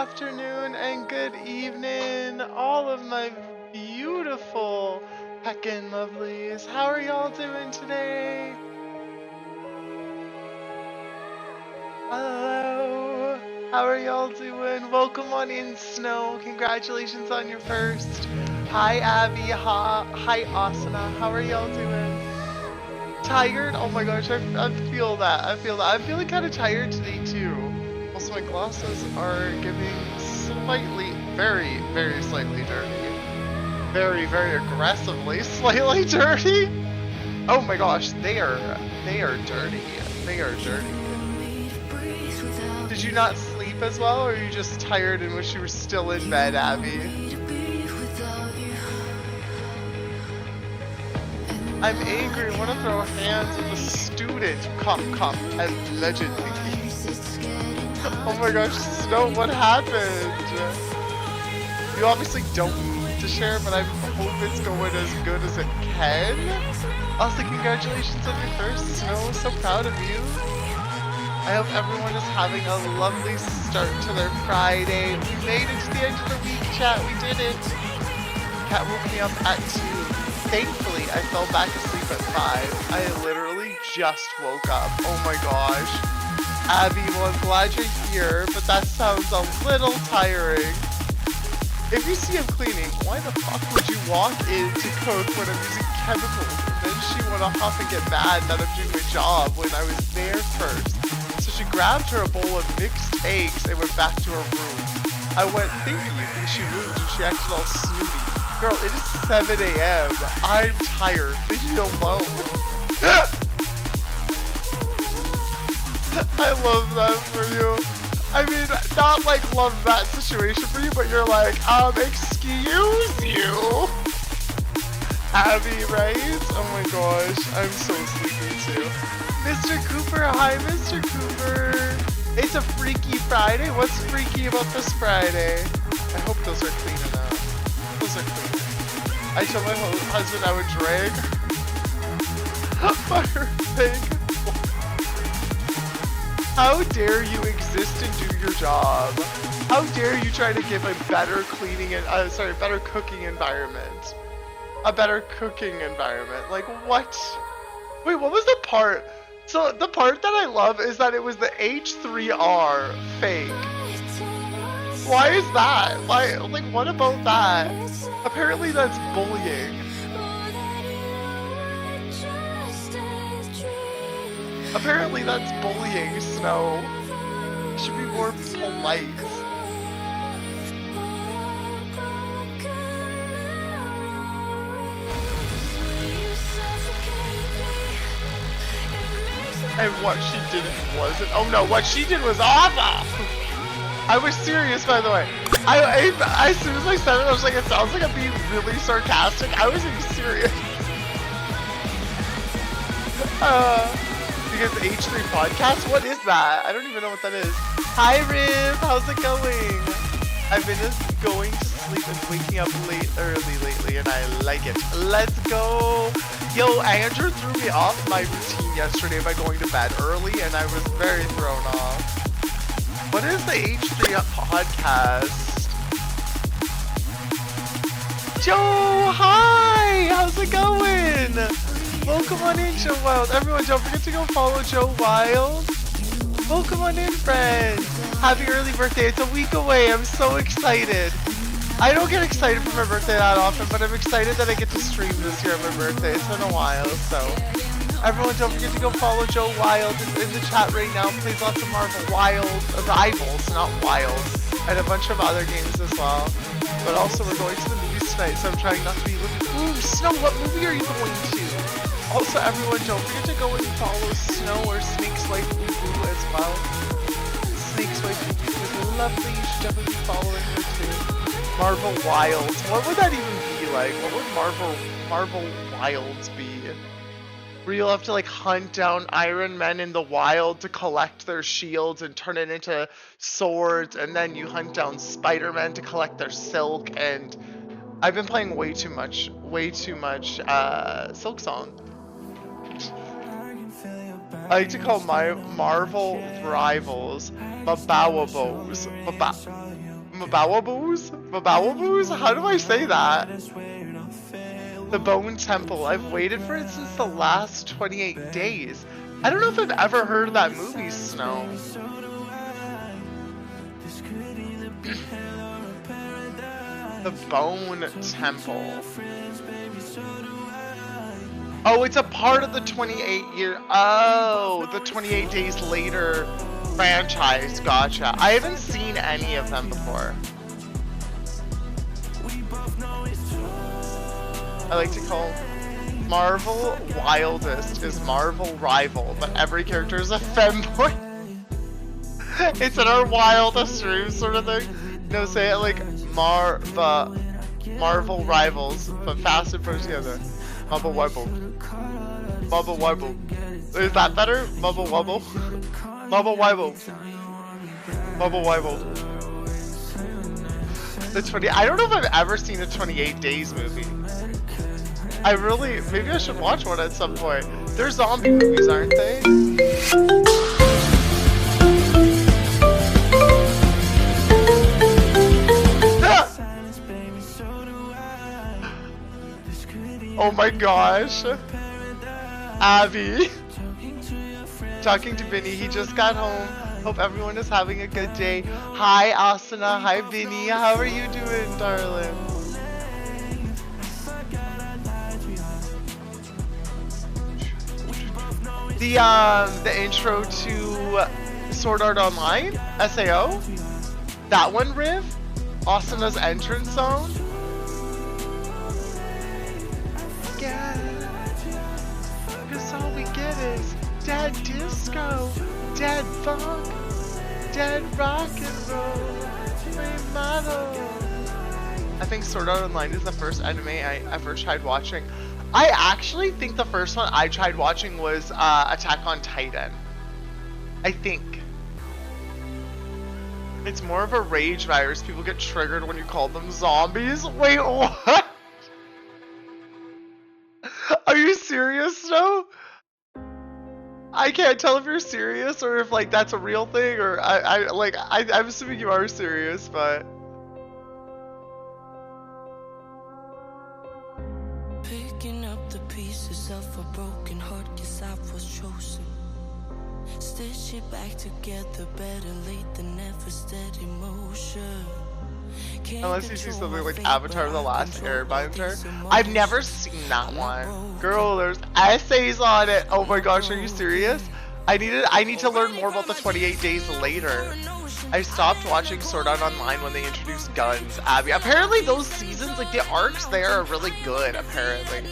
afternoon, and good evening, all of my beautiful heckin' lovelies. How are y'all doing today? Hello. How are y'all doing? Welcome on in, Snow. Congratulations on your first. Hi, Abby. Hi, Asana. How are y'all doing? Tired? Oh my gosh, I feel that. I feel that. I'm feeling kind of tired today, too. Also, my glasses are giving slightly, very, very slightly dirty. Very, very aggressively slightly dirty. Oh my gosh, they are dirty. They are dirty. Did you not sleep as well, or are you just tired and wish you were still in bed, Abby? I'm angry. I want to throw hands at the student. Cop, allegedly. Oh my gosh, Snow, what happened? You obviously don't need to share, but I hope it's going as good as it can. Also, congratulations on your first, Snow. So proud of you. I hope everyone is having a lovely start to their Friday. We made it to the end of the week, chat. We did it. Cat woke me up at 2. Thankfully, I fell back asleep at 5. I literally just woke up. Oh my gosh. Abby, well, I'm glad you're here, but that sounds a little tiring. If you see him cleaning, why the fuck would you walk in to cook when I'm using chemicals? And then she wanna huff and get mad that I'm doing my job when I was there first. So she grabbed her a bowl of mixed eggs and went back to her room. I went, thank you, and she moved and she acted all snooty. Girl, it is 7 a.m. I'm tired. Leave me alone. I love that for you. I mean, not like love that situation for you, but you're like, excuse you. Abby, right? Oh my gosh, I'm so sleepy too. Mr. Cooper, hi Mr. Cooper. It's a Freaky Friday. What's freaky about this Friday? I hope those are clean enough. Those are clean. I told my husband I would drag my thing. How dare you exist and do your job? How dare you try to give a better cleaning and better cooking environment? A better cooking environment. Like what? Wait, what was the part? So the part that I love is that it was the H3R fake. Why is that? Why? Like what about that? Apparently that's bullying. Apparently that's bullying, Snow. You should be more polite. And what she did wasn't. Oh no, what she did was awful! I was serious, by the way. I as soon as I said it, I was like, it sounds like I'm being really sarcastic. I was being serious. Because H3 podcast? What is that? I don't even know what that is. Hi Riv, how's it going? I've been going to sleep and waking up early lately, and I like it. Let's go. Yo, Andrew threw me off my routine yesterday by going to bed early, and I was very thrown off. What is the H3 podcast? Joe, hi! How's it going? Welcome on in, Joe Wild. Everyone, don't forget to go follow Joe Wild. Welcome on in, friends. Happy early birthday. It's a week away. I'm so excited. I don't get excited for my birthday that often, but I'm excited that I get to stream this year on my birthday. It's been a while, so. Everyone, don't forget to go follow Joe Wild in the chat right now. Plays lots of Marvel Rivals, not Wild, and a bunch of other games as well. But also, we're going to the movies tonight, so I'm trying not to be looking. Ooh, Snow, what movie are you going to? Also, everyone, don't forget to go and follow Snow or Snake's Life Boo as well. Snake's Life Boo is lovely. You should definitely be following her too. Marvel Wilds. What would that even be like? What would Marvel Wilds be? Where you'll have to like hunt down Iron Men in the wild to collect their shields and turn it into swords, and then you hunt down Spider-Man to collect their silk. And I've been playing way too much Silk Song. I like to call my Marvel rivals Babawabos. Mabawaboos? Mabawaboos? How do I say that? The Bone Temple. I've waited for it since the last 28 days. I don't know if I've ever heard of that movie, Snow. The Bone Temple. Oh, it's a part of the 28-year... Oh, the 28 Days Later franchise. Gotcha. I haven't seen any of them before. I like to call Marvel Wildest is Marvel Rival, but every character is a femboy. It's in our wildest dreams sort of thing. No, say it like Marvel Rivals, but fast and put together. Mubble Wubble. Mubble Wubble. Is that better? Mubble Wubble. Mubble Wubble. Mubble Wubble. The 20. I don't know if I've ever seen a 28 Days movie. I really, maybe I should watch one at some point. They're zombie movies, aren't they? Oh my gosh. Abby. Talking to Vinny, he just got home. Hope everyone is having a good day. Hi Asana, hi Vinny. How are you doing, darling? The intro to Sword Art Online, SAO. That one, Riv. Asana's entrance song. Yeah. Cause all we get is dead disco, dead funk, dead rock and roll. I think Sword Art Online is the first anime I ever tried watching. I actually think the first one I tried watching was Attack on Titan. I think. It's more of a rage virus. People get triggered when you call them zombies. Wait, what? Are you serious, Snow? I can't tell if you're serious or if like that's a real thing, or I'm assuming you are serious, but picking up the pieces of a broken heart, 'cause I was chosen. Stitch it back together, better late than never, steady motion. Unless you see something like Avatar The Last Airbender. I've never seen that one. Girl, there's essays on it. Oh my gosh, are you serious? I need to learn more about the 28 Days Later. I stopped watching Sword Art Online when they introduced guns, Abby. Apparently those seasons, like the arcs there are really good, apparently.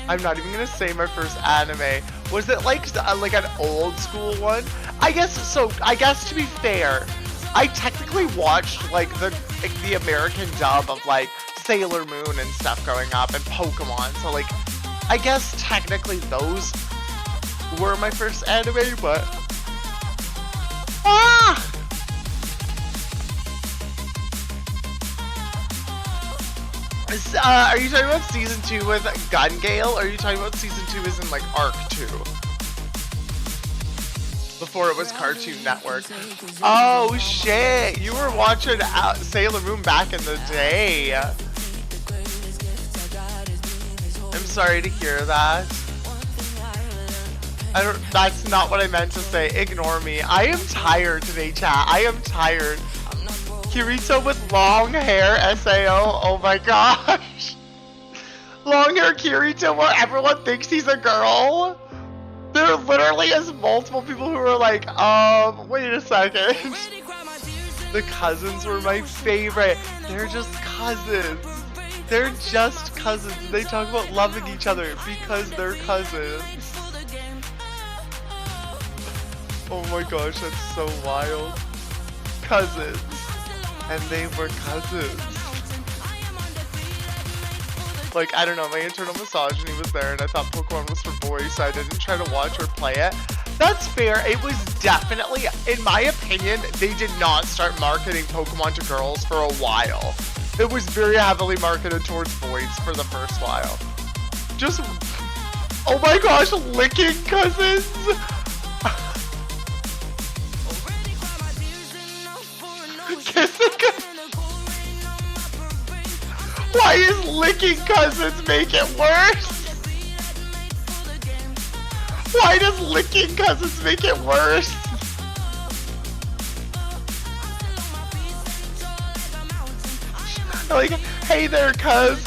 I'm not even gonna say my first anime. Was it like an old school one? I guess so. I guess to be fair, I technically watched like the American dub of like Sailor Moon and stuff growing up, and Pokemon. So like, I guess technically those were my first anime, but are you talking about season 2 with Gun Gale, or are you talking about season 2 as in like Arc 2? Before it was Cartoon Network. Oh shit, you were watching Sailor Moon back in the day. I'm sorry to hear that. That's not what I meant to say. Ignore me. I am tired today, chat. I am tired. Kirito with long hair, SAO. Oh my gosh. Long hair Kirito where everyone thinks he's a girl. There literally is multiple people who are like, wait a second. The cousins were my favorite. They're just cousins. They're just cousins. They talk about loving each other because they're cousins. Oh my gosh, that's so wild. Cousins. And they were cousins. Like, I don't know, my internal misogyny was there, and I thought Pokemon was for boys, so I didn't try to watch or play it. That's fair. It was definitely, in my opinion, they did not start marketing Pokemon to girls for a while. It was very heavily marketed towards boys for the first while. Just, oh my gosh, licking cousins! Kissing cousins! Why is licking cousins make it worse? Why does licking cousins make it worse? Like, hey there, cuz.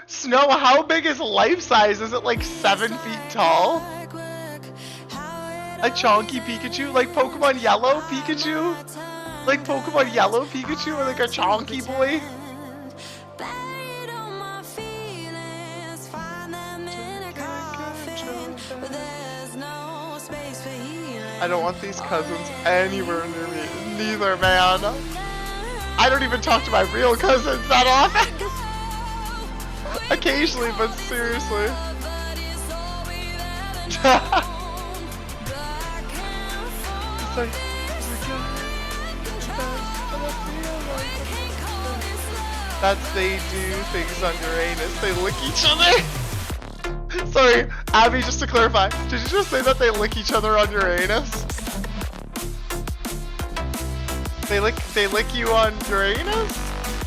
Snow, how big is life size? Is it like 7 feet tall? A chonky Pikachu? Like Pokemon Yellow Pikachu? Like Pokemon Yellow Pikachu or like a chonky boy? I don't want these cousins anywhere near me. Neither, man. I don't even talk to my real cousins that often. Occasionally, but seriously. That's they do things on Uranus. They lick each other. Sorry, Abby, just to clarify, did you just say that they lick each other on Uranus? They lick you on Uranus?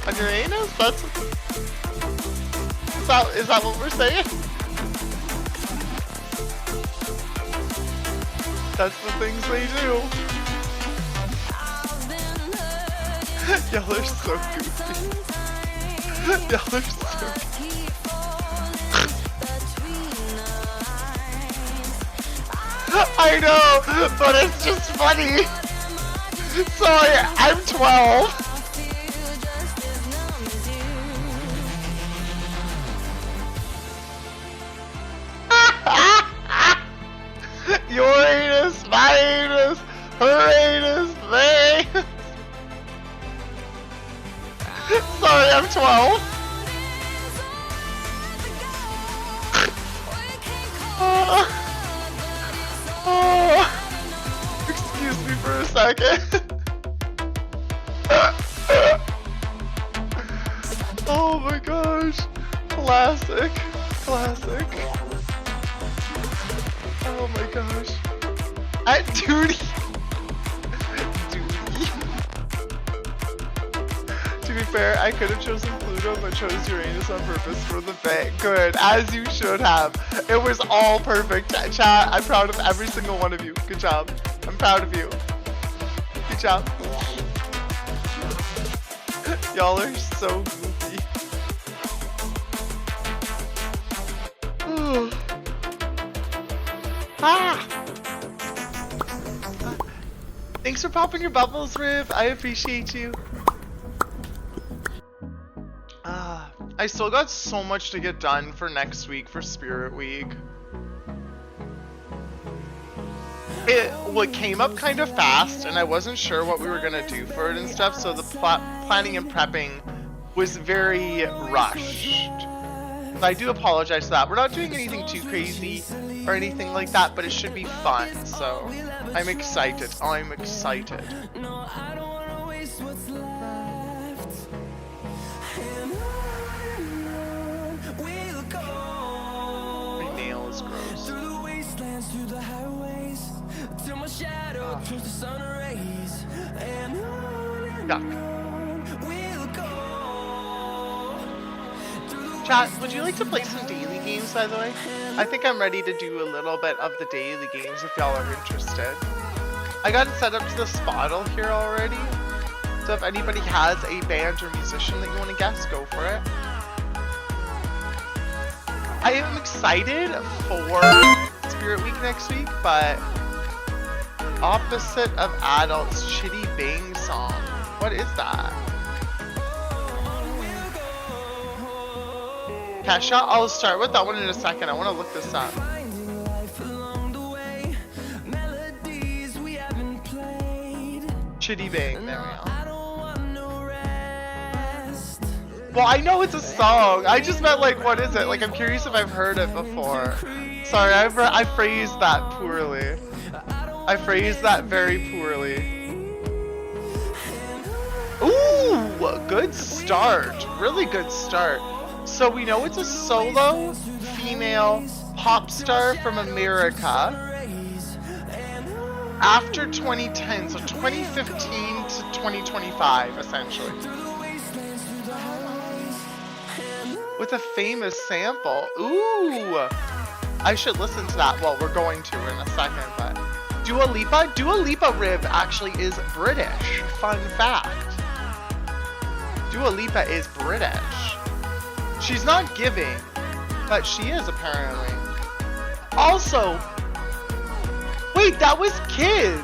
On Uranus? Is that what we're saying? That's the things they do. Y'all are so goofy. Y'all are so goofy. I know, but it's just funny. Sorry, I'm 12. Your anus, my anus, her anus, they. Sorry, I'm 12. Excuse me for a second. Oh my gosh. Classic. Classic. Oh my gosh. At duty. Duty. To be fair, I could have chosen Pluto, but chose Uranus on purpose for the bit. Good, as you should have. It was all perfect. Chat, I'm proud of every single one of you. Good job. I'm proud of you. Good job. Y'all are so goofy. Ah! Thanks for popping your bubbles, Riv. I appreciate you. I still got so much to get done for next week for Spirit Week. What came up kind of fast, and I wasn't sure what we were gonna do for it and stuff, so the planning and prepping was very rushed. So I do apologize for that. We're not doing anything too crazy or anything like that, but it should be fun, so I'm excited. I'm excited. My nail is gross. Yuck. Chat, would you like to play some daily games, by the way? I think I'm ready to do a little bit of the daily games if y'all are interested. I got it set up to the Spottle here already. So if anybody has a band or musician that you want to guess, go for it. I am excited for Spirit Week next week, but opposite of adults, Chitty Bang song. What is that? Kesha, I'll start with that one in a second. I want to look this up. Chitty Bang, there we go. Well, I know it's a song. I just meant like, what is it? Like, I'm curious if I've heard it before. Sorry, I phrased that poorly. I phrased that very poorly. Ooh, good start. Really good start. So we know it's a solo female pop star from America. after 2010, so 2015 to 2025, essentially. With a famous sample. Ooh! I should listen to that. Well, we're going to in a second, but Dua Lipa Riv actually is British. Fun fact. Dua Lipa is British. She's not giving, but she is apparently. Also, wait, that was Kids.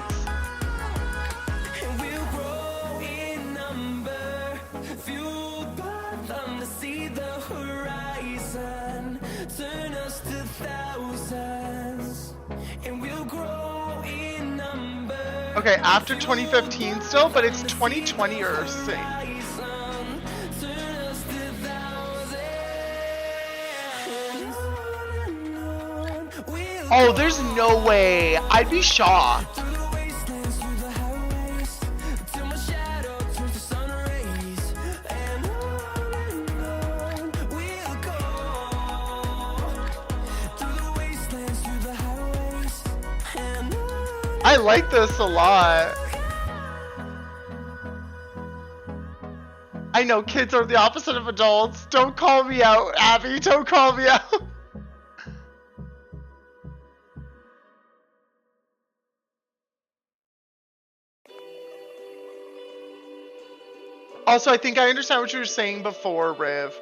Okay, after 2015 still, but it's 2020 or so. Oh, there's no way. I'd be shocked. I like this a lot. I know kids are the opposite of adults. Don't call me out, Abby. Don't call me out. Also, I think I understand what you were saying before, Riv.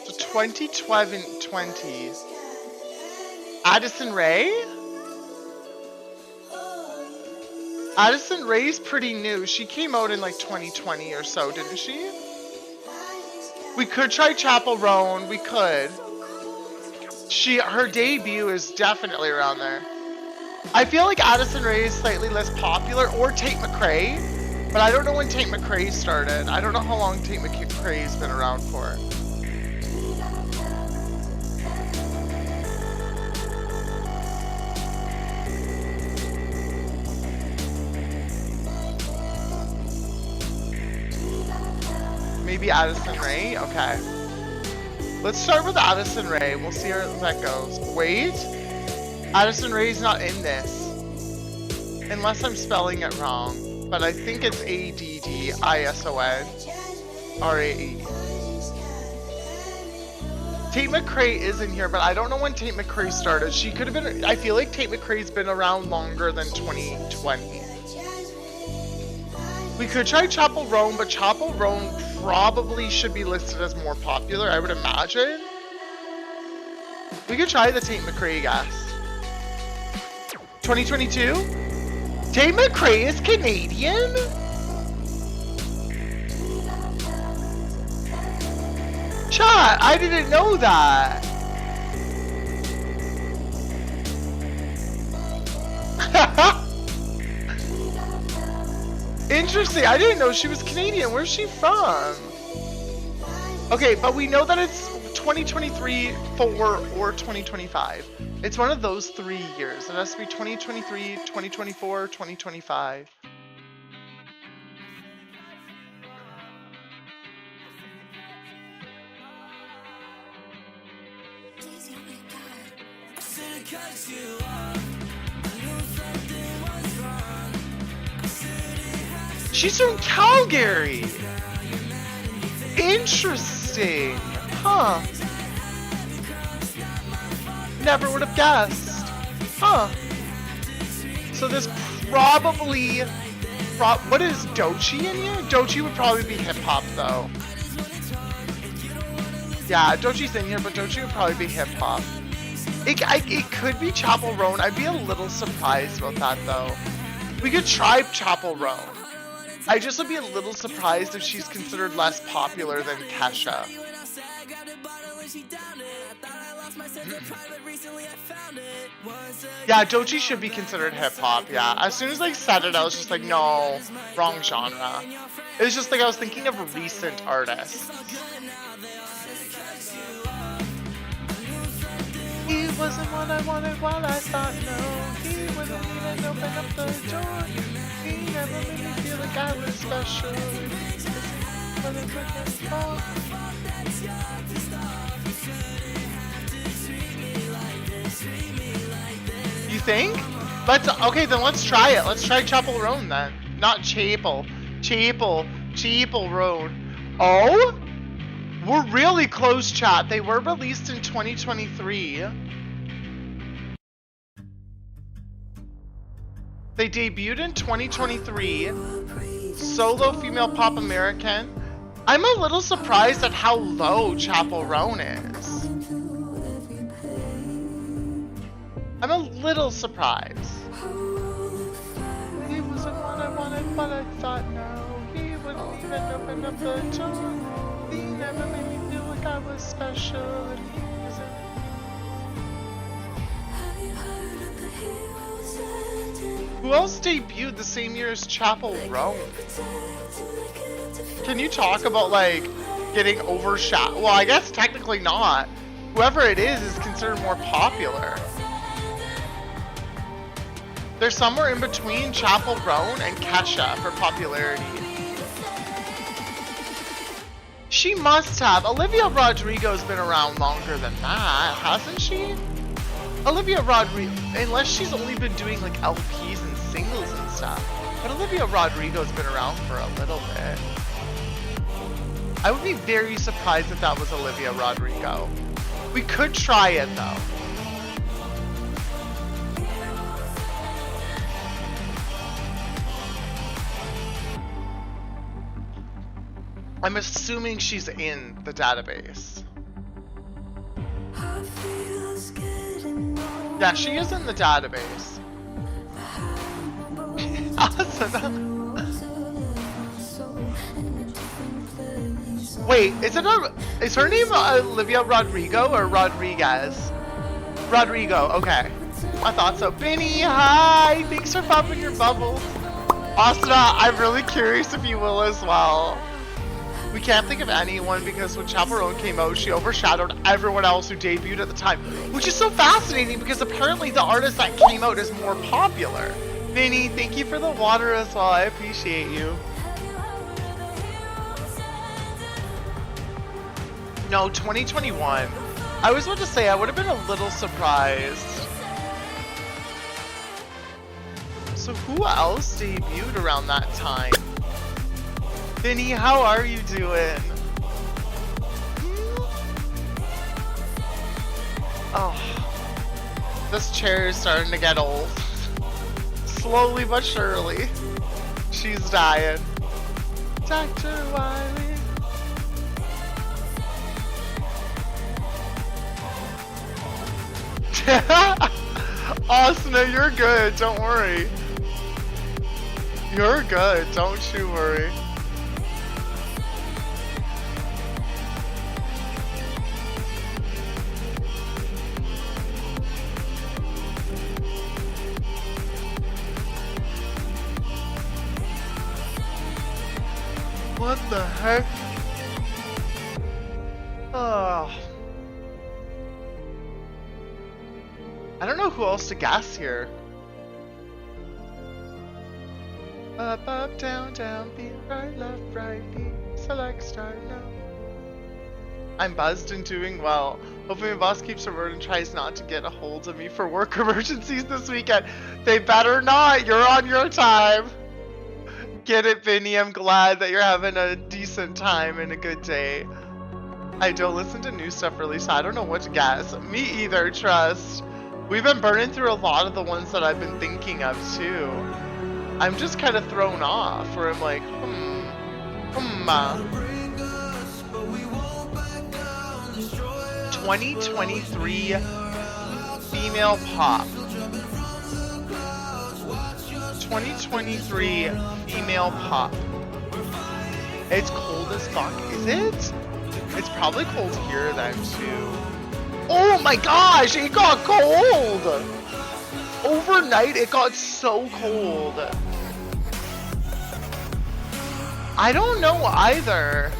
So 2020. Addison Rae? Addison Rae's pretty new. She came out in like 2020 or so, didn't she? We could try Chapel Roan. We could. Her debut is definitely around there. I feel like Addison Rae is slightly less popular, or Tate McRae, but I don't know when Tate McRae started. I don't know how long Tate McRae's been around for. Maybe Addison Rae? Okay. Let's start with Addison Rae. We'll see how that goes. Wait. Addison Rae's not in this. Unless I'm spelling it wrong. But I think it's ADDISON-RAE. Tate McRae is in here, but I don't know when Tate McRae started. She could have been... I feel like Tate McRae's been around longer than 2020. We could try Chapel Roan, but Chapel Roan probably should be listed as more popular, I would imagine. We could try the Tate McRae, guys. 2022? Tate McRae is Canadian? Chat, I didn't know that. Interesting, I didn't know she was Canadian. Where's she from? Okay, but we know that it's 2023, 4, or 2025. It's one of those 3 years. It has to be 2023, 2024, 2025. She's from Calgary! Interesting! Huh. Never would have guessed. Huh. So this probably... what is Doechii in here? Doechii would probably be hip-hop, though. Yeah, Doechii's in here, but Doechii would probably be hip-hop. It could be Chapel Roan. I'd be a little surprised about that, though. We could try Chapel Roan. I just would be a little surprised if she's considered less popular than Kesha. Yeah, Doechii should be considered hip-hop, yeah. As soon as I said it, I was just like, no, wrong genre. It was just like I was thinking of recent artists. He wasn't what I wanted while I thought no. He wouldn't even open up the door. He never made me feel like I was special. You think? Okay, then let's try it. Let's try Chapel Roan then. Not Chapel. Chapel Roan. Oh? We're really close, chat. They were released in 2023. They debuted in 2023. Solo female pop American. I'm a little surprised at how low Chapel Roan is. I'm a little surprised. He wasn't what I wanted, but I thought no. He wouldn't even open up the door. He never made me feel like I was special. And he wasn't. Who else debuted the same year as Chapel Roan? Can you talk about like getting overshadowed? Well, I guess technically not. Whoever it is considered more popular. They're somewhere in between Chapel Roan and Kesha for popularity. She must have. Olivia Rodrigo's been around longer than that, hasn't she? Olivia Rodrigo, unless she's only been doing like LPs and singles and stuff. But Olivia Rodrigo's been around for a little bit. I would be very surprised if that was Olivia Rodrigo. We could try it though. I'm assuming she's in the database. Yeah, she is in the database. Awesome. Wait, is her name Olivia Rodrigo or Rodriguez? Rodrigo, okay. I thought so. Benny, hi! Thanks for popping your bubble. Asuna, I'm really curious if you will as well. We can't think of anyone because when Chapel Roan came out, she overshadowed everyone else who debuted at the time. Which is so fascinating because apparently the artist that came out is more popular. Vinny, thank you for the water as well. I appreciate you. No, 2021. I was about to say, I would have been a little surprised. So who else debuted around that time? Vinny, how are you doing? Oh, this chair is starting to get old. Slowly but surely. She's dying. Dr. Wiley. Asuna, you're good, don't worry. You're good, don't you worry. What the heck? Oh. I don't know who else to guess here. Up, up, down, down, be right, left, right, be select, start, no. I'm buzzed and doing well. Hopefully my boss keeps her word and tries not to get a hold of me for work emergencies this weekend. They better not. You're on your time. Get it, Vinny. I'm glad that you're having a decent time and a good day. I don't listen to new stuff really, so I don't know what to guess. Me either, trust. We've been burning through a lot of the ones that I've been thinking of, too. I'm just kind of thrown off, where I'm like, 2023 female pop. 2023 female pop. It's cold as fuck. Is it? It's probably cold here then too. Oh my gosh, it got cold! Overnight it got so cold. I don't know either.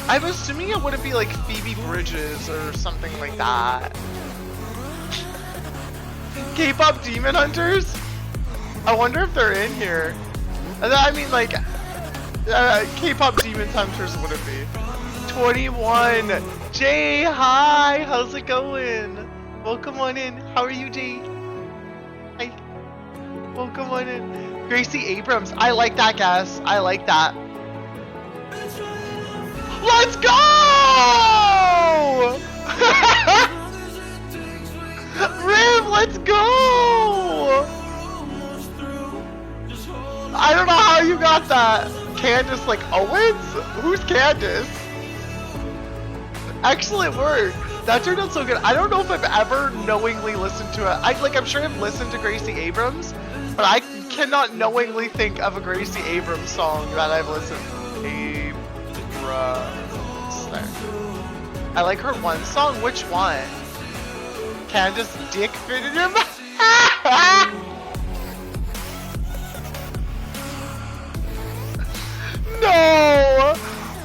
I'm assuming it wouldn't be like Phoebe Bridges or something like that. K-pop Demon Hunters? I wonder if they're in here. I mean, like, K-pop Demon Hunters would it be? 21. Jay, hi. How's it going? Welcome on in. How are you, Jay? Hi. Welcome on in. Gracie Abrams. I like that, guys. I like that. Let's go! Riv, let's go! I don't know how you got that. Candace, like, Owens? Who's Candace? Excellent work. That turned out so good. I don't know if I've ever knowingly listened to it. I'm sure I've listened to Gracie Abrams, but I cannot knowingly think of a Gracie Abrams song that I've listened to. I like her one song. Which one? Candace dick fit in your mouth? No!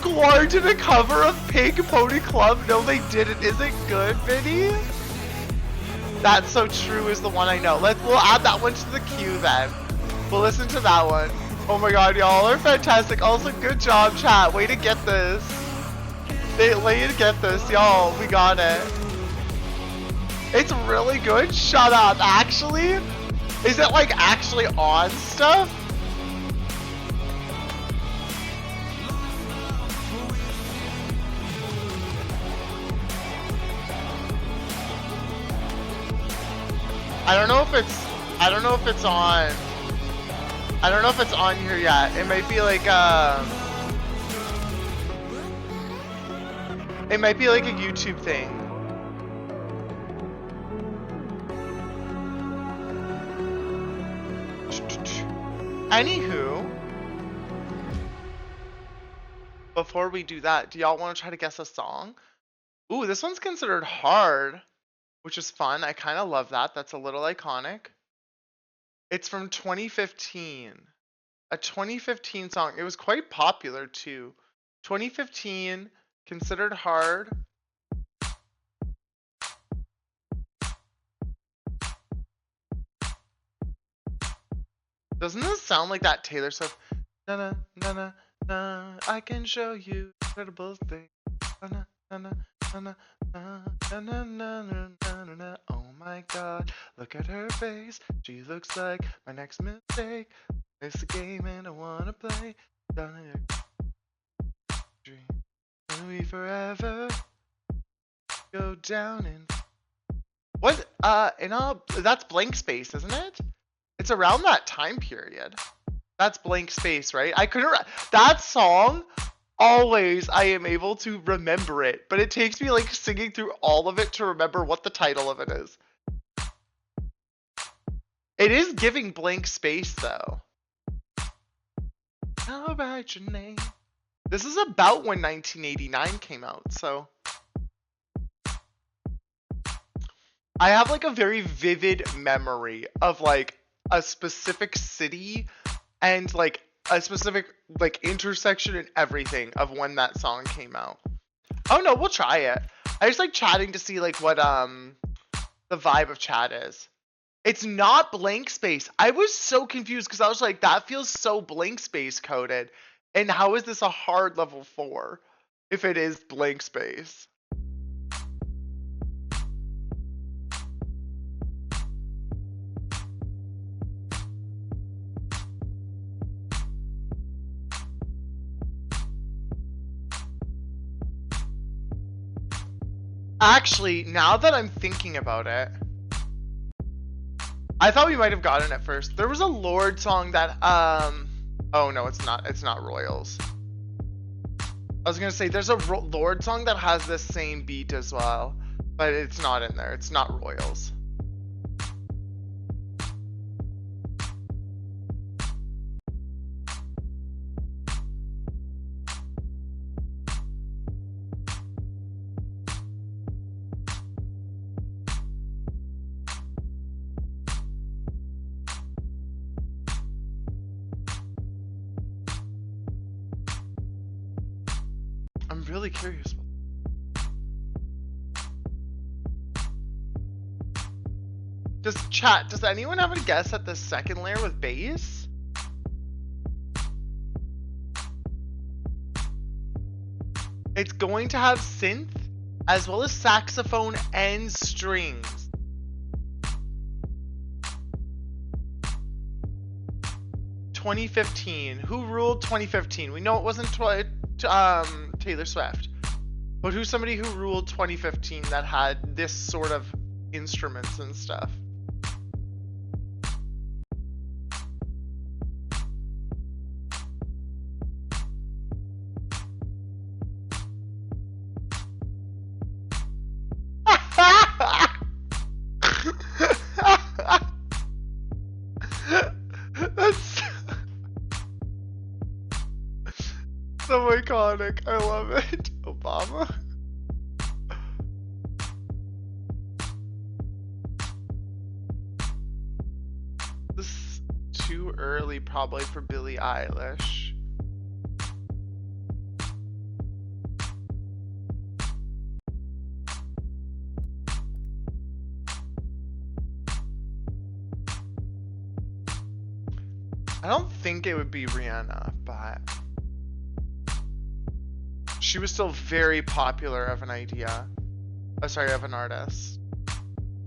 Guar did a cover of Pink Pony Club. No, they didn't. Is it good, Vinny? That's So True is the one I know. We'll add that one to the queue then. We'll listen to that one. Oh my god, y'all are fantastic. Also, good job, chat. Way to get this. Way to get this, y'all. We got it. It's really good. Shut up. Actually? Is it like actually on stuff? I don't know if it's on. I don't know if it's on here yet. It might be like it might be like a YouTube thing. Anywho, before we do that, do y'all want to try to guess a song? Ooh, this one's considered hard, which is fun. I kind of love that. That's a little iconic. It's from 2015. A 2015 song. It was quite popular too. 2015, considered hard. Doesn't this sound like that Taylor Swift? Na na na na na. I can show you incredible things. Na na na na na na na na na na na. Oh my God! Look at her face. She looks like my next mistake. It's a game and I wanna play. Down in your dream. Will we forever go down in? What? That's Blank Space, isn't it? It's around that time period. That's Blank Space, right? That song, always I am able to remember it, but it takes me like singing through all of it to remember what the title of it is. It is giving Blank Space though. I'll write your name. This is about when 1989 came out, so. I have like a very vivid memory of like a specific city and like a specific like intersection and everything of when that song came out. Oh no, we'll try it. I just like chatting to see like what the vibe of chat is. It's not Blank Space. I was so confused because I was like, that feels so Blank Space coded. And how is this a hard level 4 if it is Blank Space? Actually, now that I'm thinking about it, I thought we might have gotten it first. There was a Lorde song that, oh no, it's not. It's not Royals. I was gonna say, there's a Lorde song that has this same beat as well, but it's not in there. It's not Royals. I'm really curious. Does anyone have a guess at the second layer with bass? It's going to have synth as well as saxophone and strings. (2015). Who ruled 2015? We know it wasn't Taylor Swift. But who's somebody who ruled 2015 that had this sort of instruments and stuff? That's so iconic. I love it. Obama. This is too early probably for Billie Eilish. I don't think it would be Rihanna, but she was still very popular of an idea. Oh, sorry, of an artist.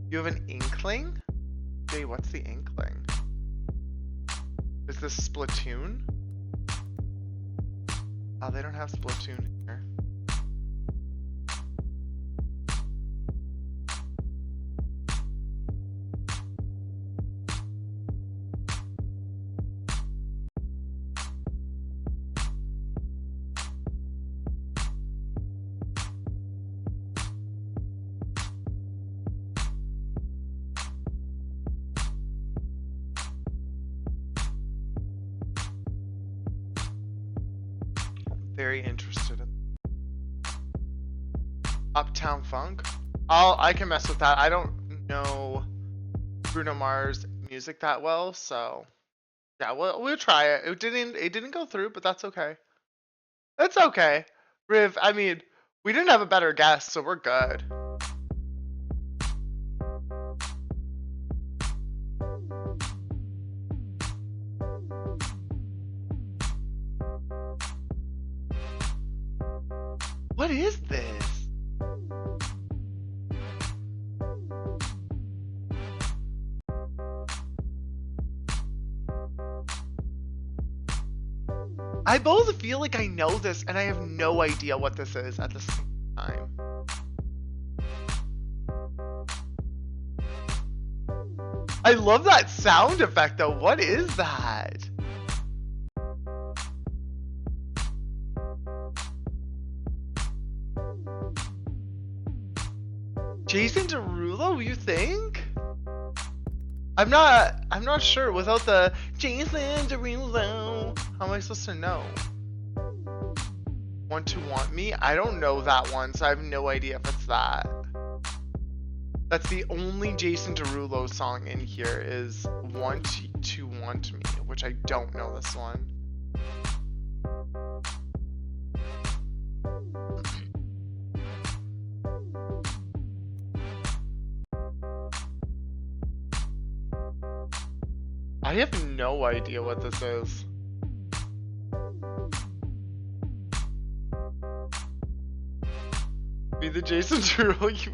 You have an inkling? Jay, what's the inkling? Is this Splatoon? Oh, they don't have Splatoon here. Very interested in Uptown Funk. I can mess with that. I don't know Bruno Mars music that well, so yeah, we'll try it. It didn't go through, but that's okay. It's okay. Riv, I mean, we didn't have a better guess, so we're good. What is this? I both feel like I know this and I have no idea what this is at the same time. I love that sound effect though. What is that? Jason Derulo, you think? I'm not sure. Without the Jason Derulo, how am I supposed to know? Want to Want Me? I don't know that one, so I have no idea if it's that. That's the only Jason Derulo song in here is Want to Want Me, which I don't know this one. I have no idea what this is. Be the Jason Derulo you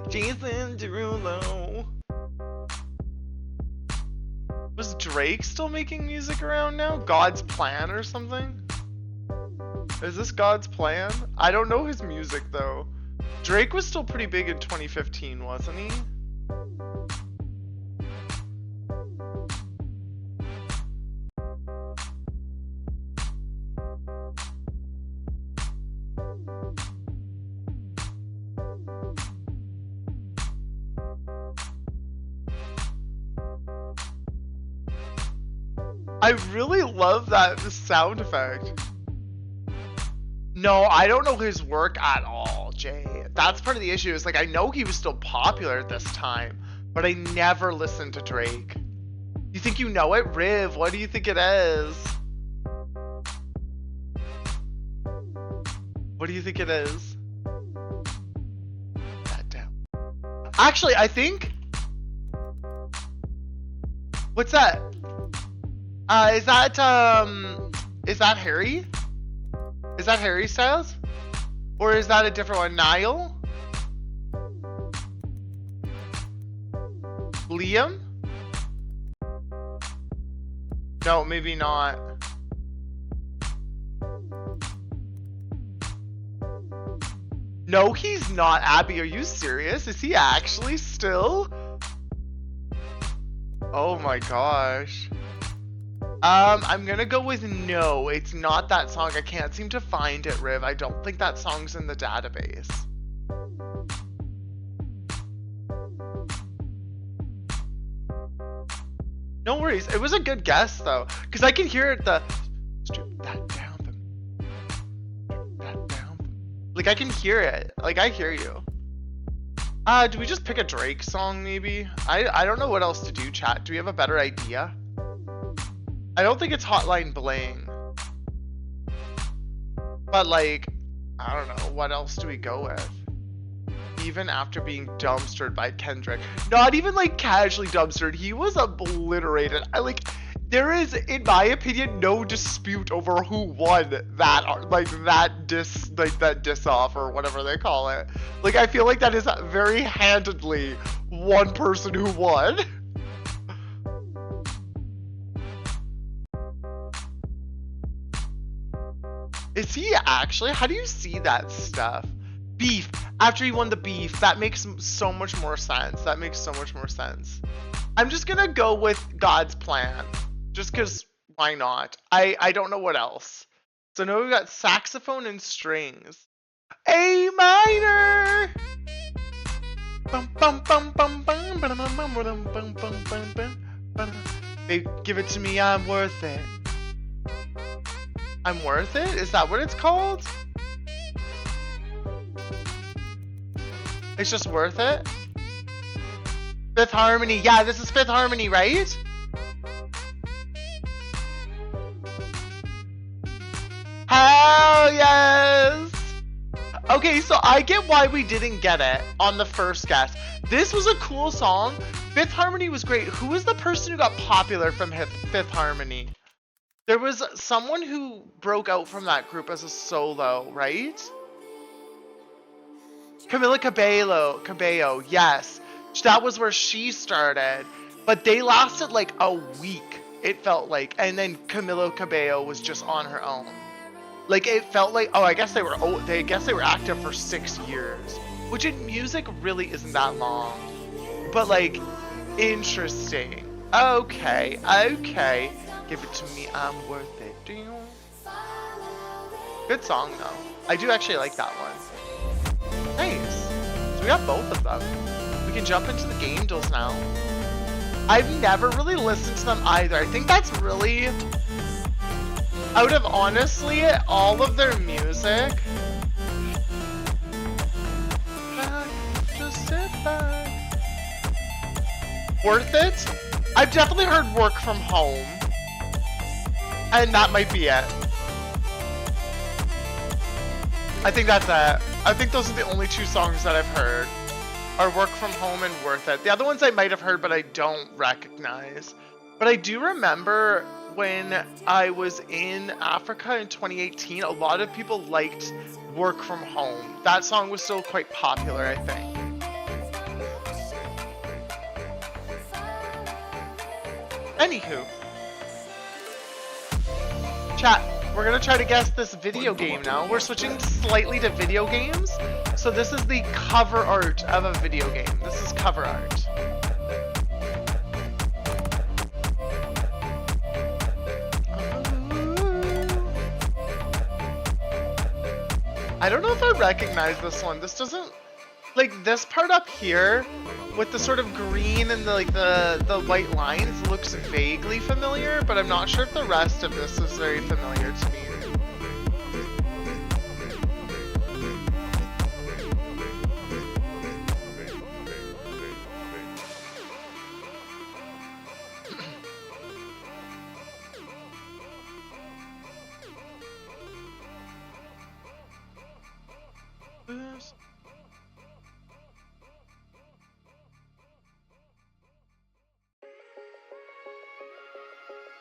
Jason Derulo. Was Drake still making music around now? God's Plan or something? Is this God's Plan? I don't know his music though. Drake was still pretty big in 2015, wasn't he? I really love that sound effect. No, I don't know his work at all, Jay. That's part of the issue. Is like I know he was still popular at this time, but I never listened to Drake. You think you know it, Riv? What do you think it is? What do you think it is? That down. Actually, I think. What's that? Is Is that Harry? Is that Harry Styles? Or is that a different one? Niall? Liam? No, maybe not. No, he's not. Abby, are you serious? Is he actually still? Oh my gosh. I'm gonna go with no. It's not that song. I can't seem to find it, Riv. I don't think that song's in the database. No worries. It was a good guess though, because I can hear it. Strip that down. Strip that down. Like I can hear it. Like I hear you. Do we just pick a Drake song maybe? I don't know what else to do, chat. Do we have a better idea? I don't think it's Hotline Bling. But like, I don't know. What else do we go with? Even after being dumpstered by Kendrick. Not even like casually dumpstered. He was obliterated. There is, in my opinion, no dispute over who won that diss off or whatever they call it. Like, I feel like that is very handedly one person who won. Is he actually? How do you see that stuff? Beef. After he won the beef, that makes so much more sense. That makes so much more sense. I'm just gonna go with God's plan. Just because, why not? I don't know what else. So now we've got saxophone and strings. A minor! They give it to me, I'm worth it. I'm worth it? Is that what it's called? It's just worth it? Fifth Harmony. Yeah, this is Fifth Harmony, right? Hell yes! Okay, so I get why we didn't get it on the first guess. This was a cool song. Fifth Harmony was great. Who was the person who got popular from Fifth Harmony? There was someone who broke out from that group as a solo, right? Camila Cabello, yes. That was where she started. But they lasted like a week, it felt like. And then Camila Cabello was just on her own. Like, it felt like, I guess they were active for 6 years. Which in music really isn't that long. But like, interesting. Okay. Give it to me, I'm worth it. Good song though. I do actually like that one. Nice. So we got both of them. We can jump into the game deals now. I've never really listened to them either. I think that's really, out of honestly all of their music, just sit back. Worth it? I've definitely heard Work From Home. And that might be it. I think that's it. I think those are the only 2 songs that I've heard. Are Work From Home and Worth It. The other ones I might have heard, but I don't recognize. But I do remember when I was in Africa in 2018, a lot of people liked Work From Home. That song was still quite popular, I think. Anywho. Chat, we're gonna try to guess this video game now. We're switching slightly to video games. So this is the cover art of a video game. This is cover art. I don't know if I recognize this one. This doesn't, like this part up here with the sort of green and the white lines looks vaguely familiar, but I'm not sure if the rest of this is very familiar to me.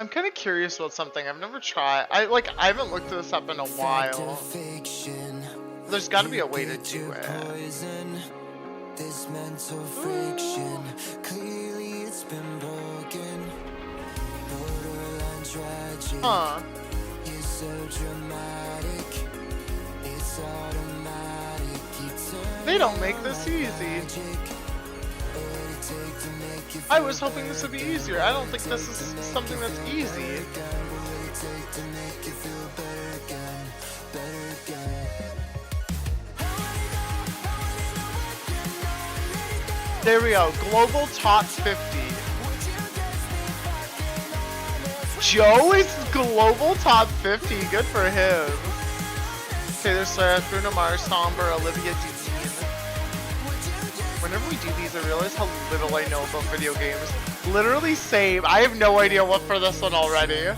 I'm kind of curious about something. I've never tried. I haven't looked this up in a while. There's got to be a way to do it. This mental friction, clearly it's been broken. Borderline tragic. Huh. You're so dramatic. It's automatic. They don't make this easy. I was hoping this would be easier. I don't think this is something that's easy. There we go. Global top 50. Joe is global top 50. Good for him. Taylor Swift, Bruno Mars, Somber, Olivia Dean. Whenever we do these, I realize how little I know about video games. Literally same. I have no idea what for this one already.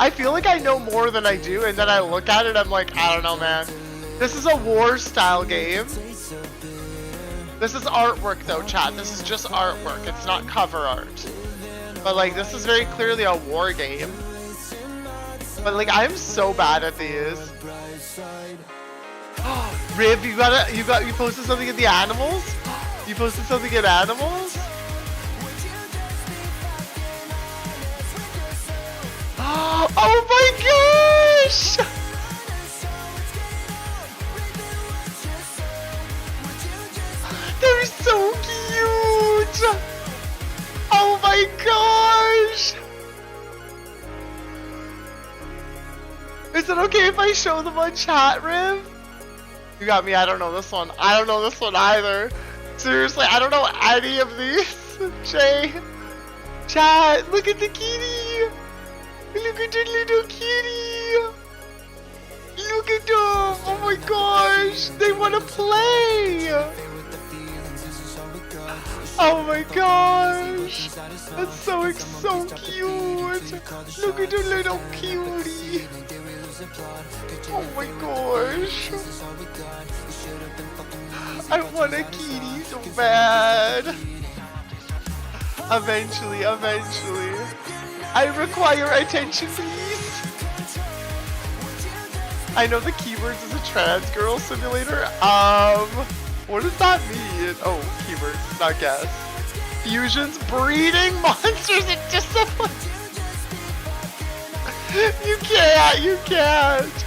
I feel like I know more than I do, and then I look at it, I'm like, I don't know, man. This is a war style game. This is artwork though, chat. This is just artwork. It's not cover art. But like, this is very clearly a war game. But like, I'm so bad at these. Rib, you posted something in the animals? You posted something in animals? Oh my gosh! They're so cute! Oh my gosh! Is it okay if I show them on chat, Riv? You got me, I don't know this one. I don't know this one either. Seriously, I don't know any of these. Jay. Chat, look at the kitty! Look at the little kitty! Look at them! Oh my gosh! They want to play! Oh my gosh! That's so cute! Look at the little cutie! Oh my gosh! I want a kitty so bad! Eventually. I require attention, please! I know the keywords is a trans girl simulator. What does that mean? Oh, keywords, not guess. Fusions, breeding monsters, and discipline. You can't.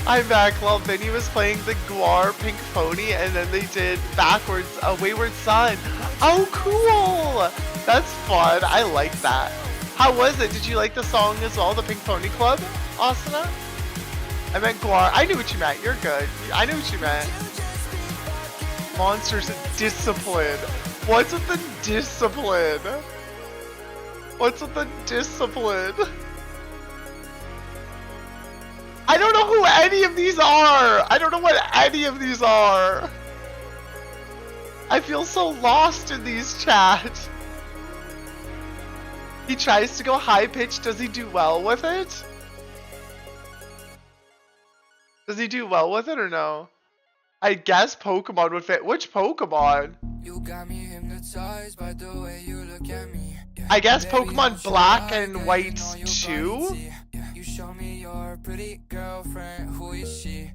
I'm back while Vinny was playing the Guar Pink Pony, and then they did backwards a Wayward Son. Oh, cool. That's fun. I like that. How was it? Did you like the song as well, the Pink Pony Club, Asuna? I meant Guar. I knew what you meant. You're good. I knew what you meant. Monsters and discipline. What's with the discipline? What's with the discipline? I don't know who any of these are. I don't know what any of these are. I feel so lost in these chats. He tries to go high pitch. Does he do well with it? Does he do well with it or no? I guess Pokemon would fit. Which Pokemon? You got me hypnotized by the way you look at me. I guess Pokemon Black and White 2? You show me your pretty girlfriend. Who is she?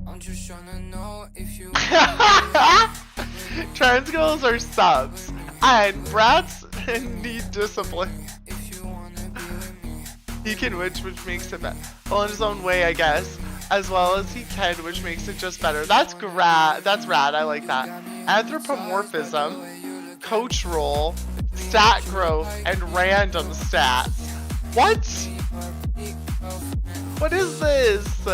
I'm just trying to know if you Trans girls are subs. And brats need discipline. He can which makes it better. Well, in his own way, I guess. As well as he can, which makes it just better. That's rad. I like that. Anthropomorphism, coach role, stat growth, and random stats. What? What is this?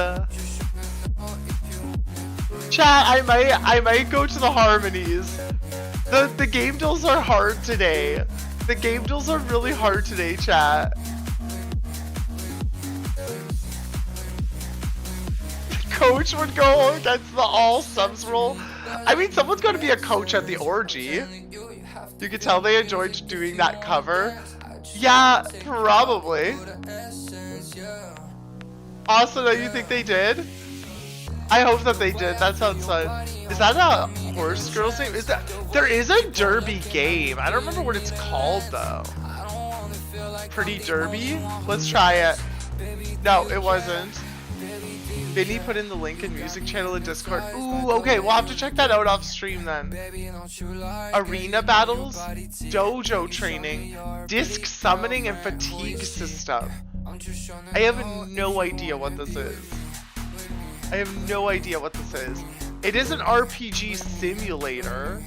Chat, I might go to the harmonies. The game duels are hard today. The game duels are really hard today, chat. Coach would go against the all subs role. I mean, someone's going to be a coach at the orgy. You can tell they enjoyed doing that cover. Yeah, probably. Also, you think they did? I hope that they did. That sounds fun. Is that a horse girl's name? There is a derby game. I don't remember what it's called though. Pretty Derby? Let's try it. No, it wasn't. Vinny put in the link in music channel in Discord. Ooh, okay, we'll have to check that out off stream then. Arena battles, dojo training, disc summoning, and fatigue system. I have no idea what this is. I have no idea what this is. It is an RPG simulator.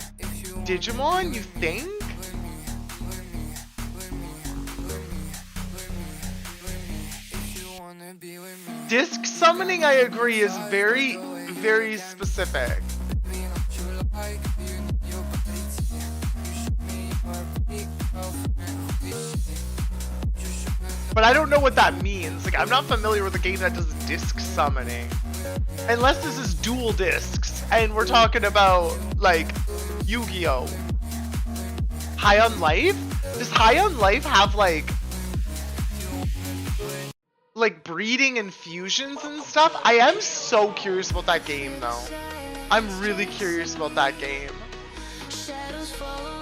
Digimon, you think? Disc summoning, I agree, is very, very specific. But I don't know what that means. Like, I'm not familiar with a game that does disc summoning. Unless this is dual discs, and we're talking about, like, Yu-Gi-Oh! High on Life? Does High on Life have, like breeding and fusions and stuff? I am so curious about that game though. I'm really curious about that game.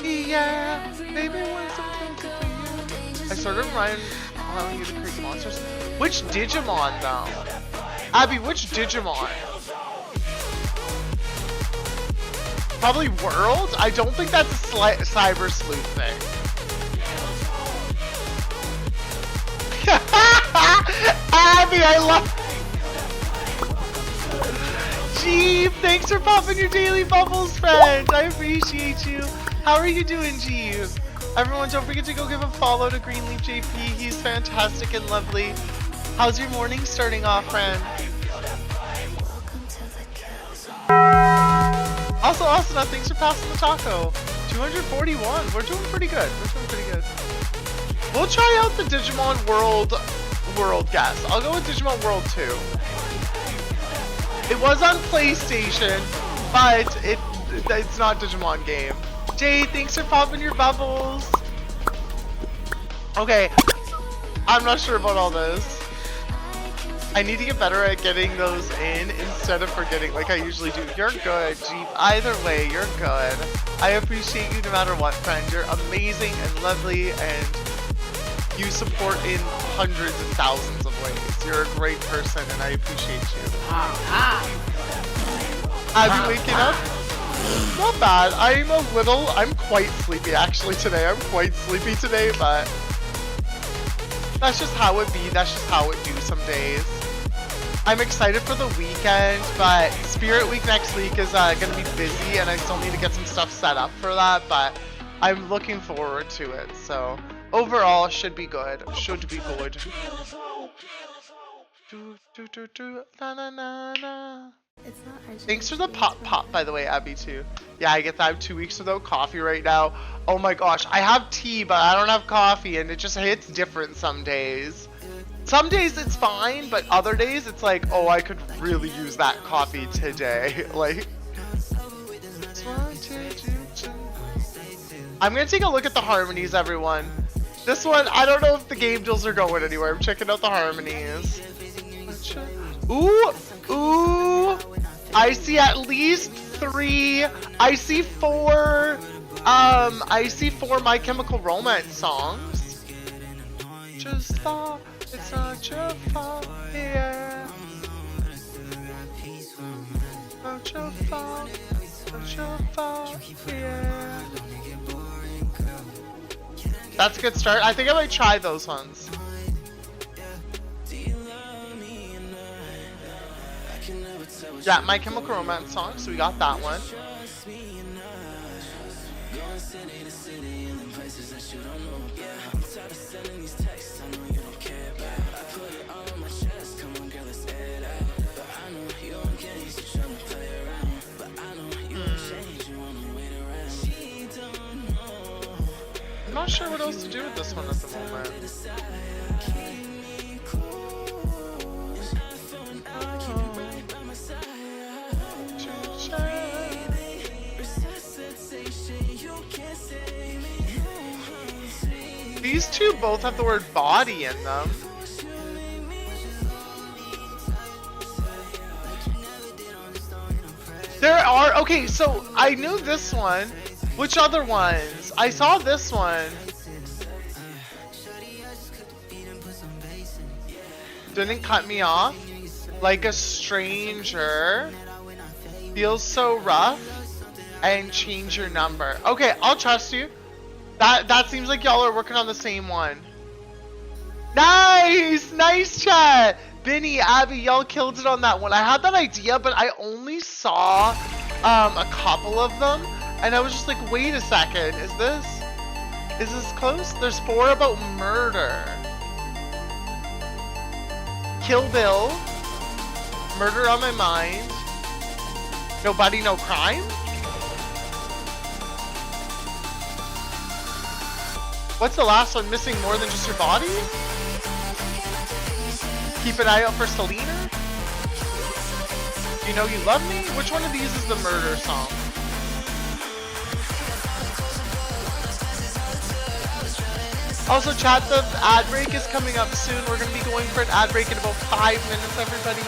Yeah, maybe once I'm closer to you. I started allowing you to create monsters. Which Digimon though? Abby, which Digimon? Probably World? I don't think that's a Cyber Sleuth thing. Abby, I love. Jeep, thanks for popping your daily bubbles, friend. I appreciate you. How are you doing, Jeep? Everyone, don't forget to go give a follow to Greenleaf JP. He's fantastic and lovely. How's your morning starting off, friend? Also, Asuna, thanks for passing the taco. 241. We're doing pretty good. We'll try out the Digimon World guess. I'll go with Digimon World 2. It was on PlayStation, but it's not a Digimon game. Jay, thanks for popping your bubbles. Okay, I'm not sure about all this. I need to get better at getting those in instead of forgetting like I usually do. You're good, Jeep. Either way, you're good. I appreciate you no matter what, friend. You're amazing and lovely, and you support in hundreds and thousands of ways. You're a great person, and I appreciate you. Have you waking up? Not bad. I'm quite sleepy actually today. I'm quite sleepy today, but that's just how it be. That's just how it do some days. I'm excited for the weekend, but Spirit Week next week is going to be busy, and I still need to get some stuff set up for that, but I'm looking forward to it, so overall, should be good. Should be good. Na, na, na, na. Thanks for the pop, by the way, Abby, too. Yeah, I get that. I have 2 weeks without coffee right now. Oh my gosh, I have tea, but I don't have coffee, and it just hits different some days. Some days it's fine, but other days it's like, oh, I could really use that coffee today. Like, I'm gonna take a look at the harmonies, everyone. This one, I don't know if the game deals are going anywhere. I'm checking out the harmonies. Ooh, ooh. I see at least 3. I see 4. I see 4 My Chemical Romance songs. Just thought it's not your fault, yeah. Not your fault, not your fault, yeah. That's a good start. I think I might try those ones. Yeah, My Chemical Romance song, so we got that one. I'm not sure what else to do with this one at the moment. These two both have the word body in them. There are, okay, so I knew this one. Which other ones? I saw this one. Didn't cut me off like a stranger. Feels so rough. And change your number. Okay, I'll trust you. That seems like y'all are working on the same one. Nice! Nice chat! Benny, Abby, y'all killed it on that one. I had that idea, but I only saw a couple of them. And I was just like, wait a second. Is this close? There's 4 about murder. Kill Bill. Murder on my mind. Nobody, no crime? What's the last one? Missing more than just your body? Keep an eye out for Selena? You know you love me? Which one of these is the murder song? Also chat, the ad break is coming up soon. We're going to be going for an ad break in about 5 minutes, everybody.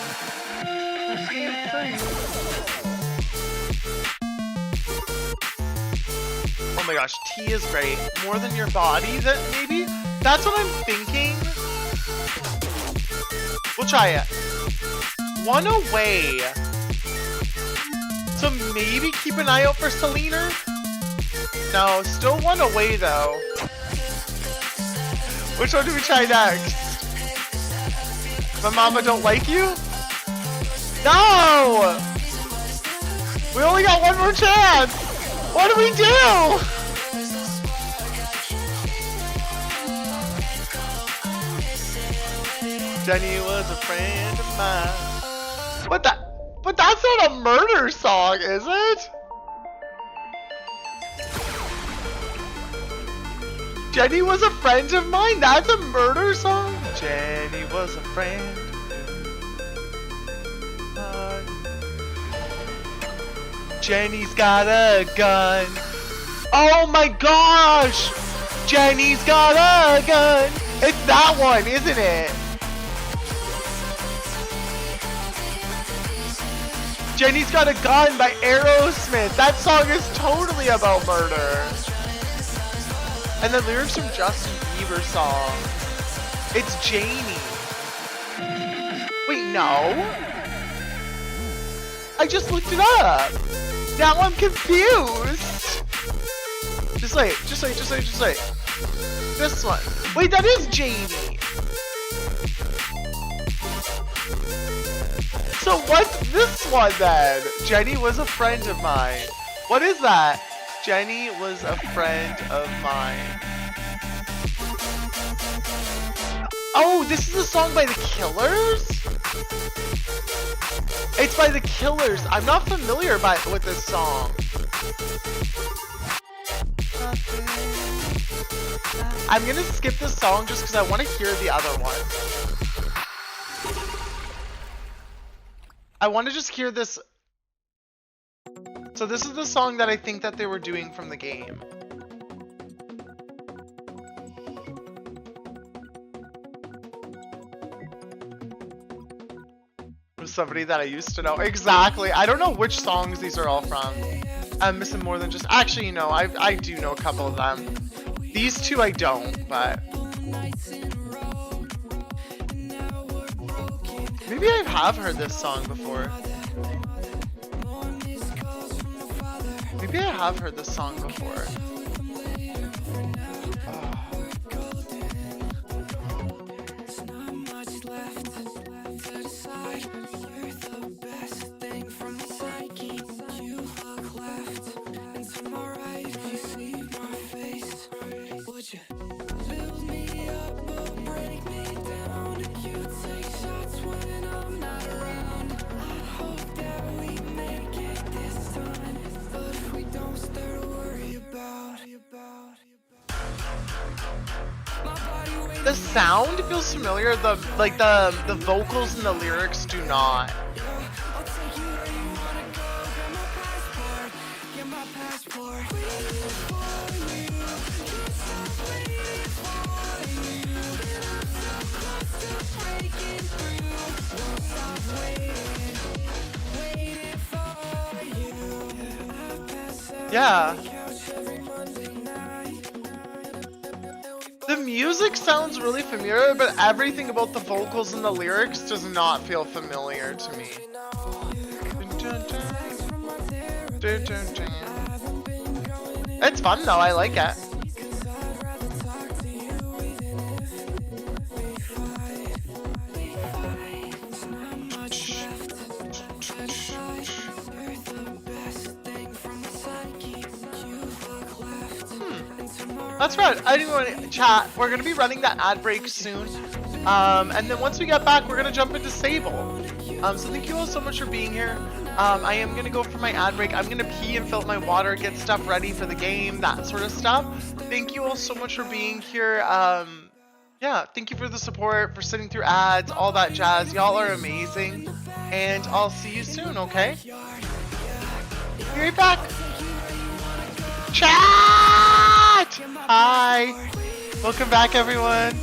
Oh my gosh, T is great. More than your body, that maybe? That's what I'm thinking. We'll try it. One away. So maybe keep an eye out for Selena? No, still one away though. Which one do we try next? My mama don't like you? No! We only got one more chance! What do we do? Jenny was a friend of mine. What the? But that's not a murder song, is it? Jenny was a friend of mine? That's a murder song? Jenny was a friend. Jenny's got a gun. Oh my gosh! Jenny's got a gun. It's that one, isn't it? Jenny's Got a Gun by Aerosmith. That song is totally about murder. And the lyrics from Justin Bieber's song. It's Janie. Wait, no? I just looked it up. Now I'm confused. Just wait. This one. Wait, that is Janie. So what's this one then? Jenny was a friend of mine. What is that? Jenny was a friend of mine. Oh, this is a song by The Killers? It's by The Killers. I'm not familiar with this song. I'm gonna skip this song just because I want to hear the other one. I want to just hear this. So this is the song that I think that they were doing from the game. Somebody that I used to know. Exactly. I don't know which songs these are all from. I'm missing more than just... Actually, you know, I do know a couple of them. These two I don't, but... Maybe I have heard this song before. Maybe I have heard this song before. The sound feels familiar, the vocals and the lyrics do not. Yeah. The music sounds really familiar, but everything about the vocals and the lyrics does not feel familiar to me. It's fun though, I like it. That's right. I didn't want to chat. We're gonna be running that ad break soon, and then once we get back, we're gonna jump into Sable. So thank you all so much for being here. I am gonna go for my ad break. I'm gonna pee and fill up my water, get stuff ready for the game, that sort of stuff. Thank you all so much for being here. Yeah, thank you for the support, for sitting through ads, all that jazz. Y'all are amazing, and I'll see you soon. Okay? Be right back. Chat! Hi! Welcome back, everyone.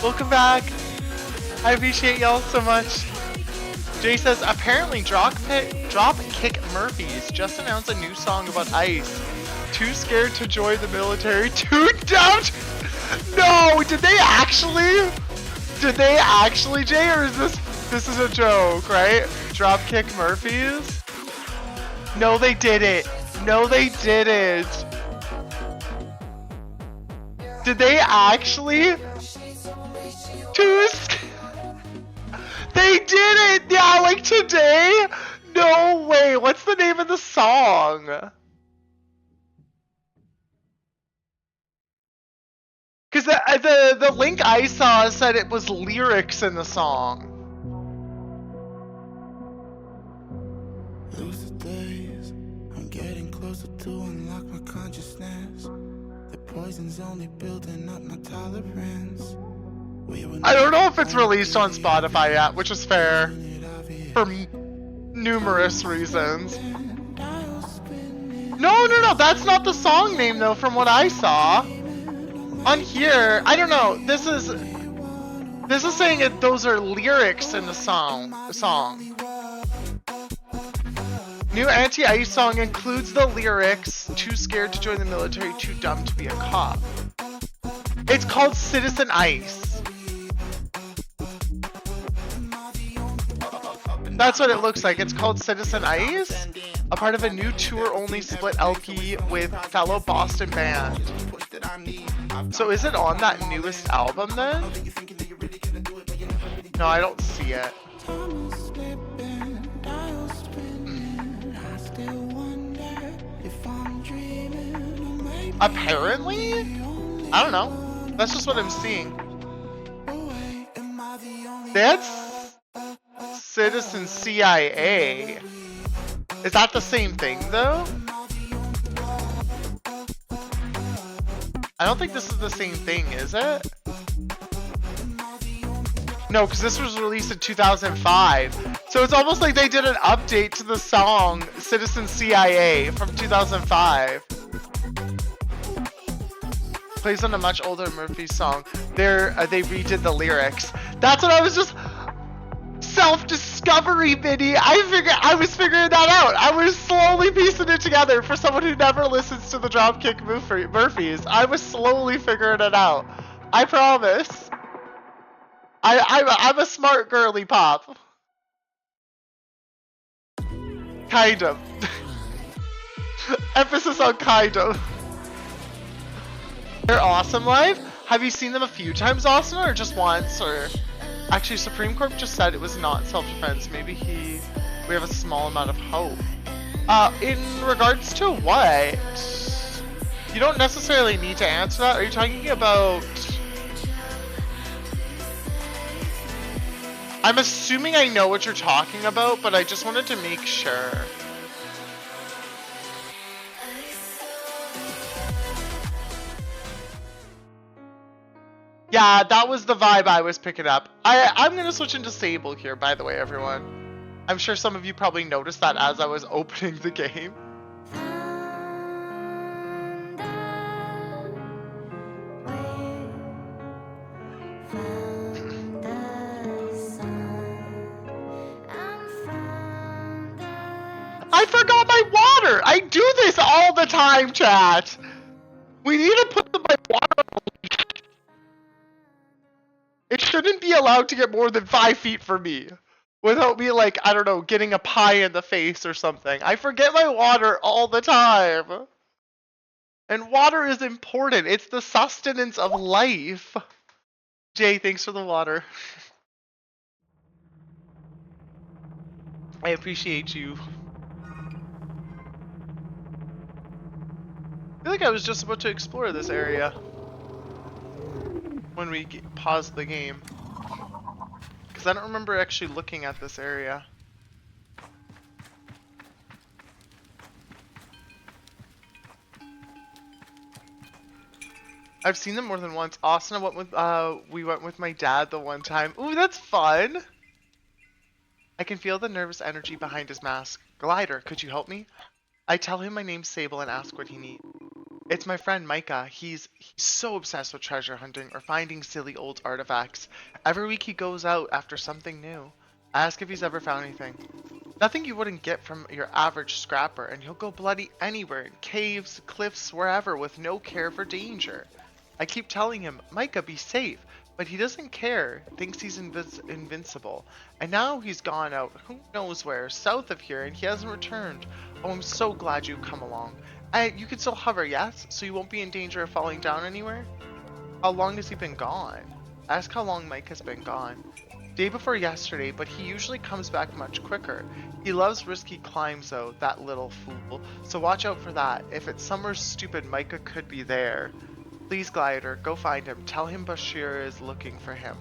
Welcome back. I appreciate y'all so much. Jay says, apparently Dropkick Murphys just announced a new song about ice. Too scared to join the military, too dumb. No, did they actually? Did they actually, Jay, or is this is a joke, right? Dropkick Murphys? No, they didn't. No, they didn't. Did they actually? They did it! Yeah, like today? No way! What's the name of the song? Because the link I saw said it was lyrics in the song. Those are days I'm getting closer to unlock my consciousness. The poison's only building up my tolerance. I don't know if it's released on Spotify yet, which is fair for numerous reasons. No, that's not the song name though, from what I saw. On here, I don't know, this is saying that those are lyrics in the song. New anti-ice song includes the lyrics, too scared to join the military, too dumb to be a cop. It's called Citizen Ice. That's what it looks like. It's called Citizen Ice, a part of a new tour-only split LP with fellow Boston band. So is it on that newest album then? No, I don't see it. Apparently? I don't know. That's just what I'm seeing. That's Citizen CIA. Is that the same thing though? I don't think this is the same thing, is it? No, because this was released in 2005. So it's almost like they did an update to the song Citizen CIA from 2005. Plays on a much older Murphy song. They redid the lyrics. That's what I was just... Self-discovery, Biddy. I was figuring that out. I was slowly piecing it together for someone who never listens to the Dropkick Murphys. I was slowly figuring it out. I promise. I'm a smart girly pop. Kind of. Emphasis on kind of. They're awesome live. Have you seen them a few times, Austin, or just once, or... Actually, Supreme Corp just said it was not self-defense. Maybe we have a small amount of hope. In regards to what? You don't necessarily need to answer that. Are you talking about... I'm assuming I know what you're talking about, but I just wanted to make sure. Yeah, that was the vibe I was picking up. I'm gonna switch into Sable here, by the way, everyone. I'm sure some of you probably noticed that as I was opening the game. I forgot my water! I do this all the time, chat! We need to put my water. It shouldn't be allowed to get more than 5 feet from me without me, like, I don't know, getting a pie in the face or something. I forget my water all the time. And water is important. It's the sustenance of life. Jay, thanks for the water. I appreciate you. I feel like I was just about to explore this area when we paused the game. Because I don't remember actually looking at this area. I've seen them more than once. Austin we went with my dad the one time. Ooh, that's fun! I can feel the nervous energy behind his mask. Glider, could you help me? I tell him my name's Sable and ask what he needs. It's my friend Micah. He's so obsessed with treasure hunting or finding silly old artifacts. Every week he goes out after something new. I ask if he's ever found anything. Nothing you wouldn't get from your average scrapper, and he'll go bloody anywhere, in caves, cliffs, wherever, with no care for danger. I keep telling him, Micah, be safe, but he doesn't care, thinks he's invincible. And now he's gone out, who knows where, south of here, and he hasn't returned. Oh, I'm so glad you've come along. You can still hover, yes? So you won't be in danger of falling down anywhere? How long has he been gone? Ask how long Mike has been gone. Day before yesterday, but he usually comes back much quicker. He loves risky climbs though, that little fool. So watch out for that. If it's somewhere stupid, Micah could be there. Please, Glider, go find him. Tell him Bashir is looking for him.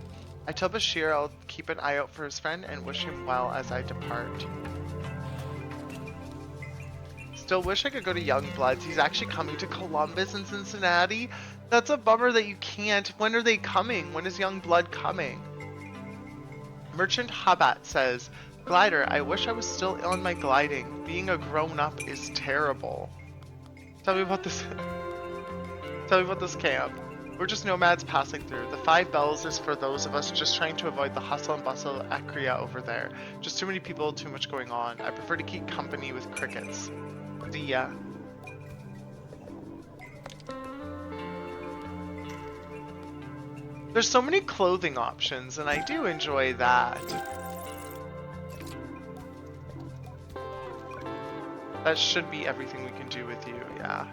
I tell Bashir I'll keep an eye out for his friend and wish him well as I depart. Still wish I could go to Youngbloods. He's actually coming to Columbus and Cincinnati. That's a bummer that you can't. When are they coming? When is Youngblood coming? Merchant Habat says, Glider, I wish I was still on my gliding. Being a grown-up is terrible. Tell me about this. Tell me about this camp. We're just nomads passing through. The 5 bells is for those of us just trying to avoid the hustle and bustle of Akria over there. Just too many people, too much going on. I prefer to keep company with crickets. See ya. There's so many clothing options, and I do enjoy that. That should be everything we can do with you, yeah.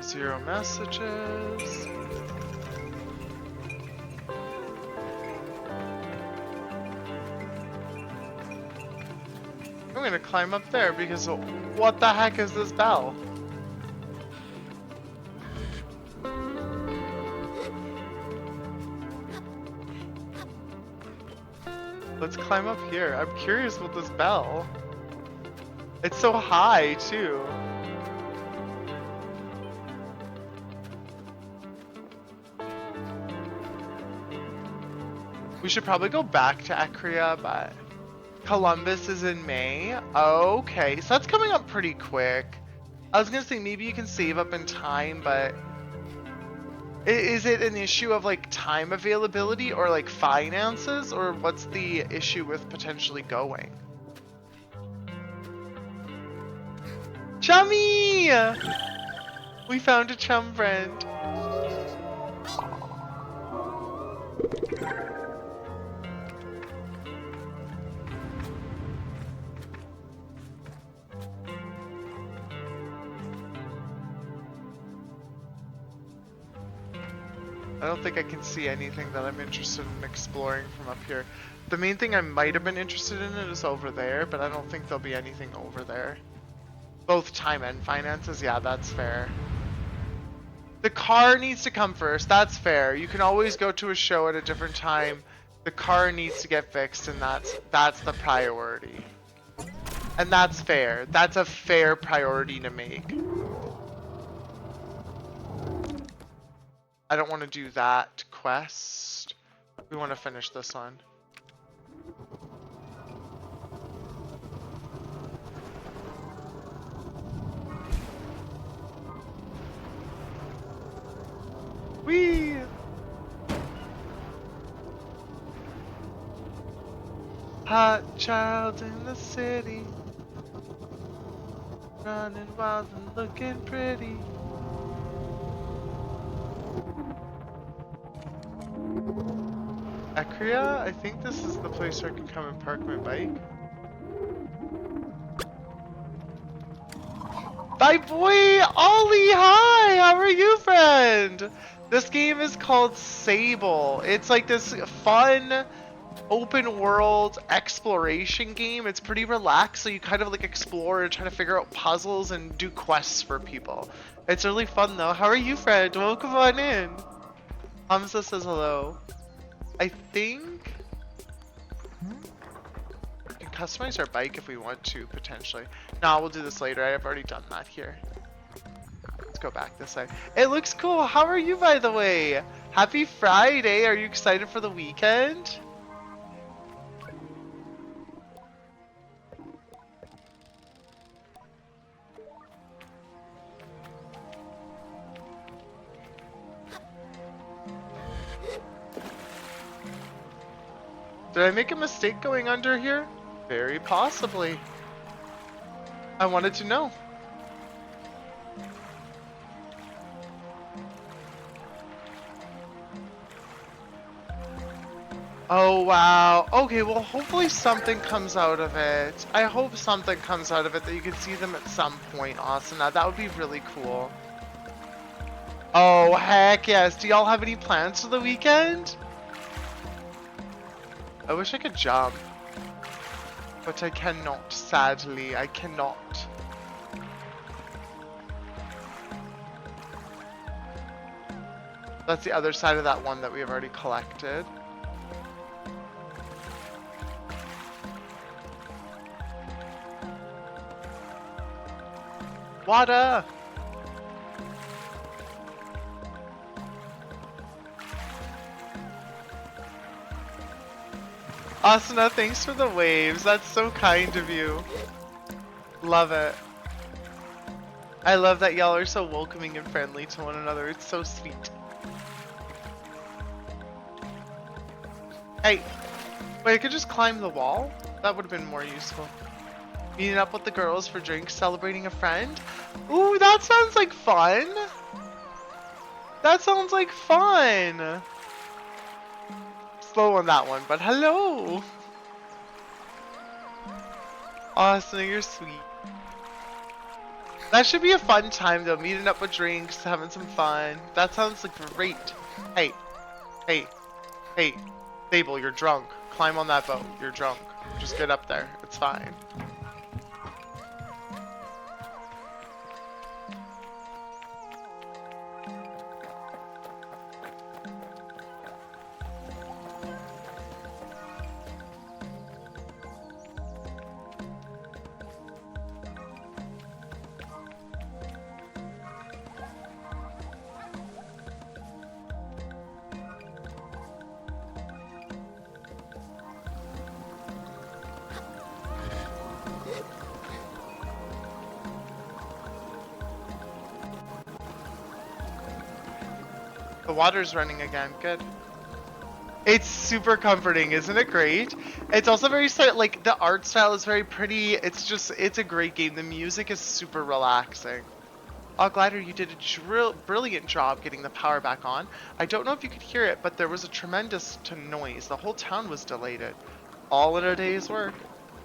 Zero messages. I'm gonna climb up there because what the heck is this bell? Let's climb up here. I'm curious about this bell. It's so high too. We should probably go back to Akria, but Columbus is in May. Okay, so that's coming up pretty quick. I was gonna say maybe you can save up in time, but is it an issue of like time availability or like finances, or what's the issue with potentially going? Chummy! We found a chum friend. I don't think I can see anything that I'm interested in exploring from up here. The main thing I might have been interested in is over there, but I don't think there'll be anything over there. Both time and finances, yeah, that's fair. The car needs to come first, that's fair. You can always go to a show at a different time. The car needs to get fixed, and that's the priority. And that's fair. That's a fair priority to make. I don't want to do that quest. We want to finish this one. Whee! Hot child in the city, running wild and looking pretty. Acria, I think this is the place where I can come and park my bike. Bye boy, Ollie, hi! How are you, friend? This game is called Sable. It's like this fun, open world exploration game. It's pretty relaxed, so you kind of like explore and try to figure out puzzles and do quests for people. It's really fun though. How are you, friend? Welcome on in. Hamza says hello. I think we can customize our bike if we want to, potentially. No, we'll do this later. I have already done that here. Let's go back this way. It looks cool. How are you, by the way? Happy Friday. Are you excited for the weekend? Did I make a mistake going under here? Very possibly. I wanted to know. Oh wow. Okay, well hopefully something comes out of it. I hope something comes out of it that you can see them at some point, Asana. That would be really cool. Oh heck yes. Do y'all have any plans for the weekend? I wish I could jump. But I cannot, sadly. I cannot. That's the other side of that one that we have already collected. Water! Asuna, thanks for the waves. That's so kind of you. Love it. I love that y'all are so welcoming and friendly to one another. It's so sweet. Hey, wait, I could just climb the wall? That would have been more useful. Meeting up with the girls for drinks, celebrating a friend? Ooh, that sounds like fun. That sounds like fun. Slow on that one, but hello. Awesome, you're sweet. That should be a fun time though, meeting up with drinks, having some fun. That sounds like great. Hey, hey, hey, Sable, you're drunk. Climb on that boat, you're drunk. Just get up there, it's fine. The water's running again, good. It's super comforting, isn't it great? It's also very, like, the art style is very pretty. It's a great game. The music is super relaxing. Oh, Glider, you did a brilliant job getting the power back on. I don't know if you could hear it, but there was a tremendous noise. The whole town was delighted. All in a day's work.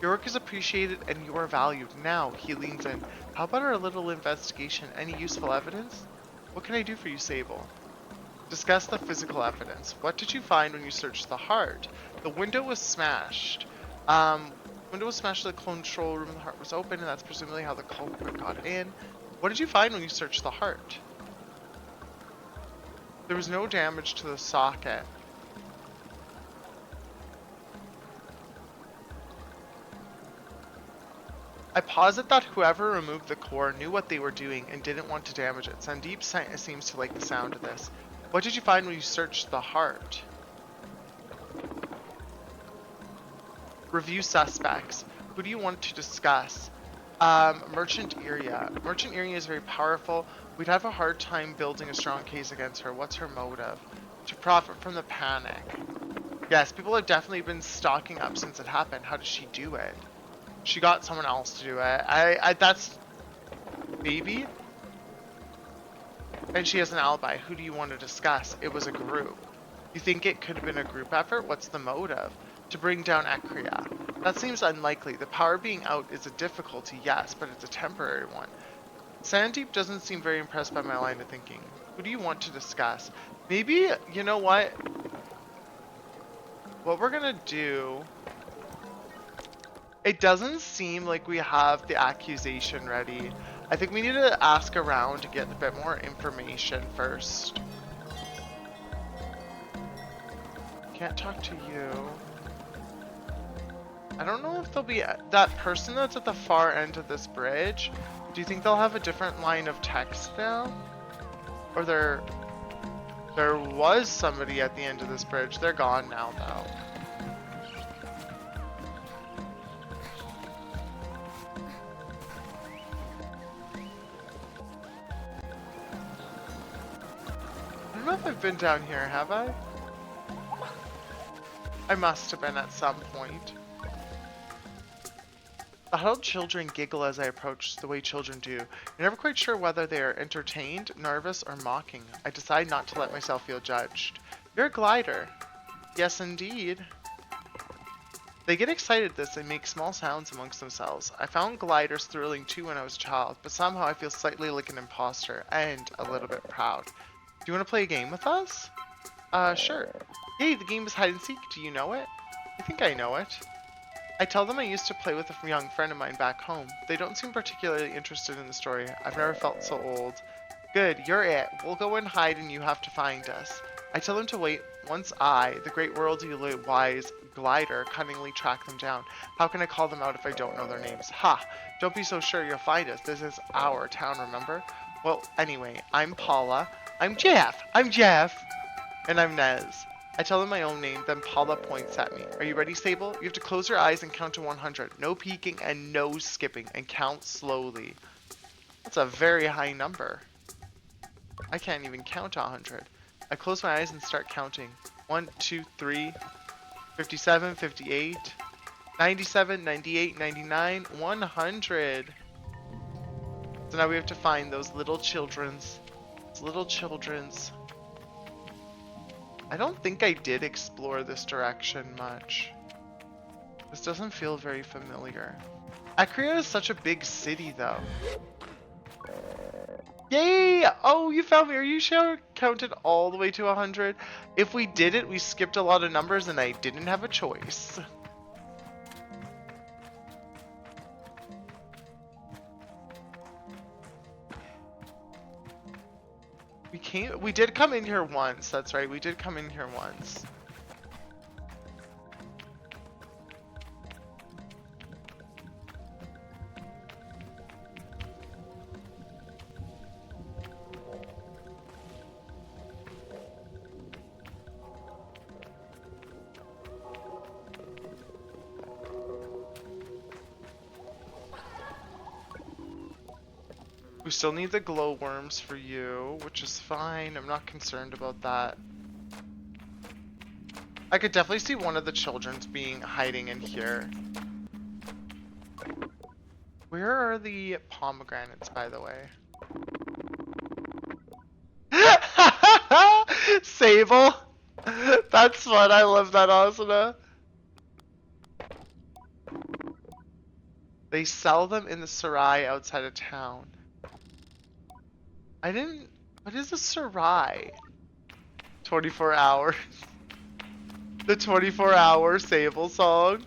Your work is appreciated and you are valued. Now, he leans in. How about our little investigation? Any useful evidence? What can I do for you, Sable? Discuss the physical evidence. What did you find when you searched the heart? The window was smashed. Window was smashed to the control room. The heart was open, and that's presumably how the culprit got in. What did you find when you searched the heart? There was no damage to the socket. I posit that whoever removed the core knew what they were doing and didn't want to damage it. Sandeep seems to like the sound of this. What did you find when you searched the heart? Review suspects. Who do you want to discuss? Merchant Iria. Merchant Iria is very powerful. We'd have a hard time building a strong case against her. What's her motive? To profit from the panic. Yes, people have definitely been stocking up since it happened. How does she do it? She got someone else to do it. That's maybe. And she has an alibi. Who do you want to discuss? It was a group. You think it could have been a group effort? What's the motive? To bring down Akria. That seems unlikely. The power being out is a difficulty, yes, but it's a temporary one. Sandeep doesn't seem very impressed by my line of thinking. Who do you want to discuss? Maybe, you know what? What we're gonna do... It doesn't seem like we have the accusation ready. I think we need to ask around to get a bit more information first. Can't talk to you. I don't know if there'll be that person that's at the far end of this bridge. Do you think they'll have a different line of text now? Or there was somebody at the end of this bridge. They're gone now though. I don't know if I've been down here, have I? I must have been at some point. The huddled children giggle as I approach, the way children do. You're never quite sure whether they are entertained, nervous, or mocking. I decide not to let myself feel judged. You're a glider. Yes, indeed. They get excited at this and make small sounds amongst themselves. I found gliders thrilling too when I was a child, but somehow I feel slightly like an imposter, and a little bit proud. Do you want to play a game with us? Sure. Hey, the game is hide and seek. Do you know it? I think I know it. I tell them I used to play with a young friend of mine back home. They don't seem particularly interested in the story. I've never felt so old. Good, you're it. We'll go and hide and you have to find us. I tell them to wait. Once I, the great worldly wise glider, cunningly track them down. How can I call them out if I don't know their names? Ha! Don't be so sure you'll find us. This is our town, remember? Well, anyway, I'm Paula. I'm Jeff! And I'm Nez. I tell them my own name, then Paula points at me. Are you ready, Sable? You have to close your eyes and count to 100. No peeking and no skipping, and count slowly. That's a very high number. I can't even count 100. I close my eyes and start counting. 1, 2, 3, 57, 58, 97, 98, 99, 100. So now we have to find those little children's. I don't think I did explore this direction much. This doesn't feel very familiar. Akria is such a big city though. Yay! Oh, you found me. Are you sure counted all the way to 100? If we did it, we skipped a lot of numbers and I didn't have a choice. We did come in here once, that's right, we did come in here once. We still need the glowworms for you, which is fine. I'm not concerned about that. I could definitely see one of the children's being hiding in here. Where are the pomegranates, by the way? Sable! That's fun. I love that, Asuna. They sell them in the Sarai outside of town. What is a Sarai? 24 hours. The 24-hour Sable song.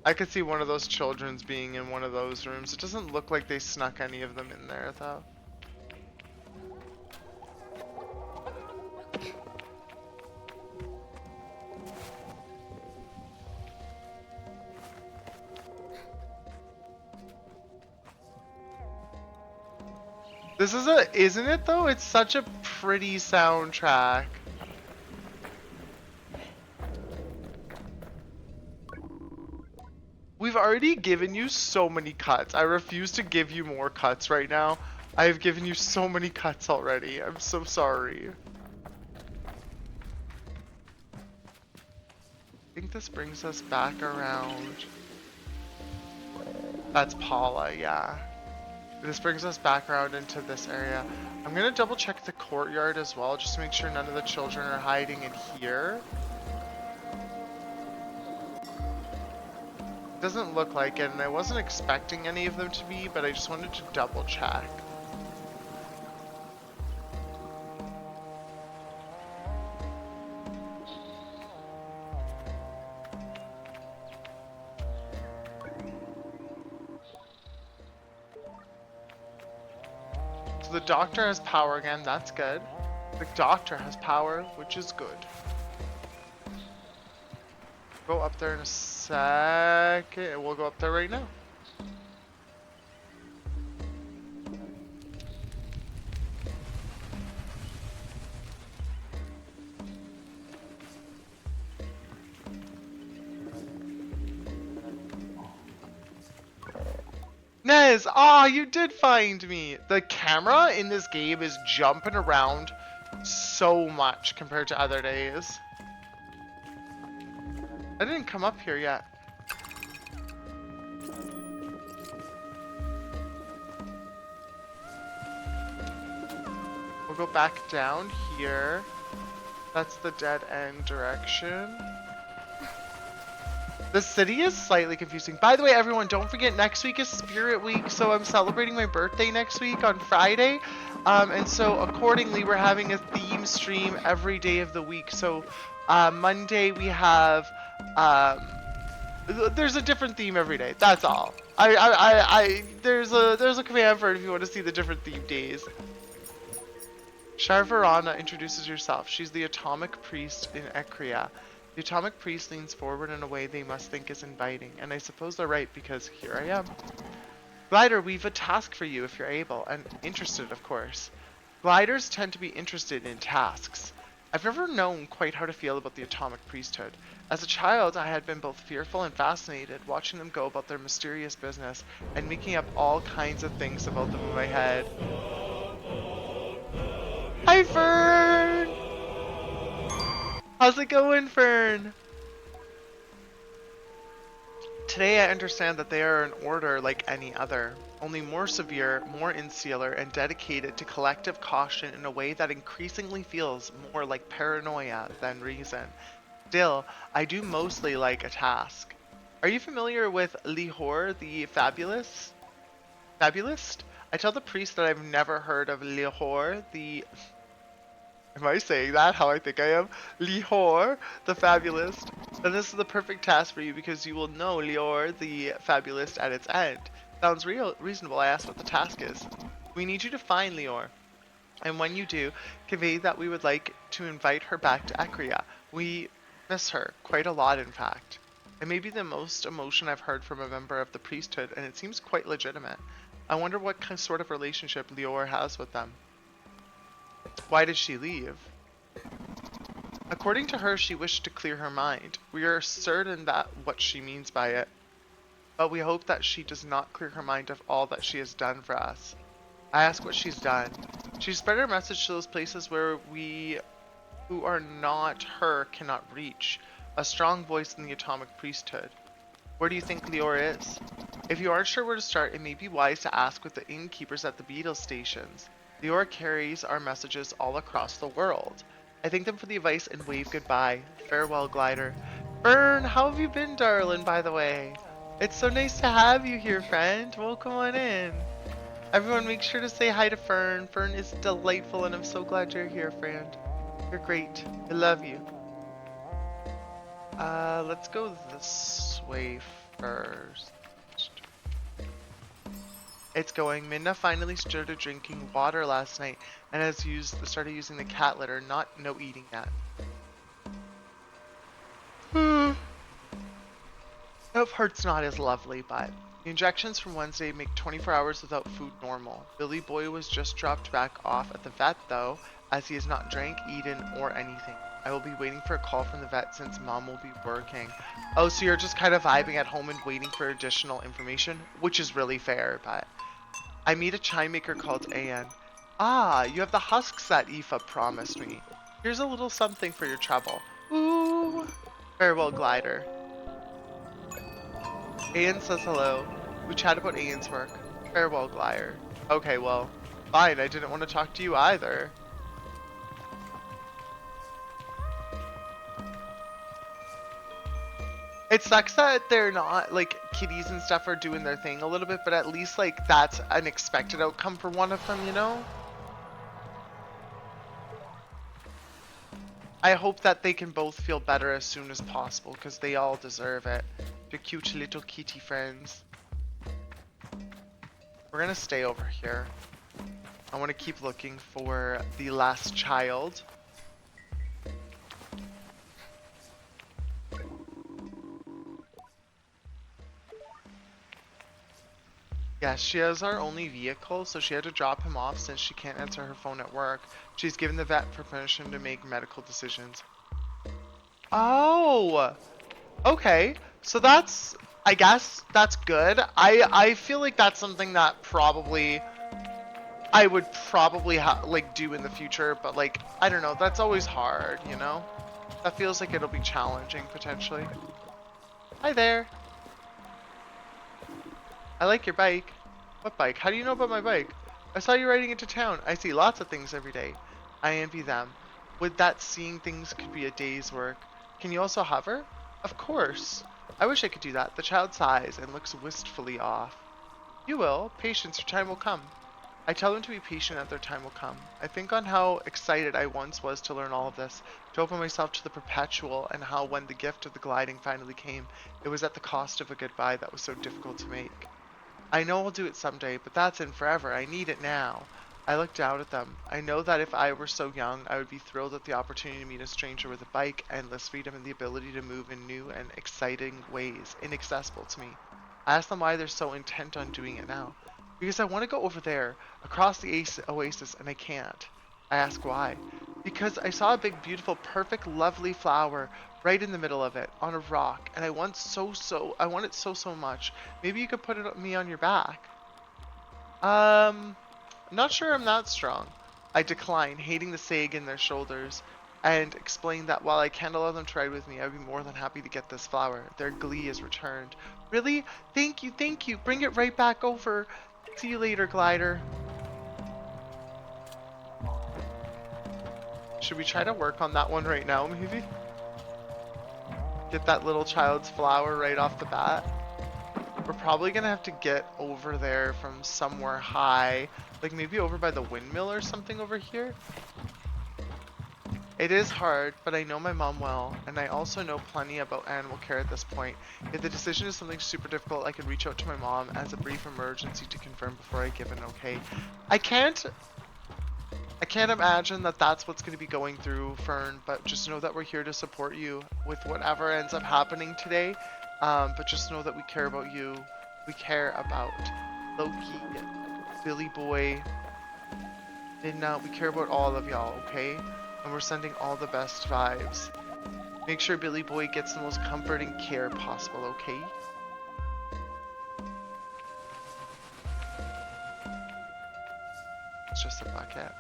I could see one of those children's being in one of those rooms. It doesn't look like they snuck any of them in there though. This is isn't it though? It's such a pretty soundtrack. We've already already given you so many cuts. I refuse to give you more cuts right now. I have given you so many cuts already. I'm so sorry. I think this brings us back around. That's Paula, yeah. This brings us back around into this area. I'm gonna double check the courtyard as well, just to make sure none of the children are hiding in here. Doesn't look like it, and I wasn't expecting any of them to be, but I just wanted to double check. So the doctor has power again, that's good. The doctor has power, which is good. Go up there in a second, and we'll go up there right now. Nez, you did find me. The camera in this game is jumping around so much compared to other days. I didn't come up here yet. We'll go back down here. That's the dead end direction. The city is slightly confusing. By the way, everyone, don't forget next week is Spirit Week, so I'm celebrating my birthday next week on Friday. And so accordingly, we're having a theme stream every day of the week. So Monday we have, there's a different theme every day. That's all. There's a command for it if you want to see the different theme days. Sharvarana introduces herself. She's the Atomic Priest in Ekria. The Atomic Priest leans forward in a way they must think is inviting, and I suppose they're right because here I am. Glider, we've a task for you if you're able, and interested, of course. Gliders tend to be interested in tasks. I've never known quite how to feel about the Atomic Priesthood. As a child, I had been both fearful and fascinated, watching them go about their mysterious business and making up all kinds of things about them in my head. Hi, Fern! How's it going, Fern? Today I understand that they are an order like any other, only more severe, more insular, and dedicated to collective caution in a way that increasingly feels more like paranoia than reason. Still, I do mostly like a task. Are you familiar with Lihor the Fabulist? I tell the priest that I've never heard of Lihor the... Am I saying that how I think I am? Lihor, the Fabulist. Then this is the perfect task for you because you will know Lihor, the Fabulist, at its end. Sounds reasonable. I asked what the task is. We need you to find Lihor. And when you do, convey that we would like to invite her back to Ekria. We miss her. Quite a lot, in fact. It may be the most emotion I've heard from a member of the priesthood, and it seems quite legitimate. I wonder what sort of relationship Lihor has with them. Why did she leave? According to her, she wished to clear her mind. We are certain that what she means by it. But we hope that she does not clear her mind of all that she has done for us. I ask what she's done. She spread her message to those places where we who are not her cannot reach. A strong voice in the Atomic Priesthood. Where do you think Lihor is? If you aren't sure where to start, it may be wise to ask with the innkeepers at the beetle stations. Lihor carries our messages all across the world. I thank them for the advice and wave goodbye. Farewell, Glider. Fern, how have you been, darling, by the way? It's so nice to have you here, friend. Welcome on in. Everyone make sure to say hi to Fern. Fern is delightful and I'm so glad you're here, friend. You're great. I love you. Let's go this way first. It's going. Minna finally started drinking water last night and has started using the cat litter. No eating that. That part's not as lovely, but The injections from Wednesday make 24 hours without food normal. Billy Boy was just dropped back off at the vet though, as he has not drank, eaten, or anything. I will be waiting for a call from the vet since mom will be working. Oh, so you're just kind of vibing at home and waiting for additional information, which is really fair, but I meet a chime maker called An. Ah, you have the husks that Aoife promised me. Here's a little something for your trouble. Ooh. Farewell, Glider. Ian says hello. We chat about Ian's work. Farewell, Glider. Okay, well, fine. I didn't want to talk to you either. It sucks that they're not, like, kitties and stuff are doing their thing a little bit, but at least, like, that's an expected outcome for one of them, you know? I hope that they can both feel better as soon as possible, because they all deserve it. They're cute little kitty friends. We're gonna stay over here. I want to keep looking for the last child. Yes, she is our only vehicle, so she had to drop him off since she can't answer her phone at work. She's given the vet permission to make medical decisions. Oh! Okay, so that's, I guess, that's good. I feel like that's something that probably I would probably like do in the future, but like, I don't know, that's always hard, you know? That feels like it'll be challenging, potentially. Hi there. I like your bike. What bike? How do you know about my bike? I saw you riding into town. I see lots of things every day. I envy them. Would that seeing things could be a day's work. Can you also hover? Of course. I wish I could do that. The child sighs and looks wistfully off. You will. Patience, your time will come. I tell them to be patient and their time will come. I think on how excited I once was to learn all of this, to open myself to the perpetual, and how when the gift of the gliding finally came, it was at the cost of a goodbye that was so difficult to make. I know I'll do it someday, but that's in forever. I need it now. I look down at them. I know that if I were so young, I would be thrilled at the opportunity to meet a stranger with a bike, endless freedom, and the ability to move in new and exciting ways, inaccessible to me. I ask them why they're so intent on doing it now. Because I want to go over there, across the oasis, and I can't. I ask why. Because I saw a big, beautiful, perfect, lovely flower right in the middle of it, on a rock, and I want it so much. Maybe you could put me on your back. I'm not sure I'm that strong. I decline, hating the sag in their shoulders, and explain that while I can't allow them to ride with me, I would be more than happy to get this flower. Their glee is returned. Really? Thank you, thank you. Bring it right back over. See you later, Glider. Should we try to work on that one right now, maybe? Get that little child's flower right off the bat. We're probably gonna have to get over there from somewhere high, like maybe over by the windmill or something over here. It is hard, but I know my mom well, and I also know plenty about animal care at this point. If the decision is something super difficult, I can reach out to my mom as a brief emergency to confirm before I give an okay. I can't imagine that that's what's going to be going through, Fern, but just know that we're here to support you with whatever ends up happening today. But just know that we care about you. We care about Loki, Billy Boy, and we care about all of y'all, okay? And we're sending all the best vibes. Make sure Billy Boy gets the most comforting care possible, okay? It's just a bucket.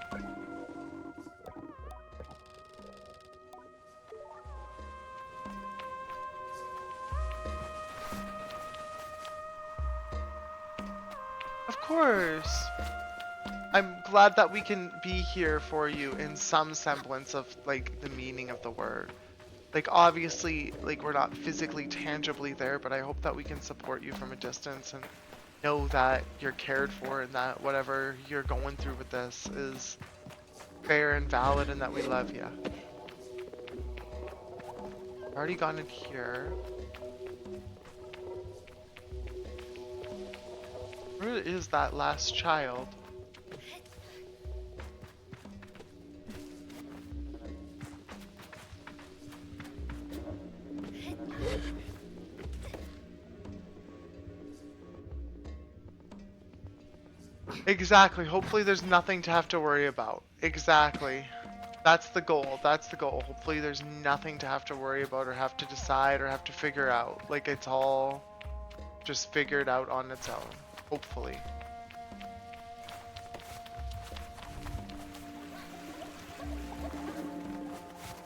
Of course! I'm glad that we can be here for you in some semblance of, like, the meaning of the word. Like, obviously, like, we're not physically, tangibly there, but I hope that we can support you from a distance and know that you're cared for and that whatever you're going through with this is fair and valid and that we love you. I've already gone in here. Where is that last child? Exactly. Hopefully there's nothing to have to worry about. Exactly. That's the goal. That's the goal. Hopefully there's nothing to have to worry about or have to decide or have to figure out. Like it's all just figured out on its own. Hopefully.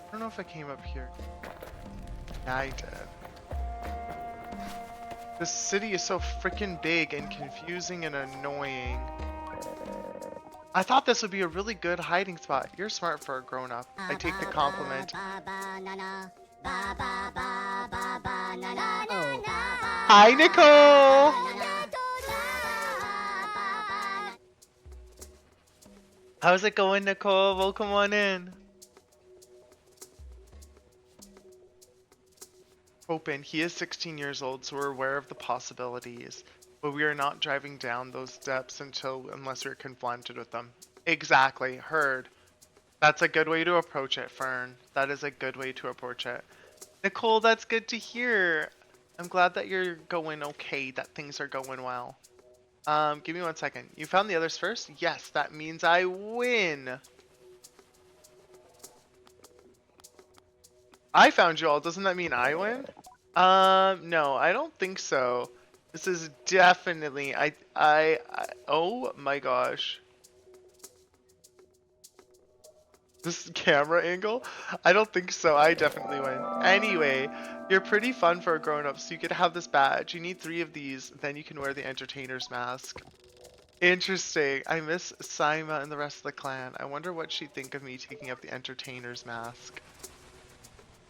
I don't know if I came up here. Yeah, I did. This city is so freaking big and confusing and annoying. I thought this would be a really good hiding spot. You're smart for a grown-up. I take the compliment. Hi, Nicole! How's it going, Nicole? Welcome on in. Open. He is 16 years old, so we're aware of the possibilities. But we are not driving down those steps unless we're confronted with them. Exactly. Heard. That's a good way to approach it, Fern. That is a good way to approach it. Nicole, that's good to hear. I'm glad that you're going okay, that things are going well. Give me 1 second. You found the others first? Yes, that means I win. I found you all. Doesn't that mean I win? No, I don't think so. This is definitely, oh my gosh. This camera angle? I don't think so. I definitely win. Anyway, you're pretty fun for a grown-up, so you could have this badge. You need 3 of these, then you can wear the entertainer's mask. Interesting. I miss Saima and the rest of the clan. I wonder what she'd think of me taking up the entertainer's mask.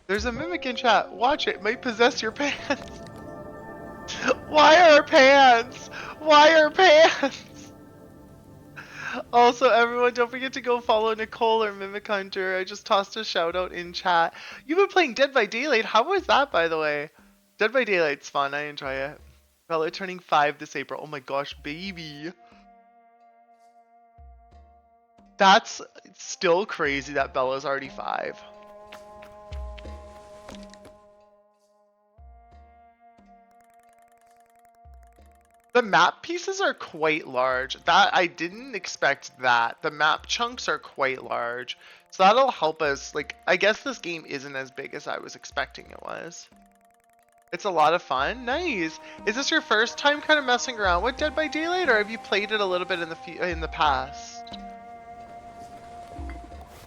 There's a mimic in chat. Watch it. Might possess your pants. Why are pants? Why are pants? Also, everyone, don't forget to go follow Nicole or Mimic Hunter. I just tossed a shout out in chat. You've been playing Dead by Daylight. How was that, by the way? Dead by Daylight's fun. I enjoy it. Bella turning 5 this April. Oh my gosh, baby. That's still crazy that Bella's already 5. The map pieces are quite large. That I didn't expect that. The map chunks are quite large. So that'll help us. Like, I guess this game isn't as big as I was expecting it was. It's a lot of fun. Nice. Is this your first time kind of messing around with Dead by Daylight, or have you played it a little bit in the past?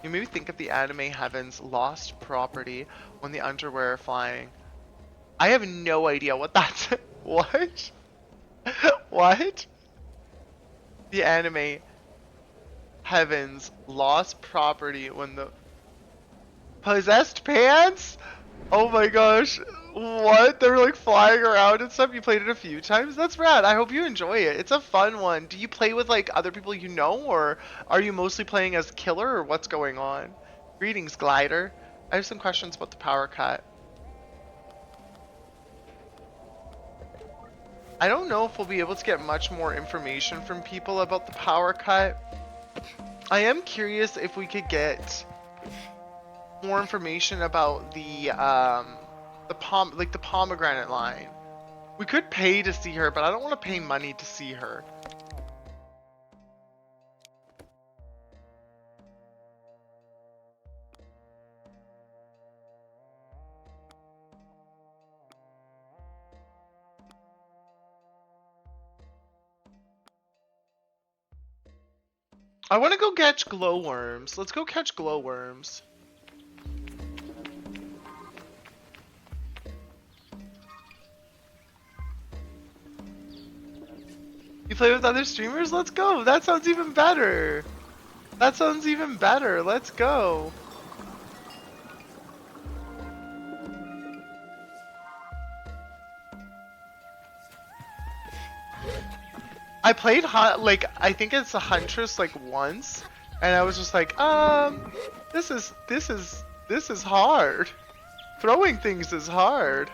You maybe think of the anime Heaven's lost property when the underwear are flying. I have no idea what that's. What? What? The anime Heaven's lost property when the possessed pants? Oh my gosh. What? They were like flying around and stuff. You played it a few times? That's rad. I hope you enjoy it. It's a fun one. Do you play with like other people you know, or are you mostly playing as killer, or what's going on? Greetings, Glider. I have some questions about the power cut. I don't know if we'll be able to get much more information from people about the power cut. I am curious if we could get more information about the pomegranate line. We could pay to see her, but I don't want to pay money to see her. I want to go catch glowworms. Let's go catch glowworms. You play with other streamers? Let's go. That sounds even better. That sounds even better. Let's go. I played I think it's a Huntress like once, and I was just like, this is hard. Throwing things is hard.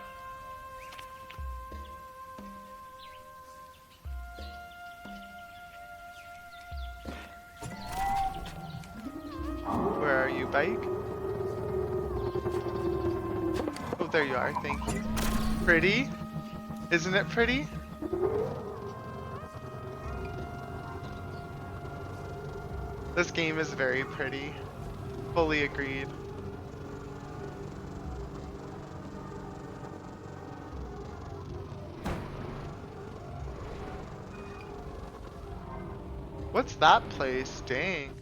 Where are you, bike? Oh, there you are. Thank you. Pretty? Isn't it pretty? This game is very pretty. Fully agreed. What's that place? Dang.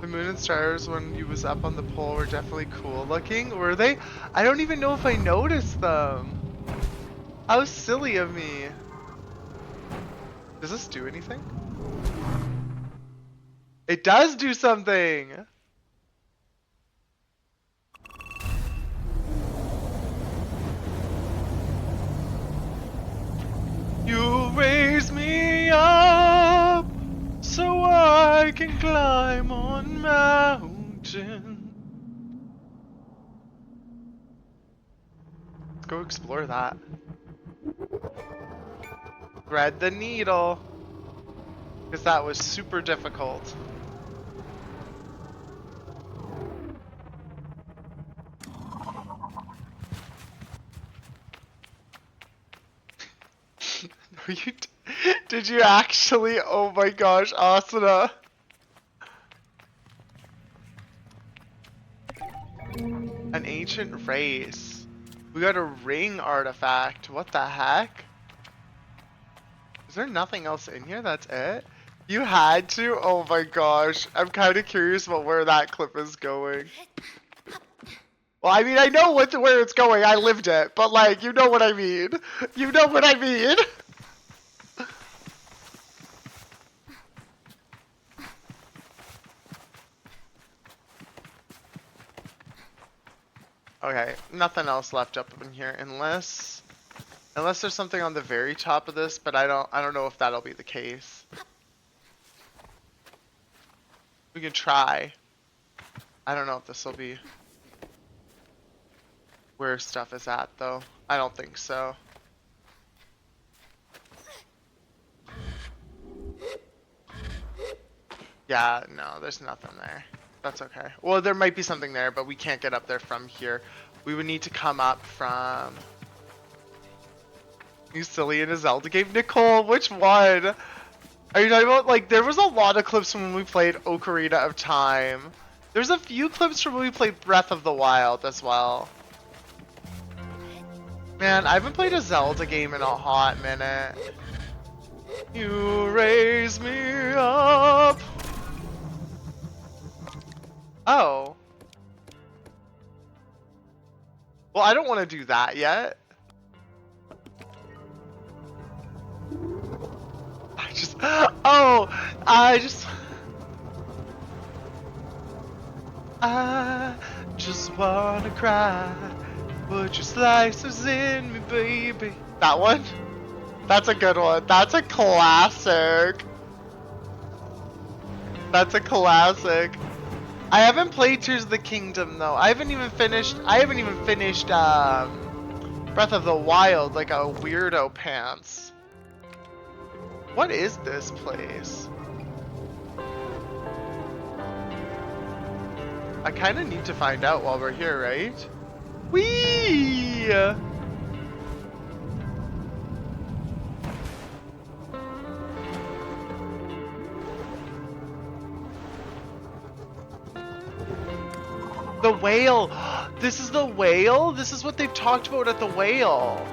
The moon and stars when you was up on the pole were definitely cool looking. Were they? I don't even know if I noticed them. How silly of me. Does this do anything? It does do something! You raise me up so I can climb on mountains. Let's go explore that. Thread the needle. Because that was super difficult. Did you actually? Oh my gosh, Asuna. An ancient race. We got a ring artifact. What the heck? Is there nothing else in here? That's it? You had to? Oh my gosh. I'm kind of curious about where that clip is going. Well, I mean, I know where it's going. I lived it. But like, you know what I mean. You know what I mean. Okay, nothing else left up in here unless there's something on the very top of this, but I don't know if that'll be the case. We can try. I don't know if this will be where stuff is at though. I don't think so. Yeah, no, there's nothing there. That's okay. Well, there might be something there, but we can't get up there from here. We would need to come up from... You silly in a Zelda game? Nicole, which one? Are you talking about, like, there was a lot of clips from when we played Ocarina of Time. There's a few clips from when we played Breath of the Wild as well. Man, I haven't played a Zelda game in a hot minute. You raise me up. Oh. Well, I don't want to do that yet. I just wanna cry. Put your slices in me, baby. That one? That's a good one. That's a classic. That's a classic. I haven't played Tears of the Kingdom though. I haven't even finished Breath of the Wild like a weirdo pants. What is this place? I kind of need to find out while we're here, right? Whee! The whale! This is the whale? This is what they've talked about at the whale.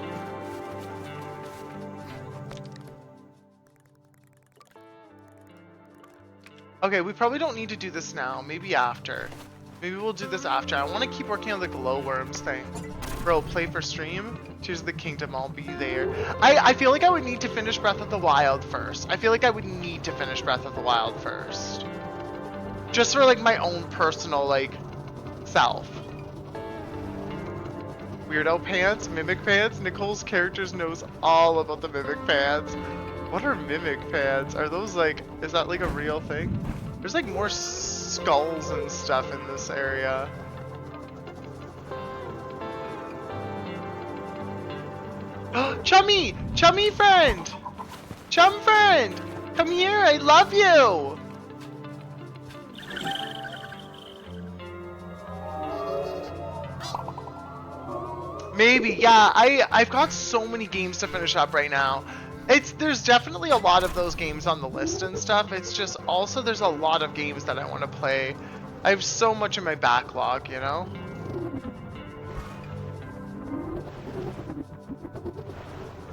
Okay, we probably don't need to do this now. Maybe after. Maybe we'll do this after. I want to keep working on the glowworms thing. Bro, play for stream. Tears of the Kingdom, I'll be there. I feel like I would need to finish Breath of the Wild first. I feel like I would need to finish Breath of the Wild first. Just for like my own personal like self. Weirdo pants, mimic pants. Nicole's characters knows all about the mimic pants. What are mimic pants? Are those like, is that like a real thing? There's like more skulls and stuff in this area. Chummy! Chummy friend! Chum friend! Come here, I love you! Maybe, yeah. I've got so many games to finish up right now. There's definitely a lot of those games on the list and stuff. It's just also there's a lot of games that I want to play. I have so much in my backlog, you know?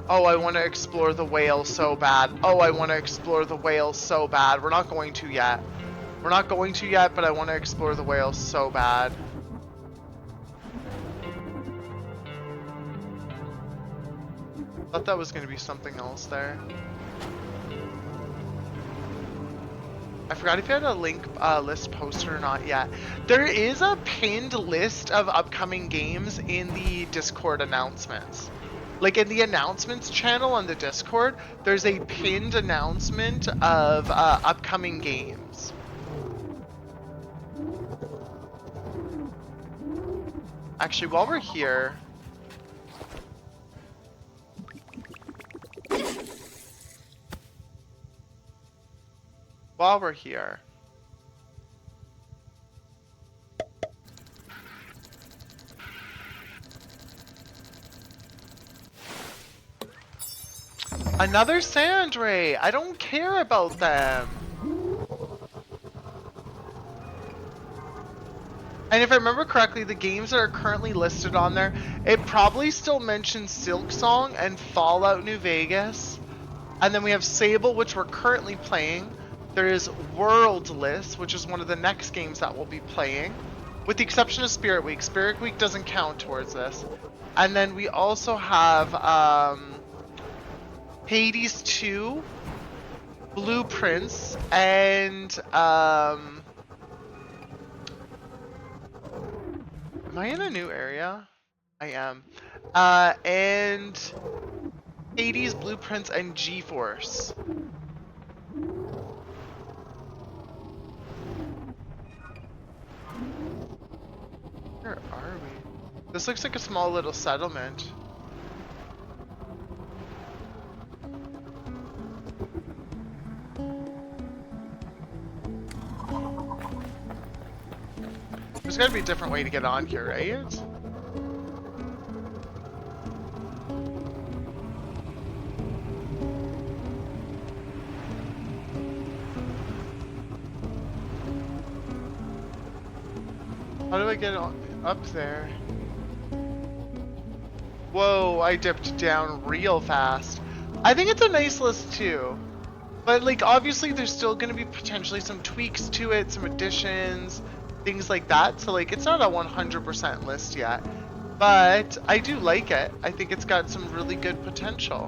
Oh, I want to explore the whale so bad. Oh, I want to explore the whale so bad. We're not going to yet. We're not going to yet, but I want to explore the whale so bad. Thought that was going to be something else there. I forgot if you had a link list posted or not yet. There is a pinned list of upcoming games in the Discord announcements. Like in the announcements channel on the Discord, there's a pinned announcement of upcoming games. Actually, while we're here, another sand ray. I don't care about them. And if I remember correctly, the games that are currently listed on there, it probably still mentions Silksong and Fallout New Vegas. And then we have Sable, which we're currently playing. There is Worldless, which is one of the next games that we'll be playing. With the exception of Spirit Week. Spirit Week doesn't count towards this. And then we also have Hades 2, Blueprints, and am I in a new area? I am. And Hades, Blueprints, and G-Force. Where are we? This looks like a small little settlement. There's gotta be a different way to get on here, right? How do I get up there? Whoa, I dipped down real fast. I think it's a nice list too. But like obviously there's still gonna be potentially some tweaks to it, some additions, things like that. So like it's not a 100% list yet. But I do like it. I think it's got some really good potential.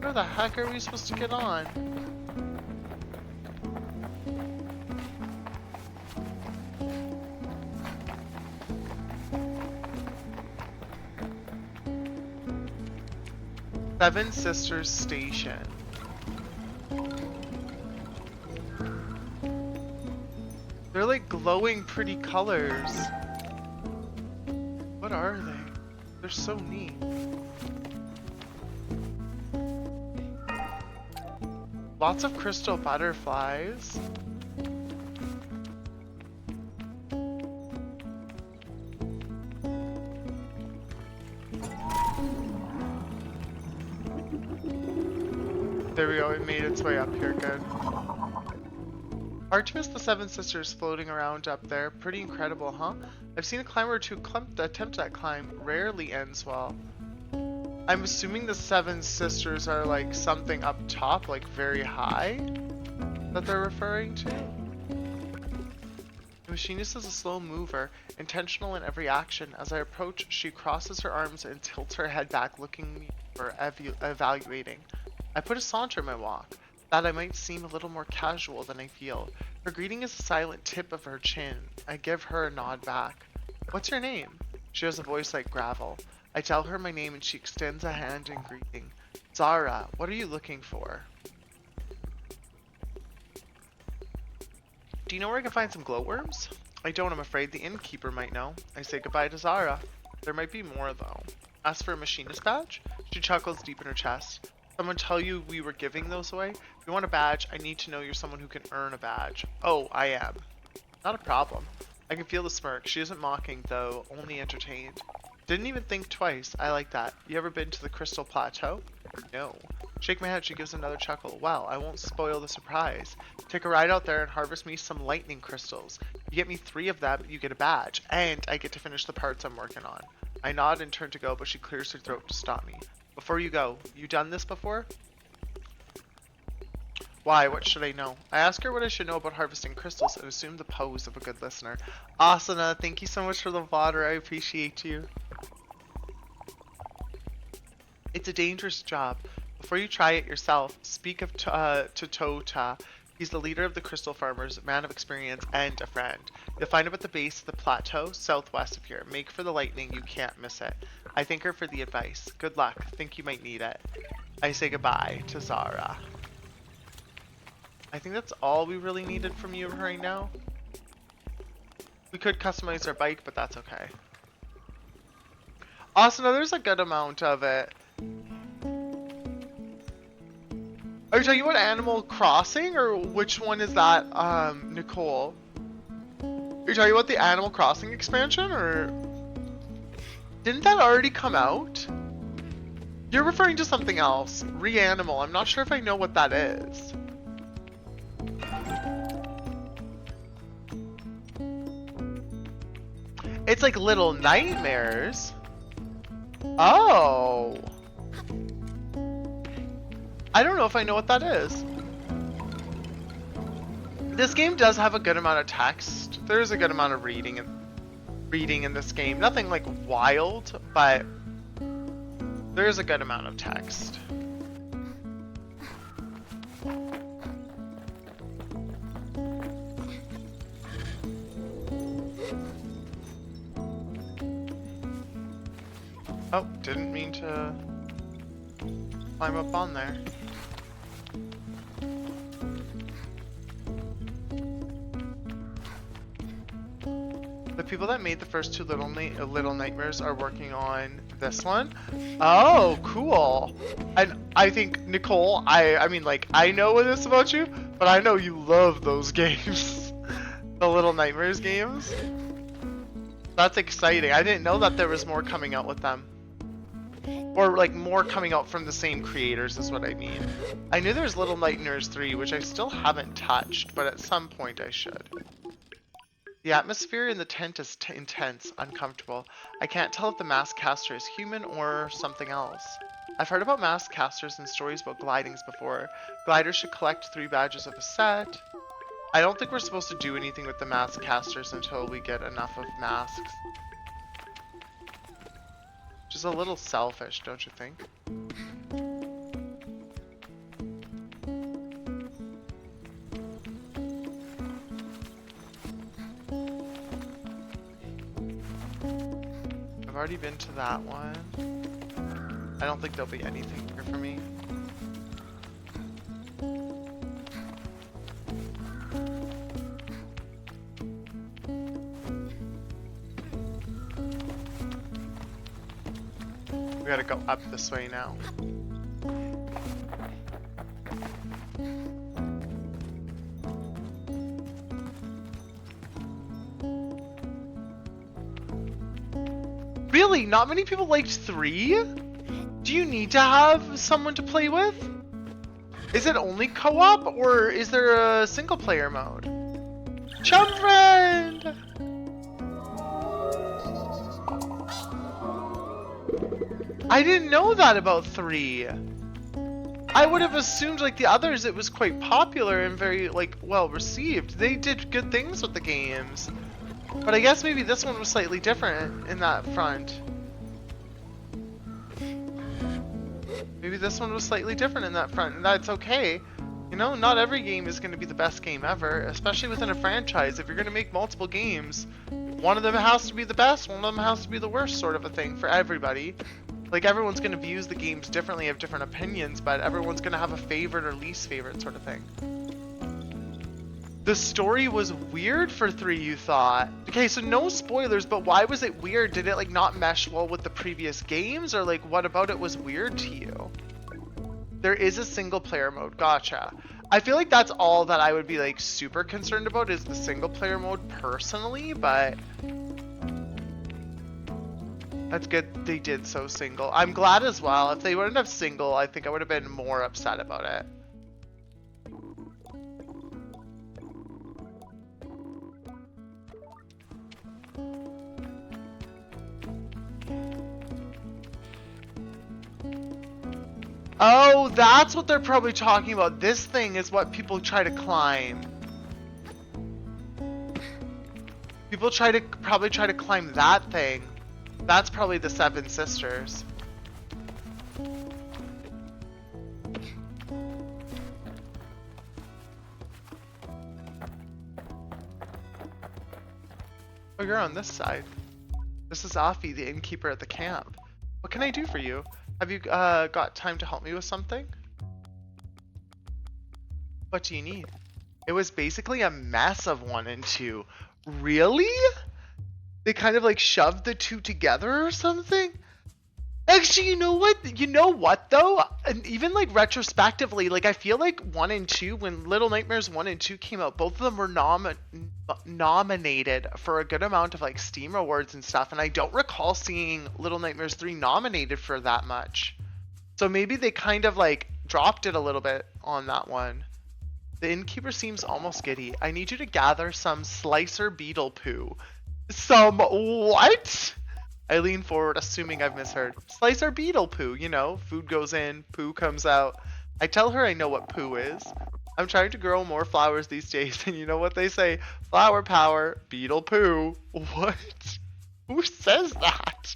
Where the heck are we supposed to get on? Seven Sisters Station. They're like glowing pretty colors. What are they? They're so neat. Lots of crystal butterflies. There we go, it made its way up here, good. Artemis the Seven Sisters floating around up there. Pretty incredible, huh? I've seen a climber or two attempt that climb. Rarely ends well. I'm assuming the Seven Sisters are like something up top, like very high, that they're referring to. The machinist is a slow mover, intentional in every action. As I approach, she crosses her arms and tilts her head back, looking me for evaluating. I put a saunter in my walk, that I might seem a little more casual than I feel. Her greeting is a silent tip of her chin. I give her a nod back. What's your name? She has a voice like gravel. I tell her my name and she extends a hand in greeting. Zara, what are you looking for? Do you know where I can find some glowworms? I don't, I'm afraid. The innkeeper might know. I say goodbye to Zara. There might be more though. Ask for a machinist badge? She chuckles deep in her chest. Someone tell you we were giving those away? If you want a badge, I need to know you're someone who can earn a badge. Oh, I am. Not a problem. I can feel the smirk. She isn't mocking, though, only entertained. Didn't even think twice. I like that. You ever been to the Crystal Plateau? No. Shake my head. She gives another chuckle. Well, I won't spoil the surprise. Take a ride out there and harvest me some lightning crystals. You get me 3 of them, you get a badge. And I get to finish the parts I'm working on. I nod and turn to go, but she clears her throat to stop me. Before you go, you done this before? Why? What should I know? I ask her what I should know about harvesting crystals and assume the pose of a good listener. Asuna, thank you so much for the VOD. I appreciate you. It's a dangerous job. Before you try it yourself, speak of to Tota. He's the leader of the crystal farmers, man of experience, and a friend. You'll find him at the base of the plateau, southwest of here. Make for the lightning, you can't miss it. I thank her for the advice. Good luck. Think you might need it. I say goodbye to Zara. I think that's all we really needed from you right now. We could customize our bike, but that's okay. Also, no, there's a good amount of it. Are you talking about Animal Crossing, or which one is that, Nicole? Are you talking about the Animal Crossing expansion, or... Didn't that already come out? You're referring to something else. Reanimal. I'm not sure if I know what that is. It's like Little Nightmares. Oh. I don't know if I know what that is. This game does have a good amount of text. There's a good amount of reading in this game. Nothing like wild, but there's a good amount of text. Oh, didn't mean to climb up on there. The people that made the first 2 Little Nightmares are working on this one. Oh, cool. And I think, Nicole, I mean, like, I know this about you, but I know you love those games. The Little Nightmares games. That's exciting. I didn't know that there was more coming out with them. Or, like, more coming out from the same creators is what I mean. I knew there was Little Nightmares 3, which I still haven't touched, but at some point I should. The atmosphere in the tent is intense, uncomfortable. I can't tell if the masked caster is human or something else. I've heard about masked casters and stories about glidings before. Gliders should collect 3 badges of a set. I don't think we're supposed to do anything with the masked casters until we get enough of masks. Which is a little selfish, don't you think? I've already been to that one. I don't think there'll be anything here for me. We gotta go up this way now. Really? Not many people liked 3? Do you need to have someone to play with? Is it only co-op, or is there a single player mode? Chum friend! I didn't know that about 3. I would have assumed, like the others, it was quite popular and very, like, well received. They did good things with the games. But I guess maybe this one was slightly different in that front. Maybe this one was slightly different in that front, and that's okay. You know, not every game is going to be the best game ever, especially within a franchise. If you're going to make multiple games, one of them has to be the best, one of them has to be the worst, sort of a thing for everybody. Like, everyone's going to view the games differently, have different opinions, but everyone's going to have a favorite or least favorite sort of thing. The story was weird for 3, you thought? Okay, so no spoilers, but why was it weird? Did it, like, not mesh well with the previous games? Or, like, what about it was weird to you? There is a single player mode. Gotcha. I feel like that's all that I would be like super concerned about is the single player mode personally, but that's good they did so single. I'm glad as well. If they wouldn't have single, I think I would have been more upset about it. Oh, that's what they're probably talking about. This thing is what people try to climb. People probably try to climb that thing. That's probably the Seven Sisters. Oh, you're on this side. This is Afi, the innkeeper at the camp. What can I do for you? Have you got time to help me with something? What do you need? It was basically a mess of 1 and 2. Really? They kind of like shoved the two together or something? Actually, you know what? You know what though? And even like retrospectively, like I feel like 1 and 2, when Little Nightmares 1 and 2 came out, both of them were nominated for a good amount of like Steam awards and stuff. And I don't recall seeing Little Nightmares 3 nominated for that much. So maybe they kind of like dropped it a little bit on that one. The innkeeper seems almost giddy. I need you to gather some slicer beetle poo. Some what? I lean forward, assuming I've misheard. Slicer beetle poo, you know, food goes in, poo comes out. I tell her I know what poo is. I'm trying to grow more flowers these days, and you know what they say? Flower power, beetle poo. What? Who says that?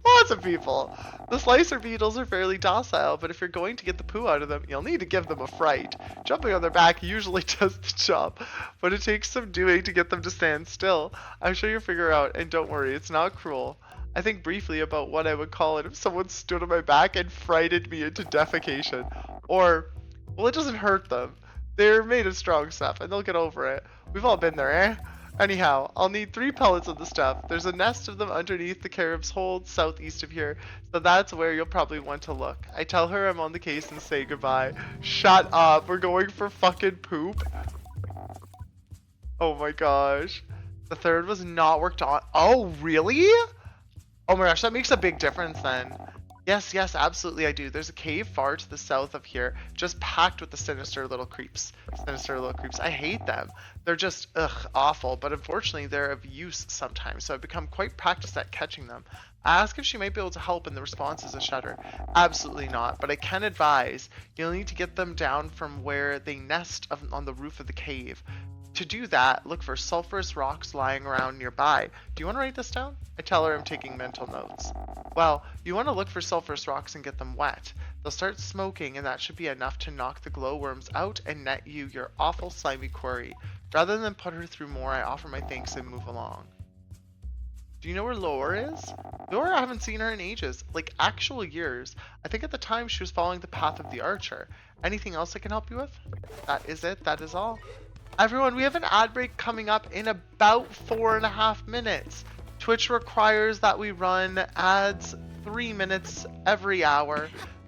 Lots of people. The slicer beetles are fairly docile, but if you're going to get the poo out of them, you'll need to give them a fright. Jumping on their back usually does the job, but it takes some doing to get them to stand still. I'm sure you'll figure out, and don't worry, it's not cruel. I think briefly about what I would call it if someone stood on my back and frightened me into defecation. Or, well, it doesn't hurt them. They're made of strong stuff, and they'll get over it. We've all been there, eh? Anyhow, I'll need 3 pellets of the stuff. There's a nest of them underneath the carib's hold southeast of here, so that's where you'll probably want to look. I tell her I'm on the case and say goodbye. Shut up, we're going for fucking poop. Oh my gosh. The third was not worked on. Oh, really? Oh my gosh, that makes a big difference then. Yes, yes, absolutely I do. There's a cave far to the south of here, just packed with the sinister little creeps. Sinister little creeps. I hate them. They're just, awful, but unfortunately they're of use sometimes, so I've become quite practiced at catching them. I ask if she might be able to help, and the response is a shudder. Absolutely not, but I can advise. You'll need to get them down from where they nest on the roof of the cave. To do that, look for sulfurous rocks lying around nearby. Do you want to write this down? I tell her I'm taking mental notes. Well, you want to look for sulfurous rocks and get them wet. They'll start smoking, and that should be enough to knock the glowworms out and net you your awful slimy quarry. Rather than put her through more, I offer my thanks and move along. Do you know where Laura is? Laura, I haven't seen her in ages, like actual years. I think at the time she was following the path of the archer. Anything else I can help you with? That is it. That is all. Everyone, we have an ad break coming up in about 4.5 minutes. Twitch requires that we run ads 3 minutes every hour,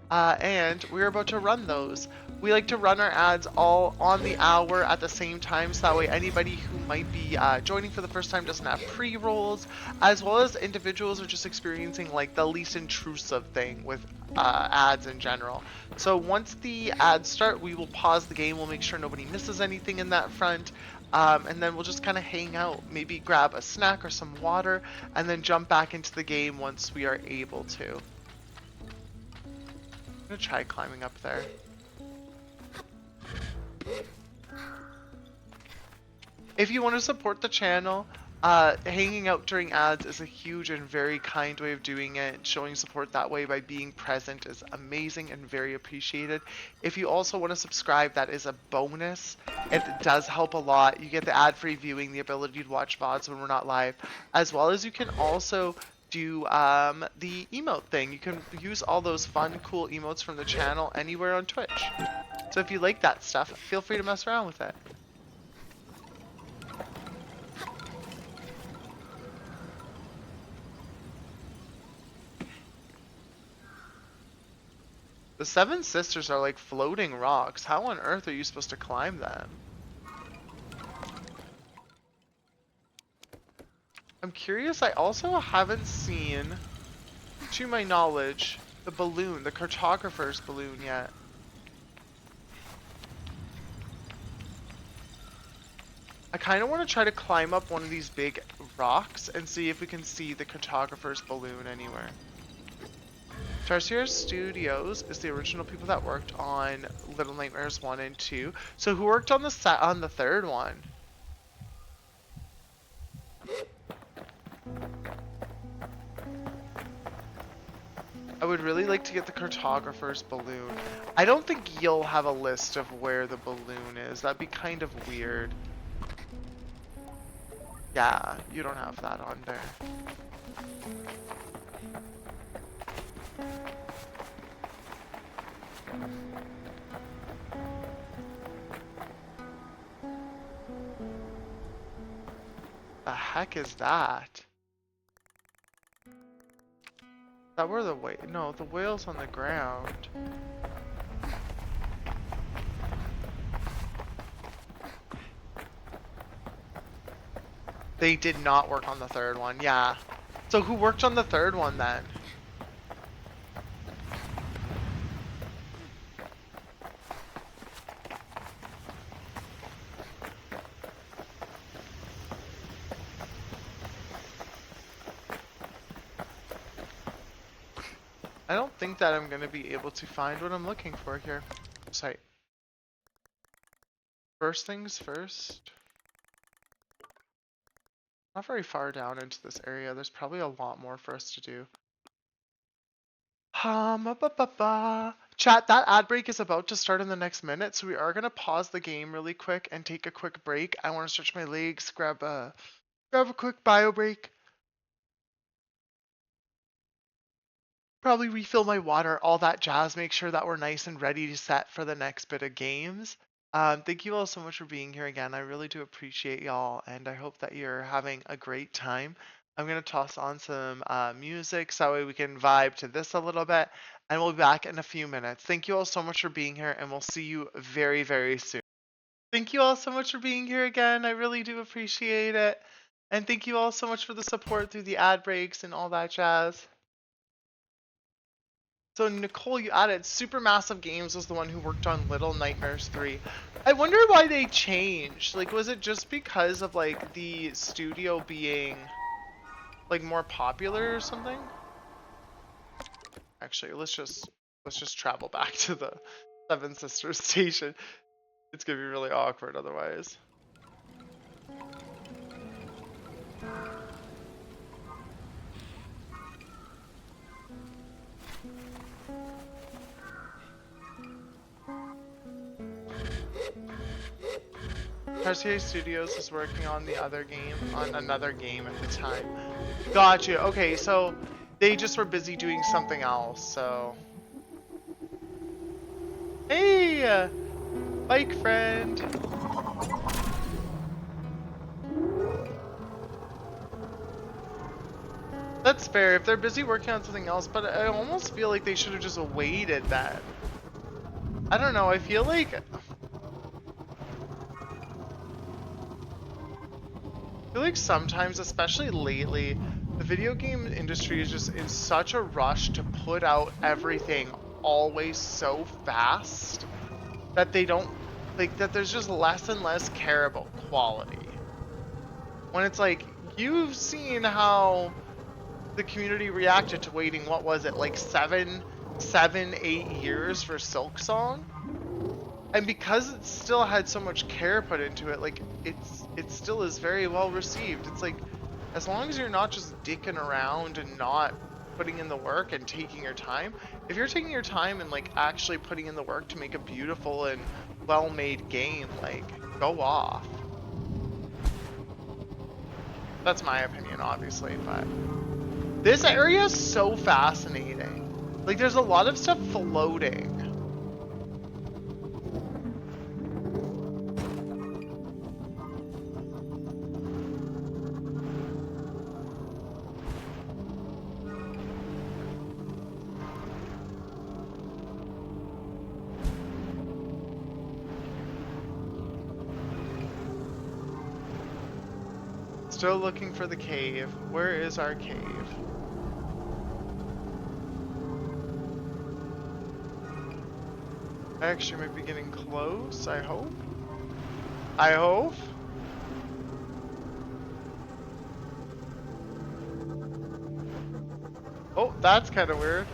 and we're about to run those. We like to run our ads all on the hour at the same time, so that way anybody who might be joining for the first time doesn't have pre-rolls, as well as individuals are just experiencing like the least intrusive thing with ads in general. So once the ads start, we will pause the game. We'll make sure nobody misses anything in that front. And then we'll just kind of hang out, maybe grab a snack or some water, and then jump back into the game once we are able to. I'm gonna try climbing up there. If you want to support the channel, hanging out during ads is a huge and very kind way of doing it. Showing support that way by being present is amazing and very appreciated. If you also want to subscribe, that is a bonus. It does help a lot. You get the ad-free viewing, the ability to watch VODs when we're not live, as well as you can also do the emote thing. You can use all those fun, cool emotes from the channel anywhere on Twitch. So if you like that stuff, feel free to mess around with it. The Seven Sisters are like floating rocks. How on earth are you supposed to climb them? I'm curious, I also haven't seen, to my knowledge, the balloon, the cartographer's balloon yet. I kind of want to try to climb up one of these big rocks and see if we can see the cartographer's balloon anywhere. Tarsier Studios is the original people that worked on Little Nightmares 1 and 2. So who worked on the third one? I would really like to get the cartographer's balloon. I don't think you'll have a list of where the balloon is. That'd be kind of weird. Yeah, you don't have that on there. The heck is that? That were the whale? No, the whale's on the ground. They did not work on the third one, yeah. So who worked on the third one then? I don't think that I'm going to be able to find what I'm looking for here. Sorry. First things first. Not very far down into this area. There's probably a lot more for us to do. Chat, that ad break is about to start in the next minute, so we are going to pause the game really quick and take a quick break. I want to stretch my legs, grab a quick bio break. Probably refill my water, all that jazz, make sure that we're nice and ready to set for the next bit of games. Thank you all so much for being here again. I really do appreciate y'all, and I hope that you're having a great time. I'm going to toss on some music so that way we can vibe to this a little bit, and we'll be back in a few minutes. Thank you all so much for being here, and we'll see you very, very soon. Thank you all so much for being here again. I really do appreciate it. And thank you all so much for the support through the ad breaks and all that jazz. So Nicole, you added Supermassive Games was the one who worked on Little Nightmares 3. I wonder why they changed. Like, was it just because of like the studio being like more popular or something? Actually, let's just travel back to the Seven Sisters station. It's gonna be really awkward otherwise. Tarsier Studios is working on another game at the time. Gotcha. Okay, so they just were busy doing something else, so. Hey! Bike friend! That's fair, if they're busy working on something else, but I almost feel like they should have just waited then. I don't know, I feel like sometimes, especially lately, the video game industry is just in such a rush to put out everything always so fast that they don't, like, that there's just less and less care about quality. When it's like, you've seen how the community reacted to waiting, what was it, like 8 years for Silksong? And because it still had so much care put into it, like, it still is very well received. It's like, as long as you're not just dicking around and not putting in the work and taking your time, if you're taking your time and like actually putting in the work to make a beautiful and well-made game, like, go off. That's my opinion, obviously, but this area is so fascinating. Like, there's a lot of stuff floating. Still looking for the cave. Where is our cave? I actually might be getting close, I hope. I hope. Oh, that's kind of weird.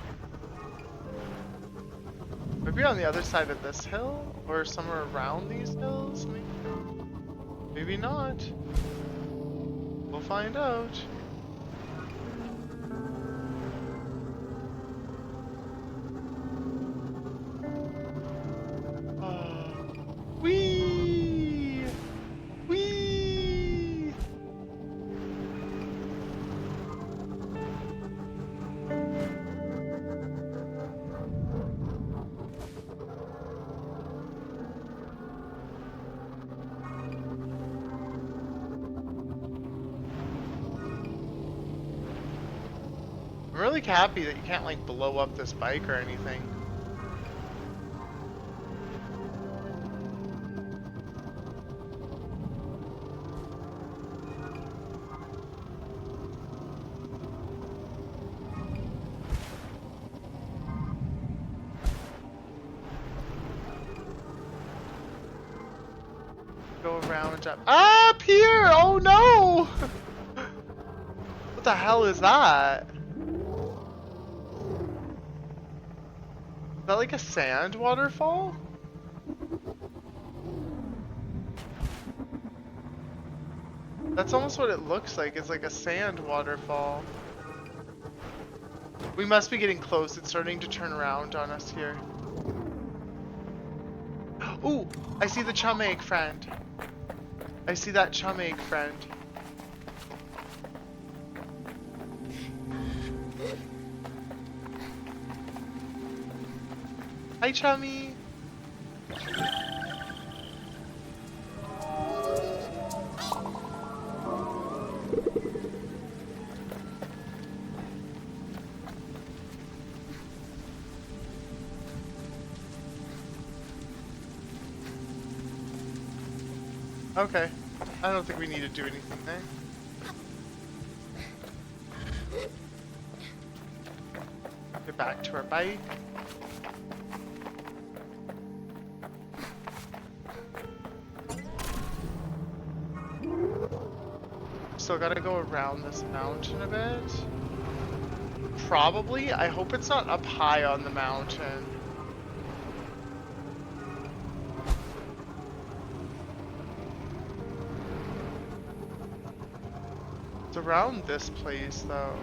Maybe on the other side of this hill? Or somewhere around these hills? Maybe not. We'll find out. Whee! Whee! I'm really happy that you can't like blow up this bike or anything. Go around up here! Oh no! What the hell is that? Is that like a sand waterfall? That's almost what it looks like. It's like a sand waterfall. We must be getting close. It's starting to turn around on us here. Ooh! I see the chum egg friend. I see that chum egg friend. Hi, chummy. Okay. I don't think we need to do anything there. Get back to our bike. Still gotta go around this mountain a bit. Probably. I hope it's not up high on the mountain. It's around this place, though.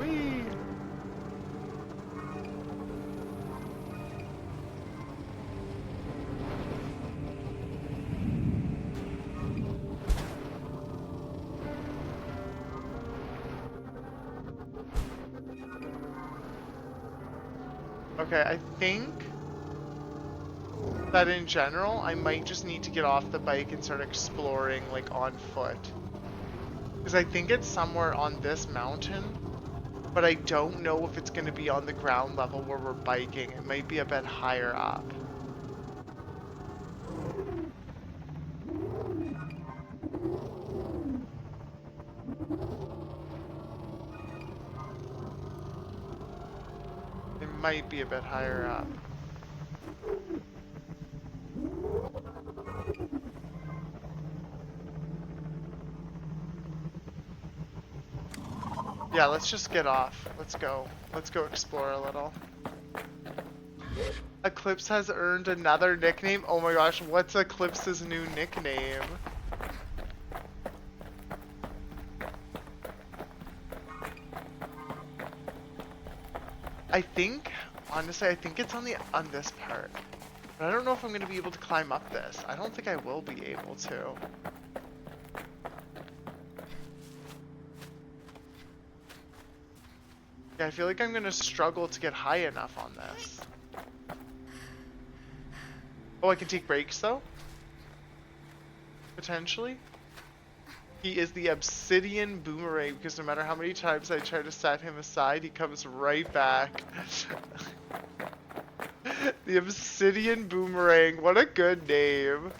Whee! Okay, I think that in general, I might just need to get off the bike and start exploring, like, on foot. Because I think it's somewhere on this mountain, but I don't know if it's going to be on the ground level where we're biking. It might be a bit higher up. It might be a bit higher up. Yeah, let's just get off. Let's go. Let's go explore a little. Eclipse has earned another nickname. Oh my gosh, what's Eclipse's new nickname? I think, honestly, I think it's on this part. But I don't know if I'm going to be able to climb up this. I don't think I will be able to. Yeah, I feel like I'm gonna struggle to get high enough on this. Oh, I can take breaks though? Potentially? He is the obsidian boomerang because no matter how many times I try to set him aside, he comes right back. The obsidian boomerang. What a good name.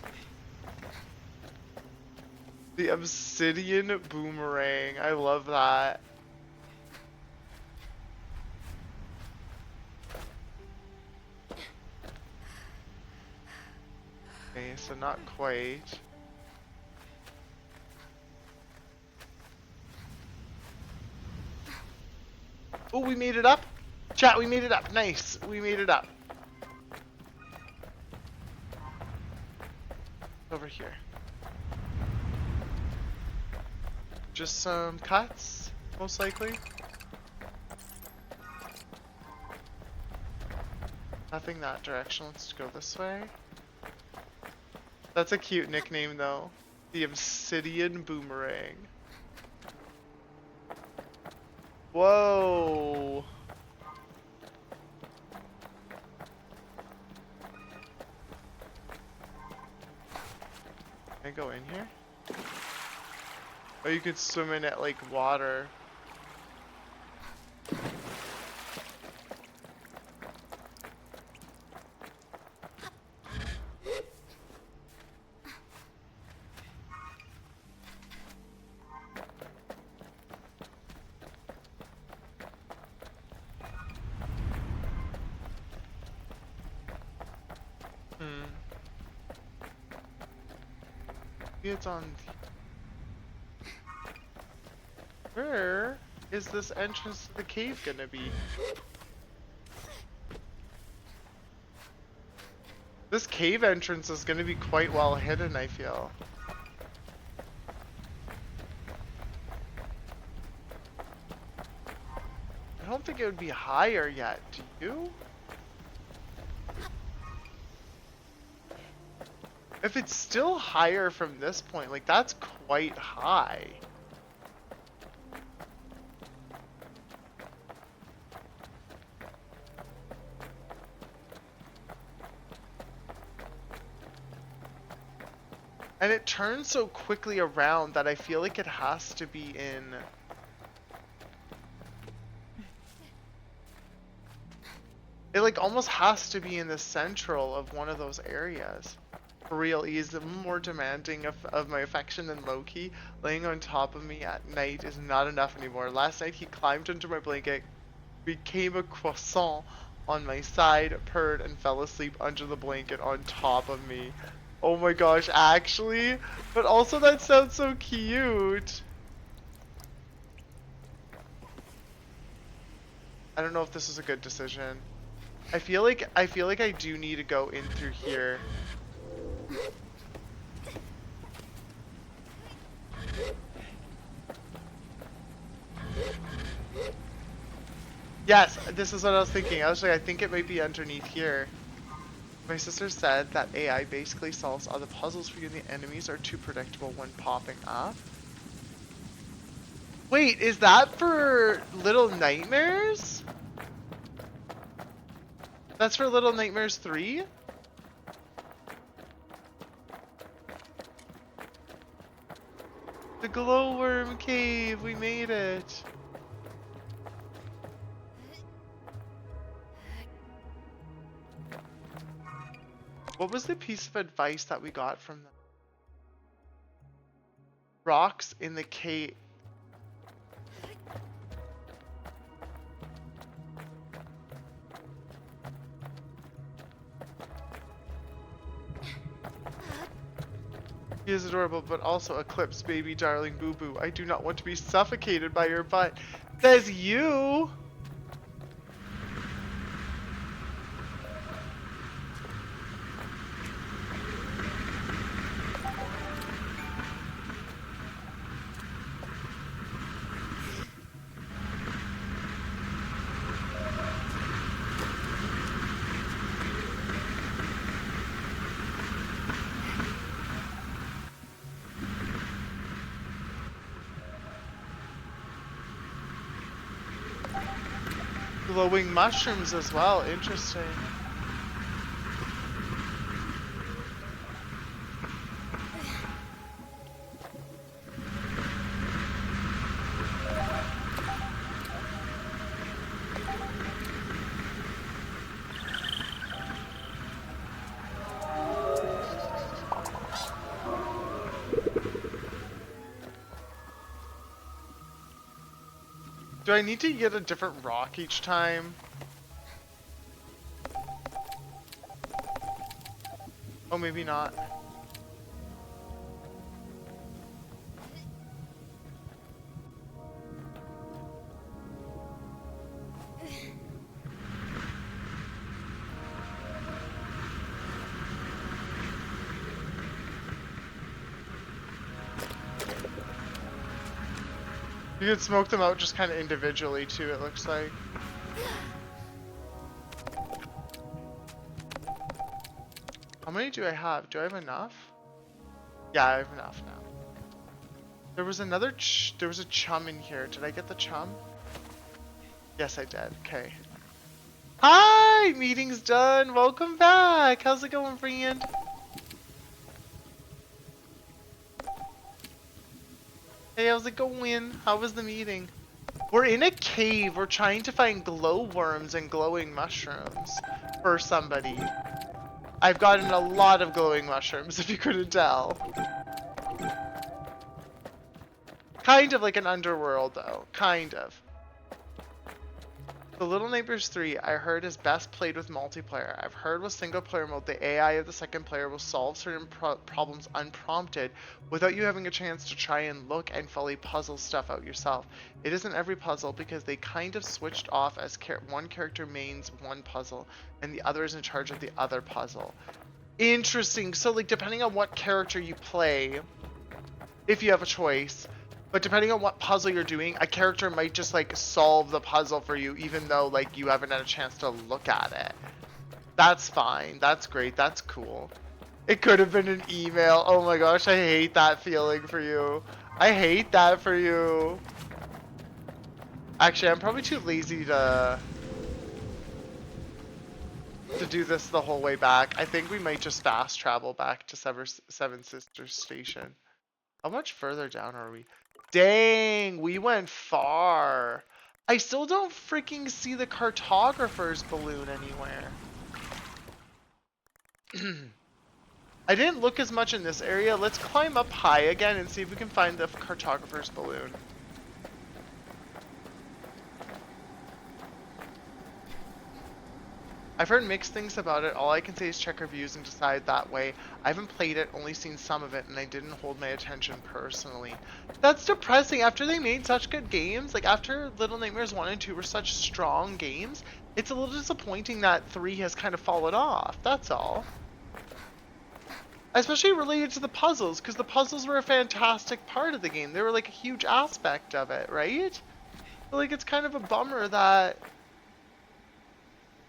The obsidian boomerang. I love that. Okay, so not quite. Oh, we made it up. Chat, we made it up. Nice. We made it up. Over here. Just some cuts, most likely. Nothing that direction. Let's go this way. That's a cute nickname, though. The Obsidian Boomerang. Whoa. Can I go in here? Oh, you could swim in it like water. Maybe it's on. Where is this entrance to the cave gonna be? This cave entrance is gonna be quite well hidden, I feel. I don't think it would be higher yet, do you? If it's still higher from this point, like that's quite high. And it turns so quickly around that I feel like it has to be in... It like almost has to be in the central of one of those areas. For real, he is more demanding of my affection than Loki. Laying on top of me at night is not enough anymore. Last night he climbed under my blanket, became a croissant on my side, purred, and fell asleep under the blanket on top of me. Oh my gosh, actually? But also that sounds so cute. I don't know if this is a good decision. I feel like I do need to go in through here. Yes, this is what I was thinking. I was like, I think it might be underneath here. My sister said that AI basically solves all the puzzles for you and the enemies are too predictable when popping up. Wait, is that for Little Nightmares? That's for Little Nightmares 3? The glowworm cave, we made it. What was the piece of advice that we got from them? Rocks in the cave. He is adorable, but also eclipse, baby darling boo boo. I do not want to be suffocated by your butt. Says you! Glowing mushrooms as well, interesting. Do I need to get a different rock each time? Oh, maybe not. You could smoke them out just kind of individually too, it looks like. How many do I have? Do I have enough? Yeah, I have enough now. There was another there was a chum in here. Did I get the chum? Yes, I did. Okay. Hi! Meeting's done. Welcome back. How's it going, friend? Hey, how's it going? How was the meeting? We're in a cave. We're trying to find glowworms and glowing mushrooms for somebody. I've gotten a lot of glowing mushrooms, if you couldn't tell. Kind of like an underworld, though. Kind of. The Little Neighbors 3, I heard, is best played with multiplayer. I've heard with single player mode, the AI of the second player will solve certain problems unprompted without you having a chance to try and look and fully puzzle stuff out yourself. It isn't every puzzle because they kind of switched off as one character mains one puzzle and the other is in charge of the other puzzle. Interesting. So like depending on what character you play, if you have a choice, but depending on what puzzle you're doing, a character might just like solve the puzzle for you even though like you haven't had a chance to look at it. That's fine. That's great. That's cool. It could have been an email. Oh my gosh, I hate that feeling for you. I hate that for you. Actually, I'm probably too lazy to do this the whole way back. I think we might just fast travel back to Seven Sisters Station. How much further down are we? Dang, we went far. I still don't freaking see the cartographer's balloon anywhere. I didn't look as much in this area. Let's climb up high again and see if we can find the cartographer's balloon. I've heard mixed things about it. All I can say is check reviews and decide that way. I haven't played it, only seen some of it, and I didn't hold my attention personally. That's depressing. After they made such good games, like after Little Nightmares 1 and 2 were such strong games, it's a little disappointing that 3 has kind of fallen off. That's all. Especially related to the puzzles, because the puzzles were a fantastic part of the game. They were like a huge aspect of it, right? But like it's kind of a bummer that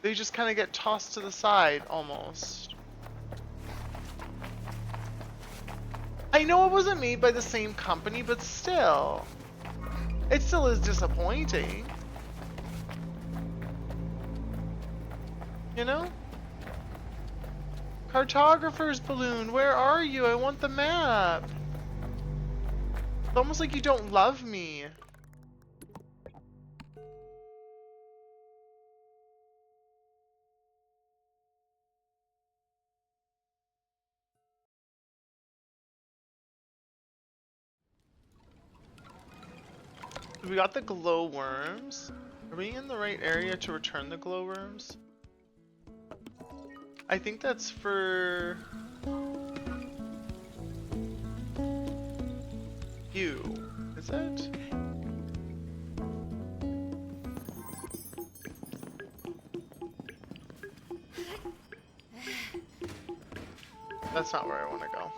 they just kind of get tossed to the side, almost. I know it wasn't made by the same company, but still. It still is disappointing. You know? Cartographer's balloon, where are you? I want the map. It's almost like you don't love me. We got the glowworms. Are we in the right area to return the glowworms? I think that's for you. Is it? That's not where I want to go.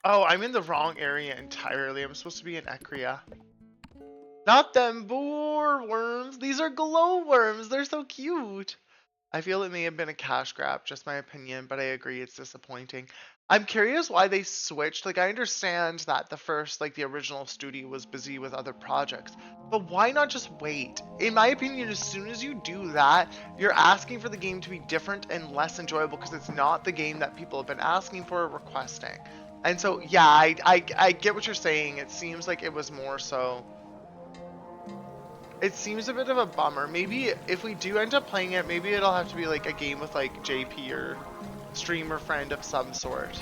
Oh, I'm in the wrong area entirely. I'm supposed to be in Ecria. Not them boar worms. These are glowworms. They're so cute. I feel it may have been a cash grab, just my opinion, but I agree it's disappointing. I'm curious why they switched. Like, I understand that the original studio was busy with other projects, but why not just wait? In my opinion, as soon as you do that, you're asking for the game to be different and less enjoyable because it's not the game that people have been asking for or requesting. And so, yeah, I get what you're saying. It seems like it was more so. It seems a bit of a bummer. Maybe if we do end up playing it, maybe it'll have to be like a game with like JP or streamer friend of some sort.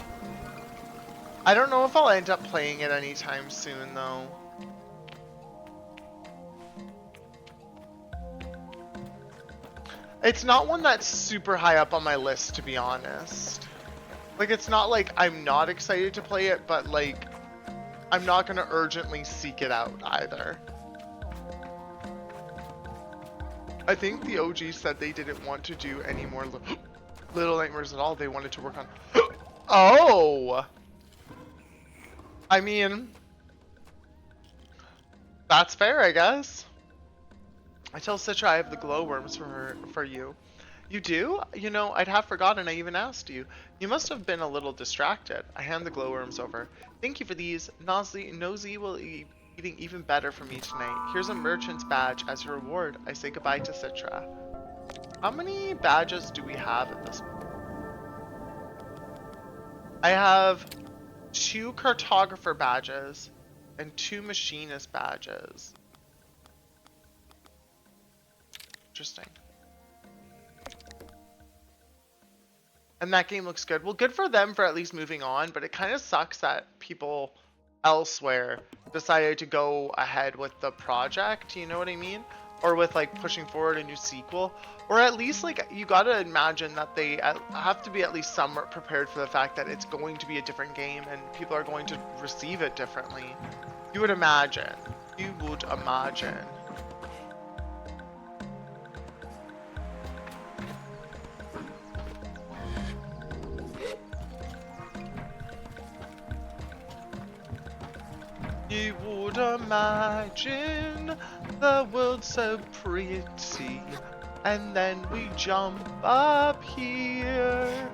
I don't know if I'll end up playing it anytime soon, though. It's not one that's super high up on my list, to be honest. Like, it's not like I'm not excited to play it, but like, I'm not gonna urgently seek it out either. I think the OG said they didn't want to do any more Little Nightmares at all. They wanted to work on... Oh! I mean... That's fair, I guess. I tell Citra I have the glowworms for you. You do? You know, I'd have forgotten I even asked you. You must have been a little distracted. I hand the glowworms over. Thank you for these. Nosy will eat eating even better for me tonight. Here's a merchant's badge as a reward. I say goodbye to Citra. How many badges do we have at this point? I have 2 cartographer badges and 2 machinist badges. Interesting. And that game looks good. Well, good for them for at least moving on, but it kind of sucks that people elsewhere decided to go ahead with the project, you know what I mean? Or with like pushing forward a new sequel. Or at least like you gotta imagine that they have to be at least somewhat prepared for the fact that it's going to be a different game and people are going to receive it differently. You would imagine. You would imagine. You would imagine the world so pretty, and then we jump up here.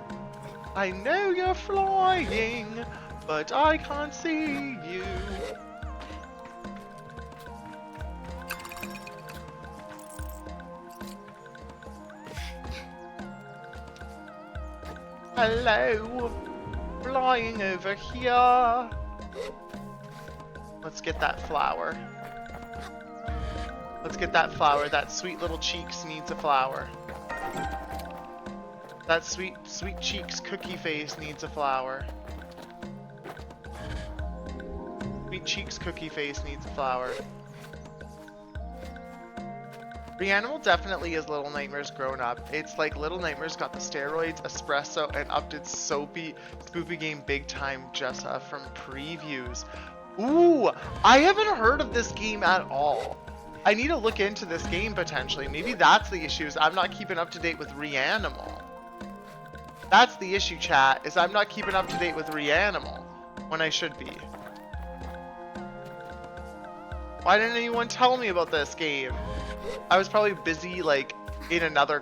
I know you're flying, but I can't see you. Hello, flying over here. Let's get that flower. Let's get that flower. That sweet little cheeks needs a flower. That sweet cheeks cookie face needs a flower. Sweet cheeks cookie face needs a flower. Reanimal definitely is Little Nightmares grown up. It's like Little Nightmares got the steroids, espresso, and upped its soapy, spoopy game big time just from previews. Ooh, I haven't heard of this game at all. I need to look into this game potentially. Maybe that's the issue, is I'm not keeping up to date with Reanimal. That's the issue, chat, is I'm not keeping up to date with Reanimal when I should be. Why didn't anyone tell me about this game? I was probably busy like in another,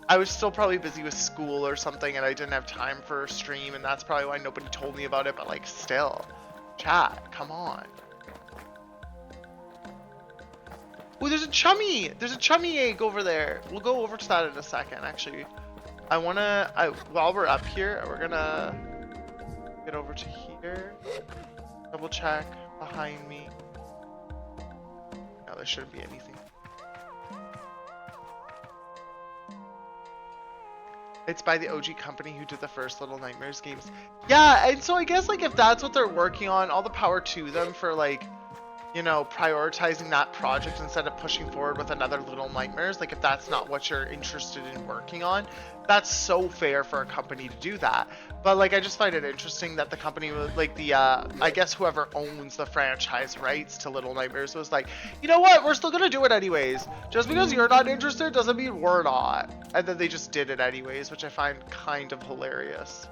I was still probably busy with school or something and I didn't have time for a stream, and that's probably why nobody told me about it, but like still. Chat, come on. Ooh, there's a chummy! There's a chummy egg over there. We'll go over to that in a second, actually. While we're up here, we're gonna get over to here. Double check behind me. No, there shouldn't be anything. It's by the OG company who did the first Little Nightmares games. Yeah, and so I guess like if that's what they're working on, all the power to them for like, you know, prioritizing that project instead of pushing forward with another Little Nightmares. Like if that's not what you're interested in working on, that's so fair for a company to do that. But like I just find it interesting that the company was like I guess whoever owns the franchise rights to Little Nightmares was like, you know what, we're still gonna do it anyways. Just because you're not interested doesn't mean we're not. And then they just did it anyways, which I find kind of hilarious.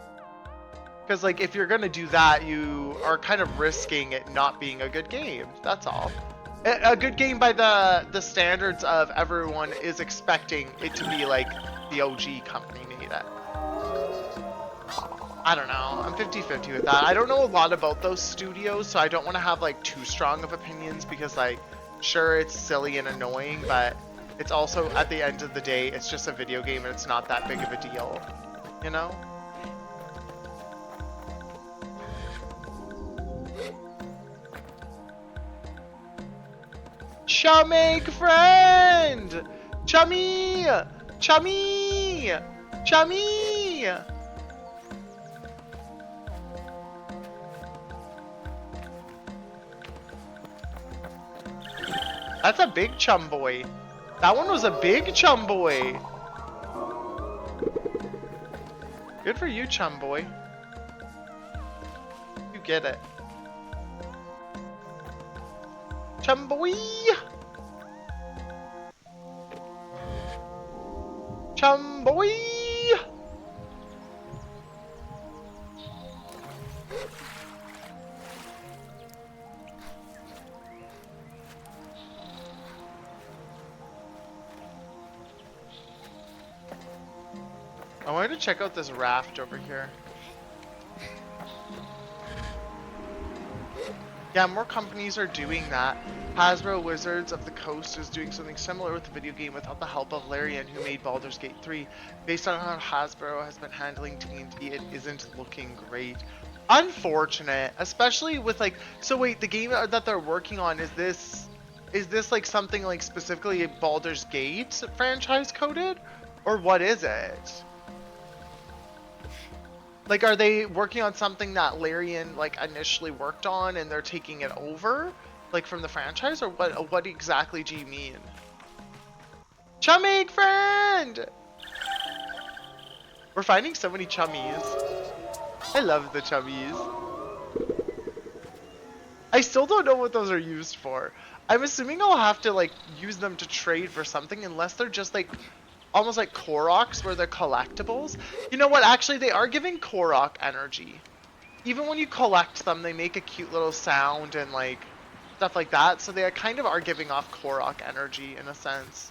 Because like if you're gonna do that, you are kind of risking it not being a good game. That's all. A good game by the standards of everyone is expecting it to be like the OG company made it. I don't know. I'm 50-50 with that. I don't know a lot about those studios, so I don't want to have like too strong of opinions because like, sure, it's silly and annoying, but it's also at the end of the day, it's just a video game and it's not that big of a deal, you know? Chummy friend! Chummy! Chummy! Chummy! That's a big chum boy. That one was a big chum boy. Good for you, chum boy. You get it. Chum boy! Chum boy! I wanted to check out this raft over here. Yeah, more companies are doing that. Hasbro Wizards of the Coast is doing something similar with the video game without the help of Larian, who made Baldur's Gate 3. Based on how Hasbro has been handling TNT, it isn't looking great. Unfortunate, especially with like, so wait, the game that they're working on, is this like something like specifically a Baldur's Gate franchise coded? Or what is it? Like, are they working on something that Larian, like, initially worked on and they're taking it over? Like, from the franchise? Or what exactly do you mean? Chummy friend! We're finding so many chummies. I love the chummies. I still don't know what those are used for. I'm assuming I'll have to, like, use them to trade for something unless they're just, like, almost like Koroks where they're collectibles. You know what? Actually, they are giving Korok energy. Even when you collect them, they make a cute little sound and like stuff like that. So they kind of are giving off Korok energy in a sense.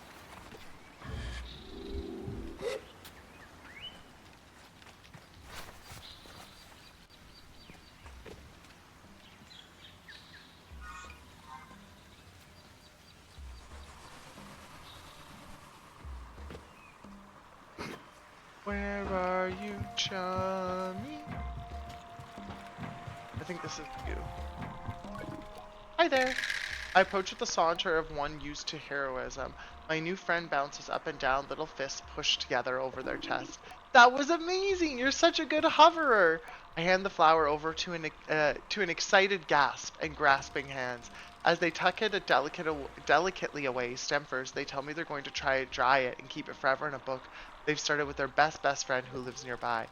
Where are you, chummy? I think this is you. Hi there. I approach with the saunter of one used to heroism. My new friend bounces up and down, little fists pushed together over their chest. That was amazing! You're such a good hoverer! I hand the flower over to an excited gasp and grasping hands. As they tuck it delicately away, stem first, they tell me they're going to try to dry it and keep it forever in a book they've started with their best friend who lives nearby.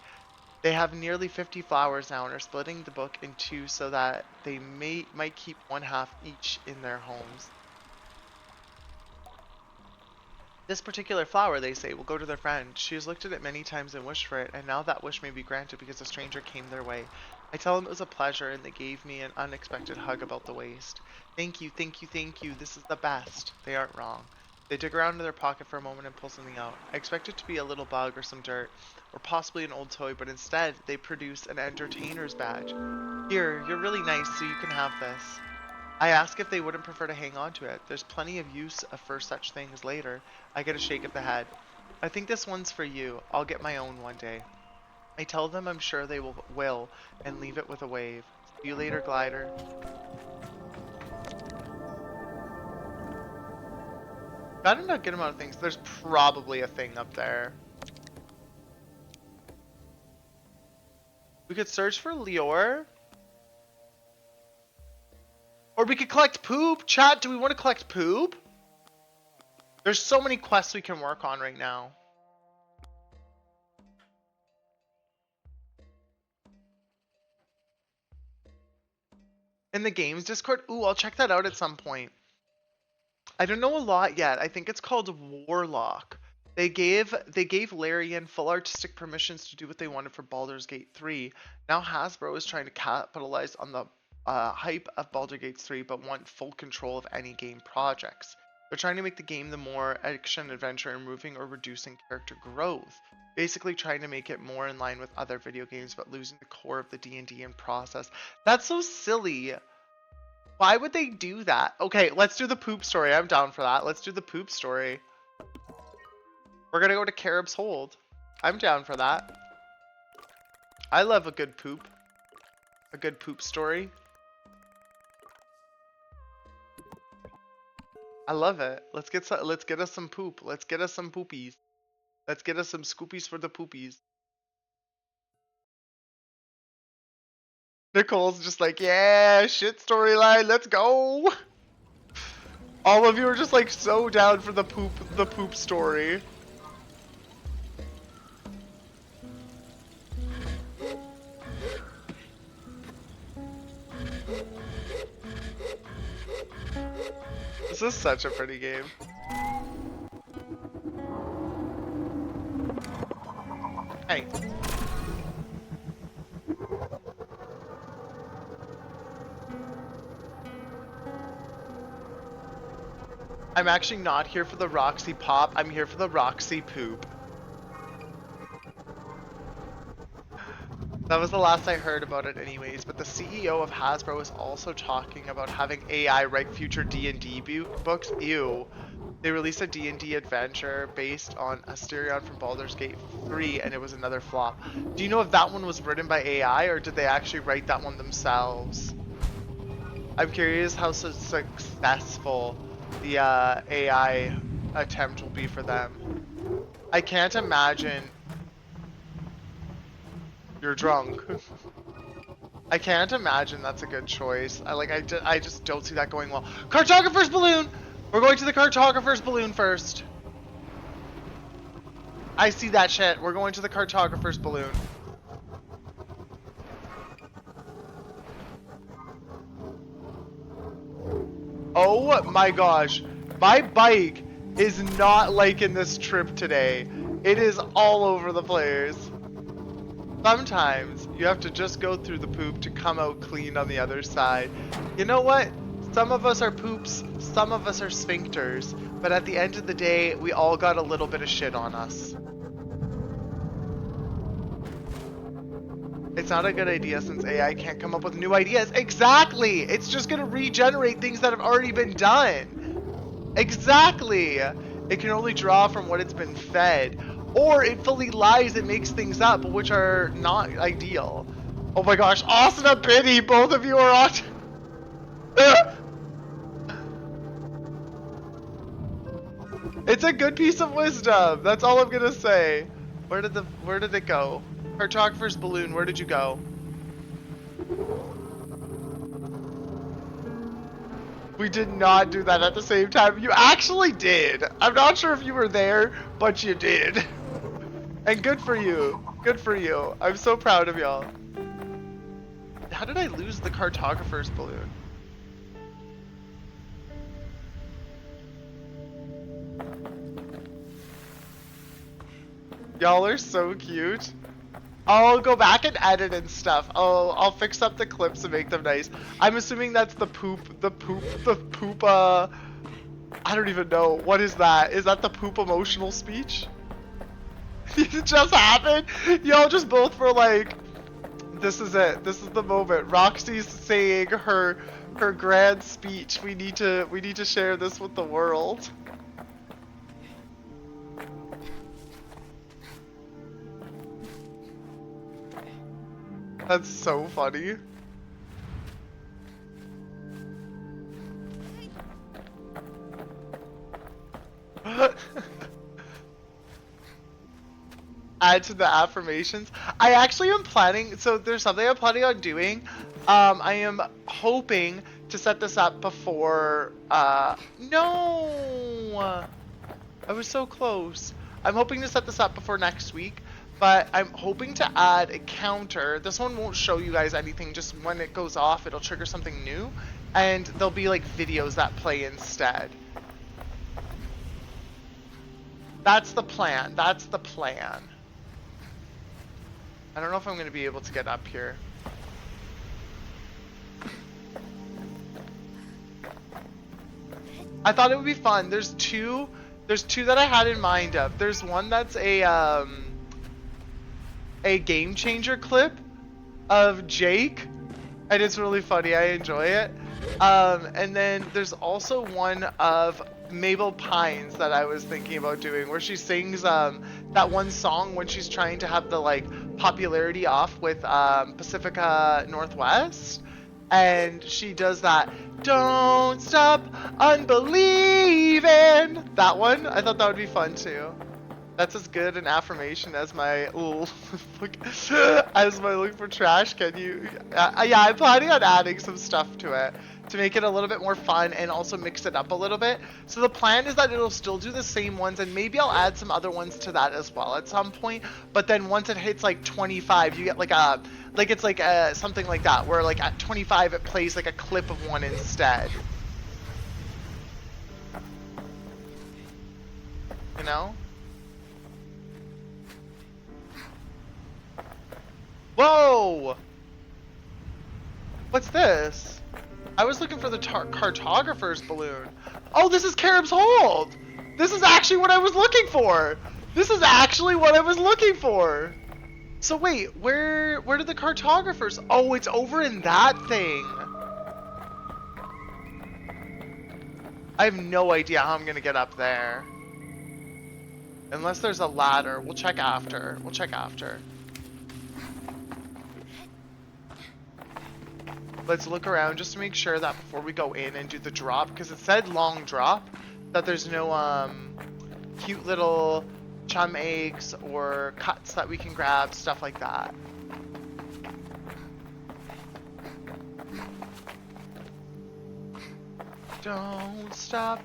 They have nearly 50 flowers now and are splitting the book in two so that they might keep one half each in their homes. This particular flower, they say, will go to their friend. She has looked at it many times and wished for it, and now that wish may be granted because a stranger came their way. I tell them it was a pleasure, and they gave me an unexpected hug about the waist. Thank you, thank you, thank you. This is the best. They aren't wrong. They dig around in their pocket for a moment and pull something out. I expect it to be a little bug or some dirt, or possibly an old toy, but instead, they produce an entertainer's badge. Here, you're really nice, so you can have this. I ask if they wouldn't prefer to hang on to it. There's plenty of use for such things later. I get a shake of the head. I think this one's for you. I'll get my own one day. I tell them I'm sure they will and leave it with a wave. See you later, glider. Got a good amount of things. There's probably a thing up there. We could search for Lior. Or we could collect poop. Chat, do we want to collect poop? There's so many quests we can work on right now. In the games Discord? Ooh, I'll check that out at some point. I don't know a lot yet. I think it's called Warlock. They gave Larian full artistic permissions to do what they wanted for Baldur's Gate 3. Now Hasbro is trying to capitalize on the hype of Baldur's Gate 3, but want full control of any game projects. They're trying to make the game the more action adventure, removing or reducing character growth. Basically trying to make it more in line with other video games, but losing the core of the D&D in process. That's so silly. Why would they do that? Okay, let's do the poop story. I'm down for that. Let's do the poop story. We're gonna go to Carib's Hold. I'm down for that. I love a good poop. A good poop story. I love it. Let's get us some poop. Let's get us some poopies. Let's get us some scoopies for the poopies. Nicole's just like, yeah, shit storyline, let's go. All of you are just like so down for the poop story. This is such a pretty game. Hey. I'm actually not here for the Roxy pop, I'm here for the Roxy poop. That was the last I heard about it anyways, but the CEO of Hasbro is also talking about having AI write future D&D books. Ew. They released a D&D adventure based on Asterion from Baldur's Gate 3 and it was another flop. Do you know if that one was written by AI or did they actually write that one themselves? I'm curious how successful the AI attempt will be for them. I can't imagine you're drunk. I can't imagine that's a good choice. I just don't see that going well. Cartographer's balloon! We're going to the cartographer's balloon first. I see that shit. We're going to the cartographer's balloon. Oh my gosh. My bike is not liking this trip today. It is all over the place. Sometimes you have to just go through the poop to come out clean on the other side. You know what? Some of us are poops, some of us are sphincters, but at the end of the day, we all got a little bit of shit on us. It's not a good idea since AI can't come up with new ideas. Exactly! It's just gonna regenerate things that have already been done. Exactly! It can only draw from what it's been fed. Or it fully lies and makes things up, which are not ideal. Oh my gosh, Asuna Biddy, both of you are on. It's a good piece of wisdom. That's all I'm gonna say. Where did it go? Cartographer's balloon, where did you go? We did not do that at the same time. You actually did. I'm not sure if you were there, but you did. And good for you. Good for you. I'm so proud of y'all. How did I lose the cartographer's balloon? Y'all are so cute. I'll go back and edit and stuff. I'll fix up the clips and make them nice. I'm assuming that's the poop, I don't even know. What is that? Is that the poop emotional speech? It just happened? Y'all just both were like, this is it. This is the moment. Roxy's saying her grand speech. We need to share this with the world. That's so funny. Add to the affirmations. I actually am planning, so there's something I'm planning on doing. I am hoping to set this up before, no! I was so close. I'm hoping to set this up before next week, but I'm hoping to add a counter. This one won't show you guys anything, just when it goes off, it'll trigger something new, and there'll be like videos that play instead. That's the plan. That's the plan. I don't know if I'm going to be able to get up here. I thought it would be fun. There's two that I had in mind of. There's one that's a game changer clip of Jake, and it's really funny. I enjoy it. And then there's also one of Mabel Pines that I was thinking about doing, where she sings that one song when she's trying to have the like popularity off with Pacifica Northwest, and she does that "Don't Stop Unbelieving." That one, I thought that would be fun too. That's as good an affirmation as my look for trash. Can you? Yeah, I'm planning on adding some stuff to it to make it a little bit more fun and also mix it up a little bit. So the plan is that it'll still do the same ones, and maybe I'll add some other ones to that as well at some point. But then once it hits like 25, you get like a, like it's like something like that, where like at 25 it plays like a clip of one instead. You know? Whoa! What's this? I was looking for the cartographer's balloon. Oh, this is Carib's Hold! This is actually what I was looking for! This is actually what I was looking for! So wait, where did the cartographers... Oh, it's over in that thing! I have no idea how I'm gonna get up there. Unless there's a ladder. We'll check after. We'll check after. Let's look around just to make sure that before we go in and do the drop, because it said long drop, that there's no cute little chum eggs or cuts that we can grab, stuff like that. Don't stop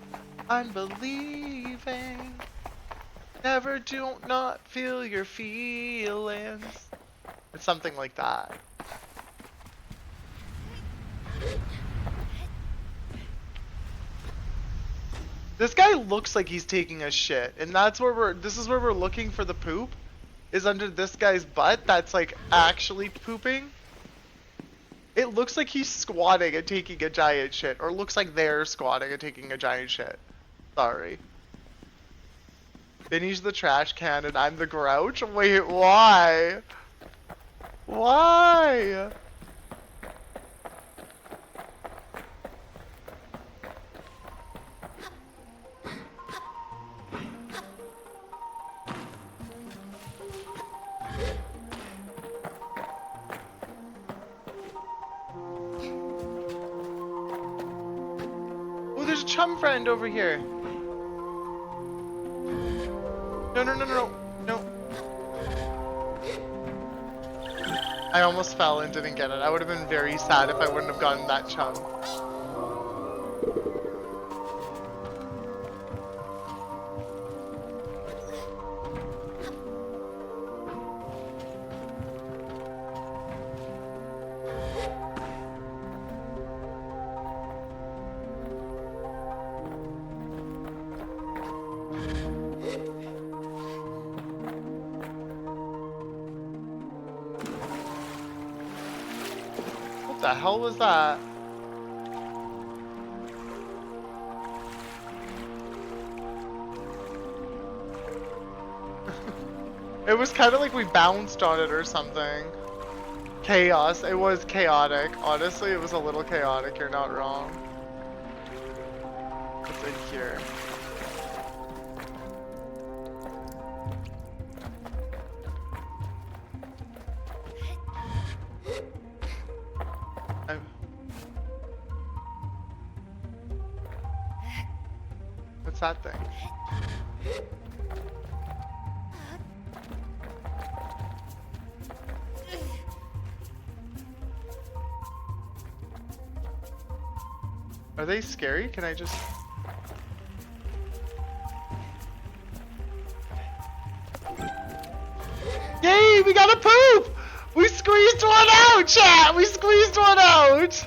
unbelieving. Never do not feel your feelings. It's something like that. This guy looks like he's taking a shit, and that's where this is where we're looking for the poop, is under this guy's butt that's like actually pooping. It looks like he's squatting and taking a giant shit, or looks like they're squatting and taking a giant shit. Sorry. Vinny's the trash can and I'm the grouch? Wait, why? Why? Oh, there's a chum friend over here. No, no, no, no, no. I almost fell and didn't get it. I would have been very sad if I wouldn't have gotten that chum. What the hell was that? It was kind of like we bounced on it or something. Chaos. It was chaotic. Honestly, it was a little chaotic. You're not wrong. What's in here? What's that thing? Are they scary? Can I just... Yay! We got a poop! We squeezed one out, chat! We squeezed one out!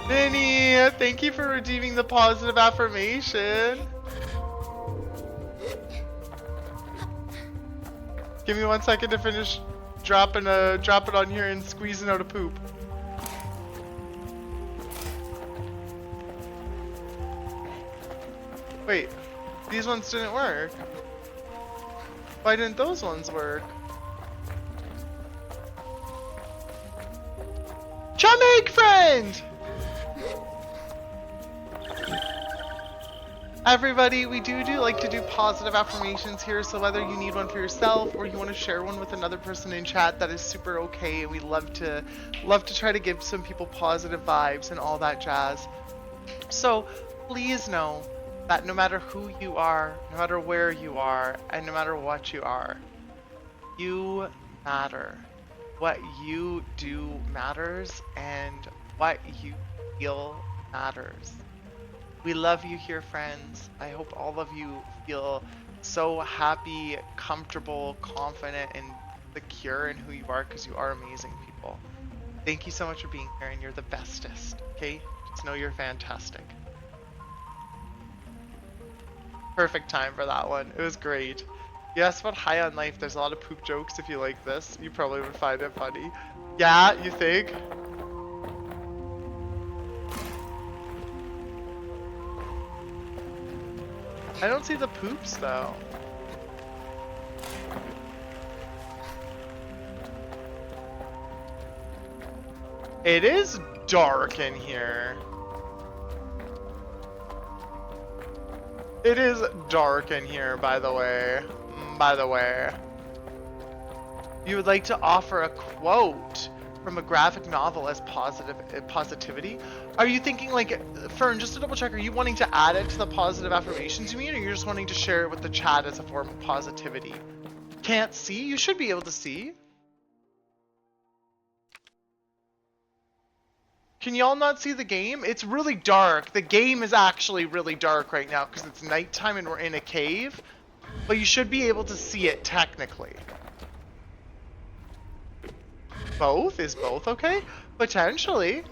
Vinny, thank you for redeeming the positive affirmation. Give me 1 second to finish dropping drop it on here and squeezing out a poop. Wait, these ones didn't work. Why didn't those ones work? Chum egg friend! Everybody, we do like to do positive affirmations here, so whether you need one for yourself or you want to share one with another person in chat, that is super okay, and we love to try to give some people positive vibes and all that jazz. So please know that no matter who you are, no matter where you are, and no matter what you are, you matter. What you do matters, and what you feel matters. We love you here, friends. I hope all of you feel so happy, comfortable, confident, and secure in who you are, because you are amazing people. Thank you so much for being here, and you're the bestest, okay? Just know you're fantastic. Perfect time for that one. It was great. Yes, but high on life, there's a lot of poop jokes. If you like this, you probably would find it funny. Yeah, you think? I don't see the poops though. It is dark in here. It is dark in here, by the way. You would like to offer a quote from a graphic novel as positivity? Are you thinking, like, Fern, just to double check, are you wanting to add it to the positive affirmations you mean, or you're just wanting to share it with the chat as a form of positivity? Can't see? You should be able to see. Can y'all not see the game? It's really dark. The game is actually really dark right now because it's nighttime and we're in a cave. But you should be able to see it technically. Both? Is both okay? Potentially.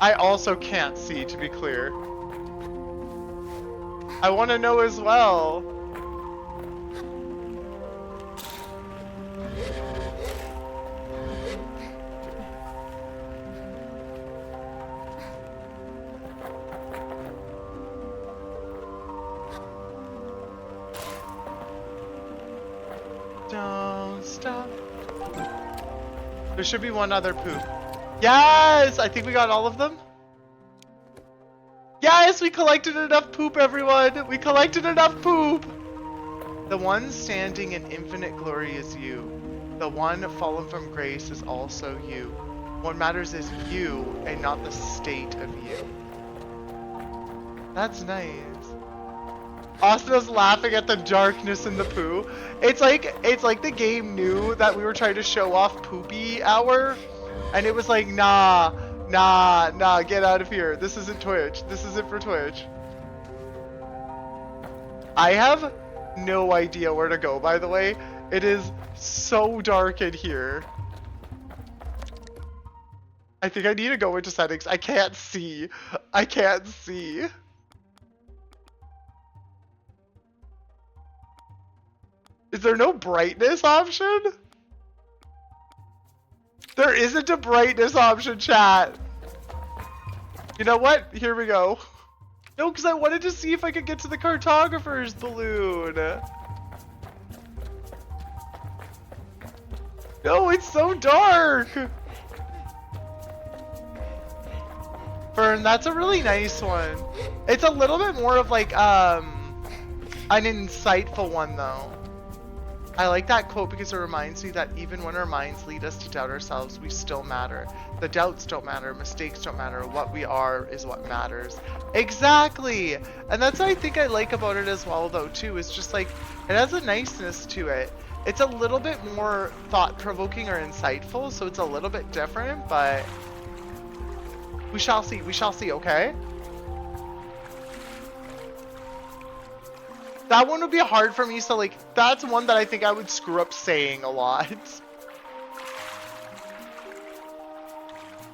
I also can't see, to be clear. I want to know as well. Don't stop. There should be one other poop. Yes! I think we got all of them. Yes! We collected enough poop, everyone! We collected enough poop! The one standing in infinite glory is you. The one fallen from grace is also you. What matters is you and not the state of you. That's nice. Austin's laughing at the darkness in the poo. It's like the game knew that we were trying to show off poopy hour, and it was like, nah, get out of here. This isn't Twitch. This isn't for Twitch. I have no idea where to go, by the way. It is so dark in here. I think I need to go into settings. I can't see. I can't see. Is there no brightness option? There isn't a brightness option, chat. You know what? Here we go. No, because I wanted to see if I could get to the cartographer's balloon. No, it's so dark. Fern, that's a really nice one. It's a little bit more of like an insightful one though. I like that quote because it reminds me that even when our minds lead us to doubt ourselves, we still matter. The doubts don't matter, mistakes don't matter, what we are is what matters. Exactly! And that's what I think I like about it as well though too, is just like, it has a niceness to it. It's a little bit more thought-provoking or insightful, so it's a little bit different, but we shall see, okay? That one would be hard for me, so like, that's one that I think I would screw up saying a lot.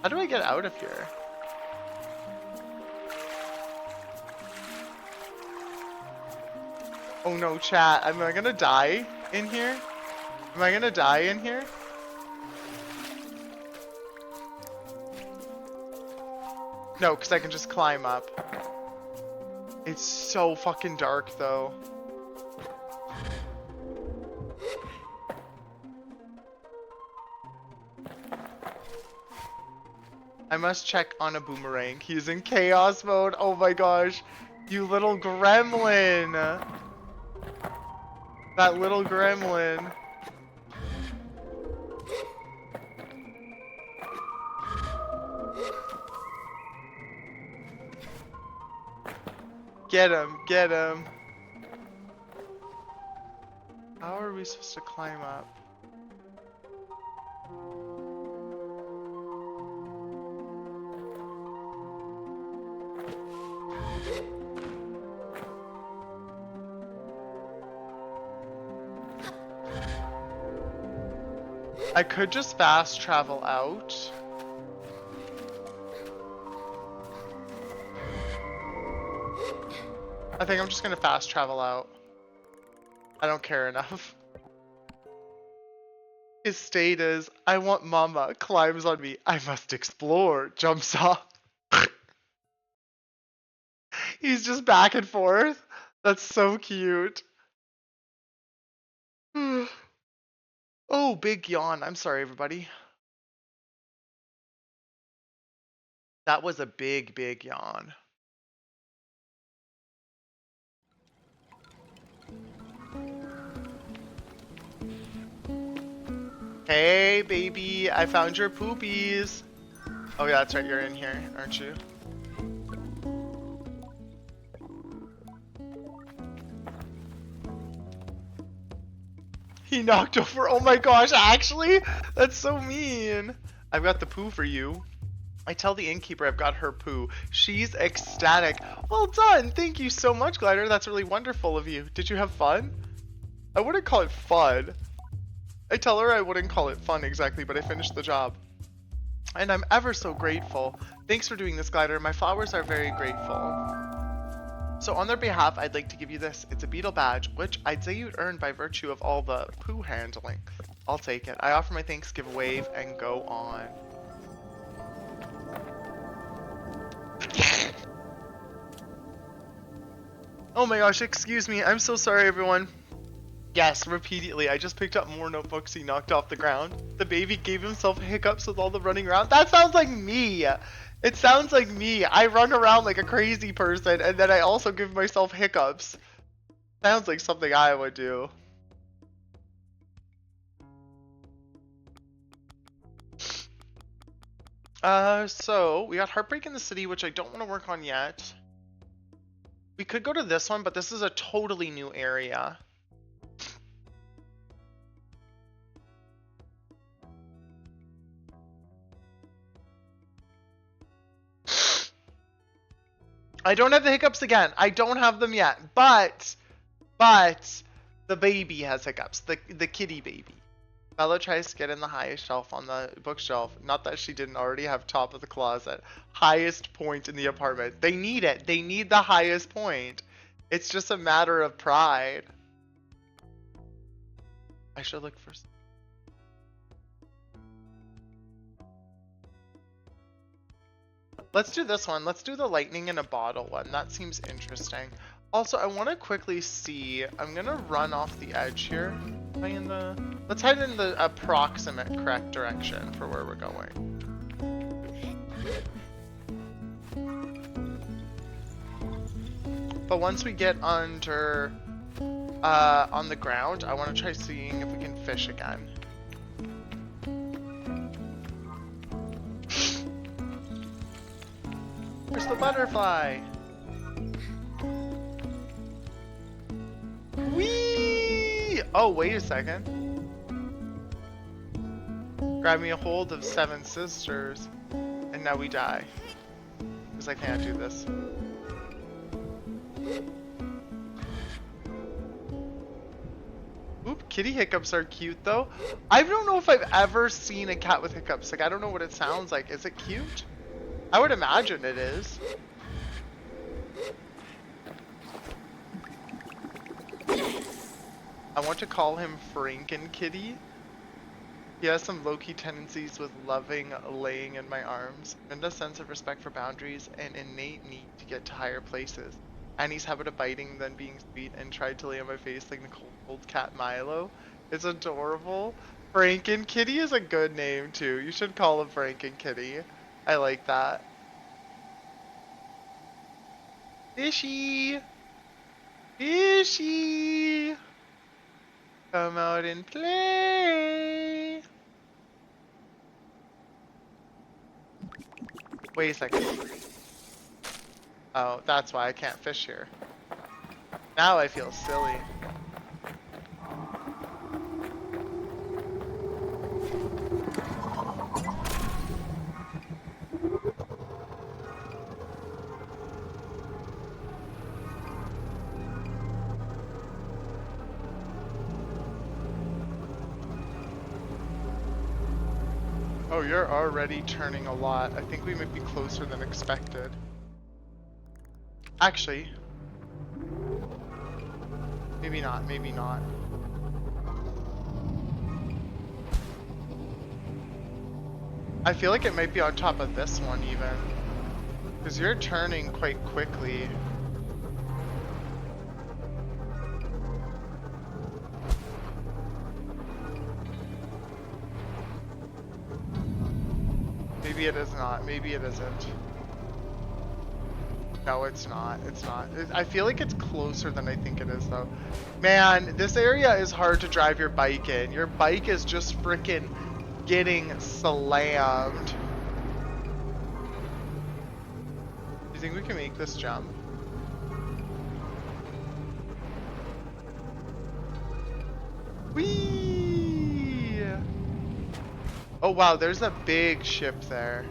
How do I get out of here? Oh no, chat, am I gonna die in here? Am I gonna die in here? No, because I can just climb up. It's so fucking dark though. I must check on a boomerang. He's in chaos mode. Oh my gosh. You little gremlin. That little gremlin. Get him, get him. How are we supposed to climb up? I could just fast travel out. I think I'm just gonna fast travel out. I don't care enough. His state is, I want mama, climbs on me, I must explore, jumps off. He's just back and forth. That's so cute. Oh, big yawn. I'm sorry, everybody. That was a big, big yawn. Hey, baby, I found your poopies. Oh, yeah, that's right. You're in here, aren't you? He knocked over. Oh my gosh, actually? That's so mean. I've got the poo for you. I tell the innkeeper I've got her poo. She's ecstatic. Well done. Thank you so much, Glider. That's really wonderful of you. Did you have fun? I wouldn't call it fun. I tell her I wouldn't call it fun exactly, but I finished the job. And I'm ever so grateful. Thanks for doing this, Glider. My flowers are very grateful. So on their behalf, I'd like to give you this. It's a beetle badge, which I'd say you'd earn by virtue of all the poo handling. I'll take it. I offer my thanks, give a wave, and go on. Oh my gosh, excuse me. I'm so sorry, everyone. Yes, repeatedly. I just picked up more notebooks he knocked off the ground. The baby gave himself hiccups with all the running around. That sounds like me. It sounds like me. I run around like a crazy person, and then I also give myself hiccups. Sounds like something I would do. So we got Heartbreak in the City, which I don't want to work on yet. We could go to this one, but this is a totally new area. I don't have the hiccups again. I don't have them yet, but the baby has hiccups. The kitty baby. Bella tries to get in the highest shelf on the bookshelf. Not that she didn't already have top of the closet. Highest point in the apartment. They need it. They need the highest point. It's just a matter of pride. I should look for... Let's do this one. Let's do the lightning in a bottle one. That seems interesting. Also, I want to quickly see. I'm going to run off the edge here. Am I in the... Let's head in the approximate correct direction for where we're going. But once we get under... on the ground, I want to try seeing if we can fish again. Where's the butterfly? Whee! Oh, wait a second. Grab me a hold of 7 sisters. And now we die. Because I can't do this. Oop, kitty hiccups are cute though. I don't know if I've ever seen a cat with hiccups. Like, I don't know what it sounds like. Is it cute? I would imagine it is. I want to call him Franken-Kitty. He has some low-key tendencies with loving laying in my arms, and a sense of respect for boundaries, and innate need to get to higher places. Annie's habit of biting, then being sweet, and tried to lay on my face like the cold cat Milo. It's adorable. Franken-Kitty is a good name too. You should call him Franken-Kitty. I like that. Fishy! Fishy! Come out and play! Wait a second. Oh, that's why I can't fish here. Now I feel silly. Oh, you're already turning a lot. I think we might be closer than expected. Actually, maybe not, maybe not. I feel like it might be on top of this one even. Because you're turning quite quickly. Maybe it is not, maybe it isn't. No, it's not. It's not. I feel like it's closer than I think it is, though. Man, this area is hard to drive your bike in. Your bike is just freaking getting slammed. Do you think we can make this jump? Whee! Oh, wow, there's a big ship there.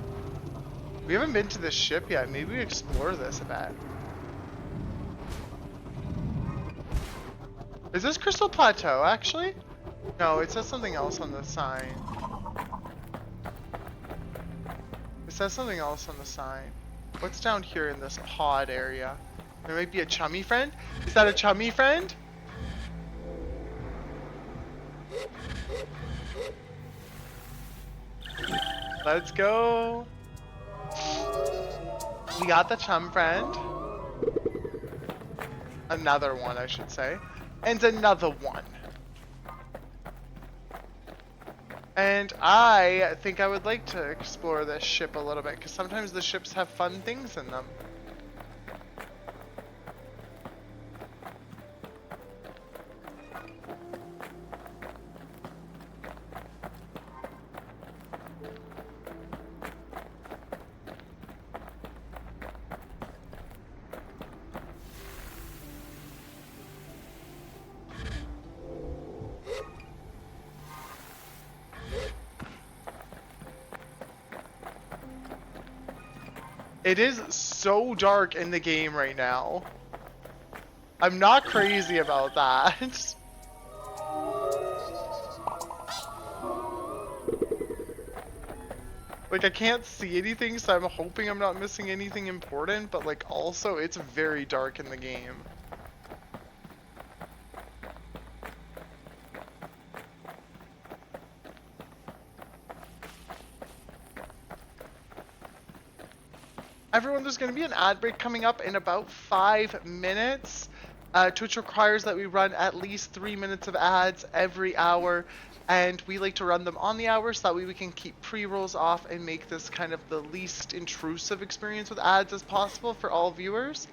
We haven't been to this ship yet. Maybe we explore this a bit. Is this Crystal Plateau, actually? No, it says something else on the sign. It says something else on the sign. What's down here in this pod area? There might be a chummy friend? Is that a chummy friend? Let's go. We got the chum friend. Another one, I should say. And another one. And I think I would like to explore this ship a little bit, because sometimes the ships have fun things in them. It is so dark in the game right now. I'm not crazy about that. Like, I can't see anything, so I'm hoping I'm not missing anything important, but like also it's very dark in the game. Everyone, there's going to be an ad break coming up in about 5 minutes. Twitch requires that we run at least 3 minutes of ads every hour, and we like to run them on the hour so that way we can keep pre-rolls off and make this kind of the least intrusive experience with ads as possible for all viewers.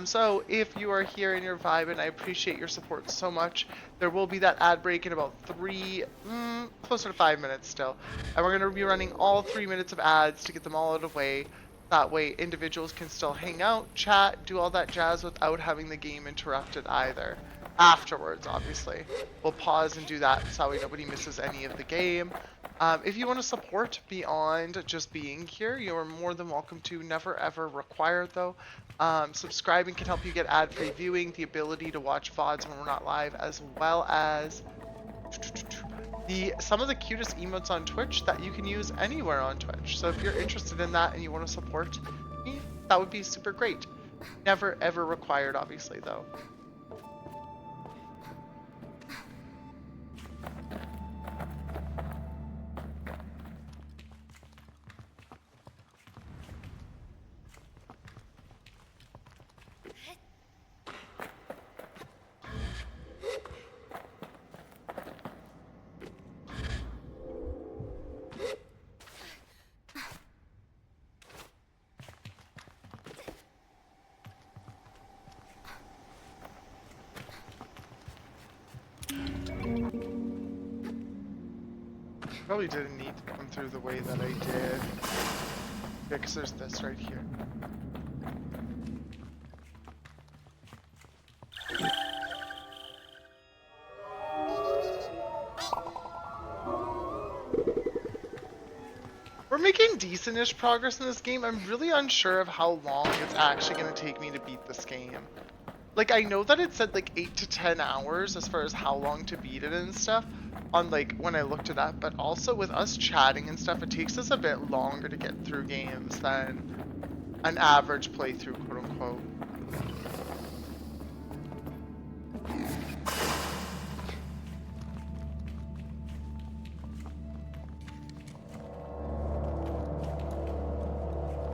So if you are here and you're vibing, I appreciate your support so much. There will be that ad break in about closer to 5 minutes still. And we're going to be running all 3 minutes of ads to get them all out of the way. That way individuals can still hang out, chat, do all that jazz without having the game interrupted either. Afterwards, obviously. We'll pause and do that so that way nobody misses any of the game. If you want to support beyond just being here, you are more than welcome to. Never ever required though. Subscribing can help you get ad-free viewing, the ability to watch VODs when we're not live, as well as some of the cutest emotes on Twitch that you can use anywhere on Twitch. So if you're interested in that and you want to support me, that would be super great. Never ever required, obviously, though. Probably didn't need to come through the way that I did. Yeah, because there's this right here. making decentish progress in this game. I'm really unsure of how long it's actually going to take me to beat this game. Like, I know that it said like 8 to 10 hours as far as how long to beat it and stuff on like when I looked it up, but also with us chatting and stuff, it takes us a bit longer to get through games than an average playthrough, quote unquote.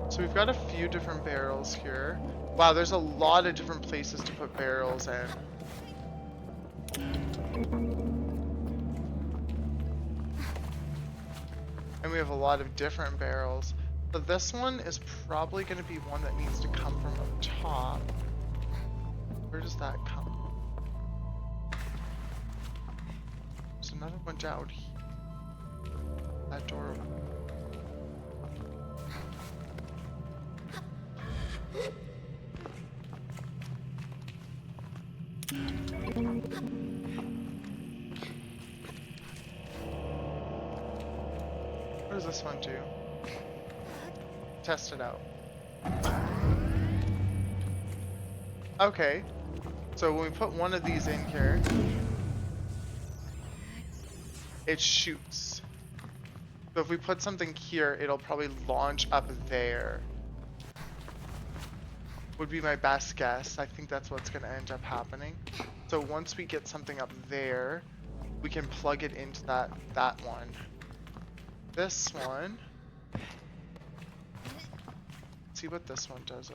So we've got a few different barrels here. Wow, there's a lot of different places to put barrels in. And we have a lot of different barrels. So this one is probably going to be one that needs to come from up top. Where does that come? There's another one down here. That door open. What does this one do? Test it out. Okay. So when we put one of these in here, it shoots. So if we put something here, it'll probably launch up there. Would be my best guess. I think that's what's going to end up happening. So once we get something up there, we can plug it into that one. This one. Let's see what this one does.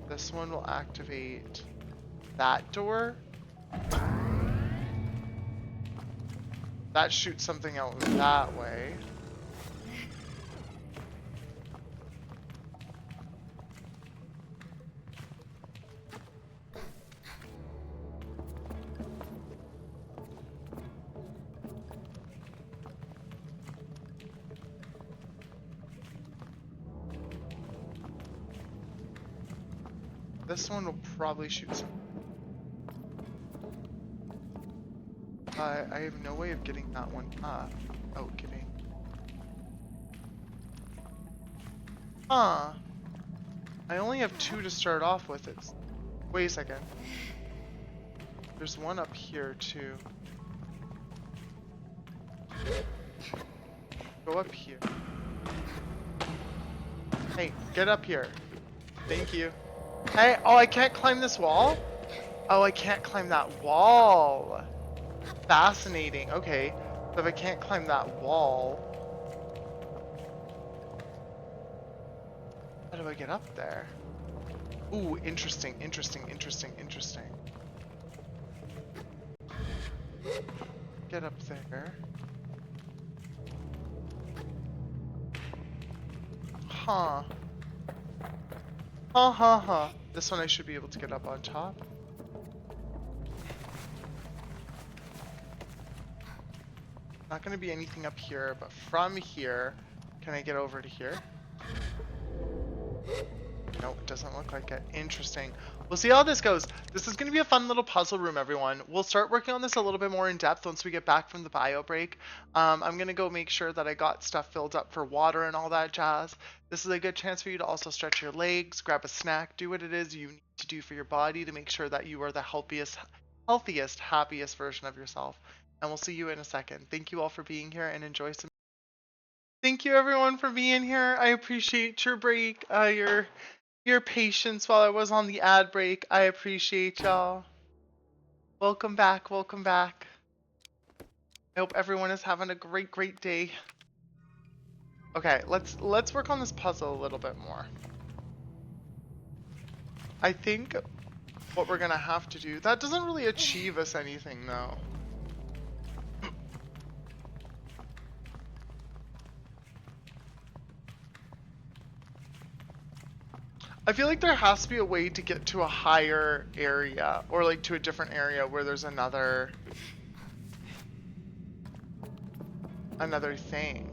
This one will activate that door. That shoots something out that way. This one will probably shoot some. I have no way of getting that one up. Oh, kidding. Huh. I only have 2 to start off with. It's. Wait a second. There's one up here too. Go up here. Hey, get up here. Thank you. Hey, oh, I can't climb this wall? Oh, I can't climb that wall. Fascinating. Okay, so if I can't climb that wall, how do I get up there? Ooh, interesting, interesting, interesting, interesting. Get up there. Huh. Huh. This one I should be able to get up on top. Not gonna be anything up here, but from here, can I get over to here? Nope, it doesn't look like it. Interesting. We'll see how this goes. This is going to be a fun little puzzle room, everyone. We'll start working on this a little bit more in depth once we get back from the bio break. I'm going to go make sure that I got stuff filled up for water and all that jazz. This is a good chance for you to also stretch your legs, grab a snack, do what it is you need to do for your body to make sure that you are the healthiest, happiest version of yourself. And we'll see you in a second. Thank you all for being here and enjoy some. Thank you everyone for being here. I appreciate your break, your patience while I was on the ad break. I appreciate y'all. Welcome back, welcome back. I hope everyone is having a great day. Okay, let's work on this puzzle a little bit more. I think what we're gonna have to do, that doesn't really achieve us anything though. I feel like there has to be a way to get to a higher area, or like to a different area where there's another thing.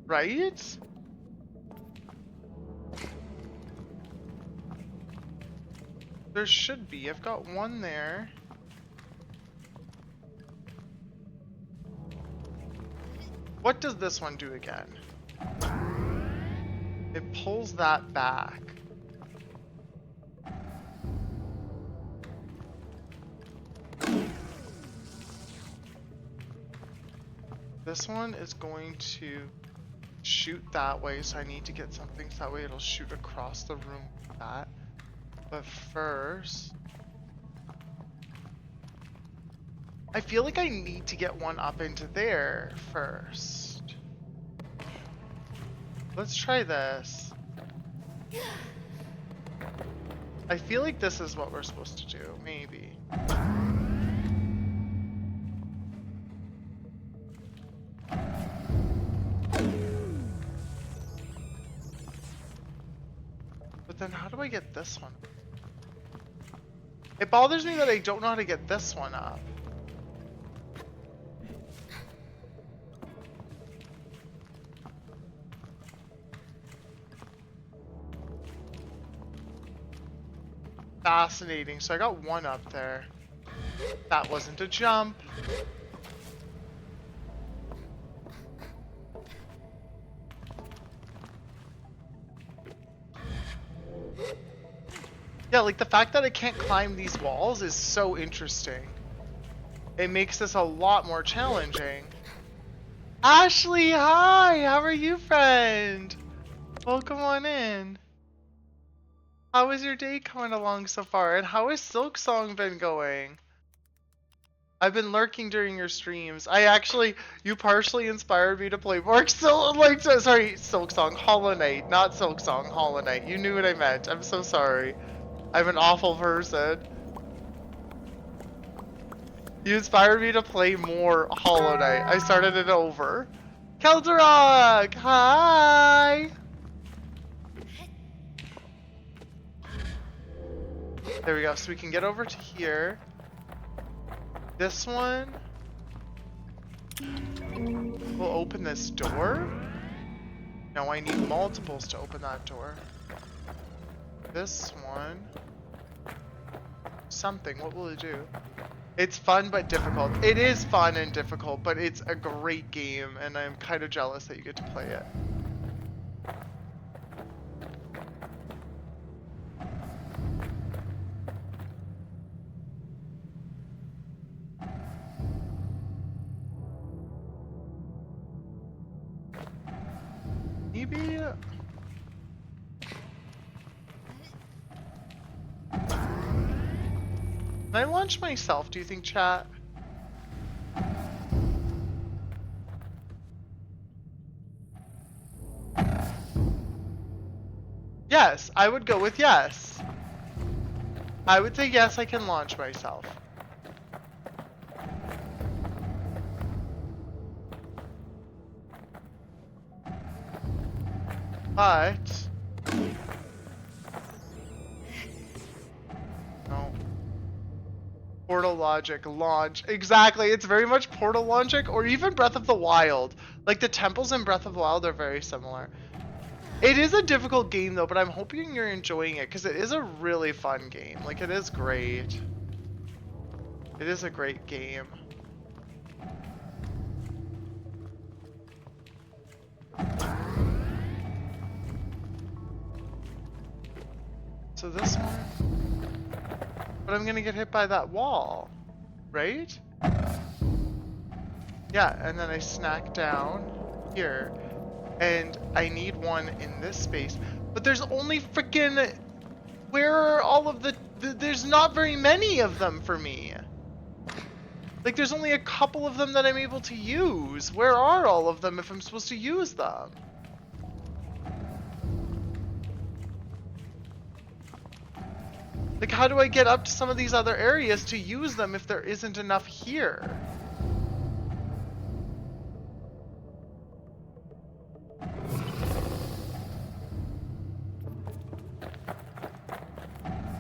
Right? There should be. I've got one there. What does this one do again? It pulls that back. This one is going to shoot that way, so I need to get something so that way it'll shoot across the room with that. But first, I feel like I need to get one up into there first. Let's try this. I feel like this is what we're supposed to do, maybe. But then how do I get this one? It bothers me that I don't know how to get this one up. Fascinating. So I got one up there. That wasn't a jump. Yeah, like the fact that I can't climb these walls is so interesting. It makes this a lot more challenging. Ashley, hi! How are you, friend? Welcome on in. How is your day coming along so far? And how has Silk Song been going? I've been lurking during your streams. You partially inspired me to play more Silk Song, Hollow Knight, not Silk Song, Hollow Knight. You knew what I meant. I'm so sorry. I'm an awful person. You inspired me to play more Hollow Knight. I started it over. Keldarok! Hi! There we go, so we can get over to here. This one will open this door. No, I need multiples to open that door. This one, something, what will it do? It's fun but difficult. It is fun and difficult, but it's a great game and I'm kind of jealous that you get to play it. Maybe... Can I launch myself, do you think, chat? Yes, I would go with yes. I would say yes, I can launch myself. But... no. Portal logic, launch. Exactly, it's very much Portal logic, or even Breath of the Wild. Like, the temples in Breath of the Wild are very similar. It is a difficult game, though, but I'm hoping you're enjoying it, because it is a really fun game. Like, it is great. It is a great game. So this one... But I'm gonna get hit by that wall, right? Yeah, and then I snack down here. And I need one in this space. But there's only freaking... Where are all of the... There's not very many of them for me. Like, there's only a couple of them that I'm able to use. Where are all of them if I'm supposed to use them? Like, how do I get up to some of these other areas to use them if there isn't enough here?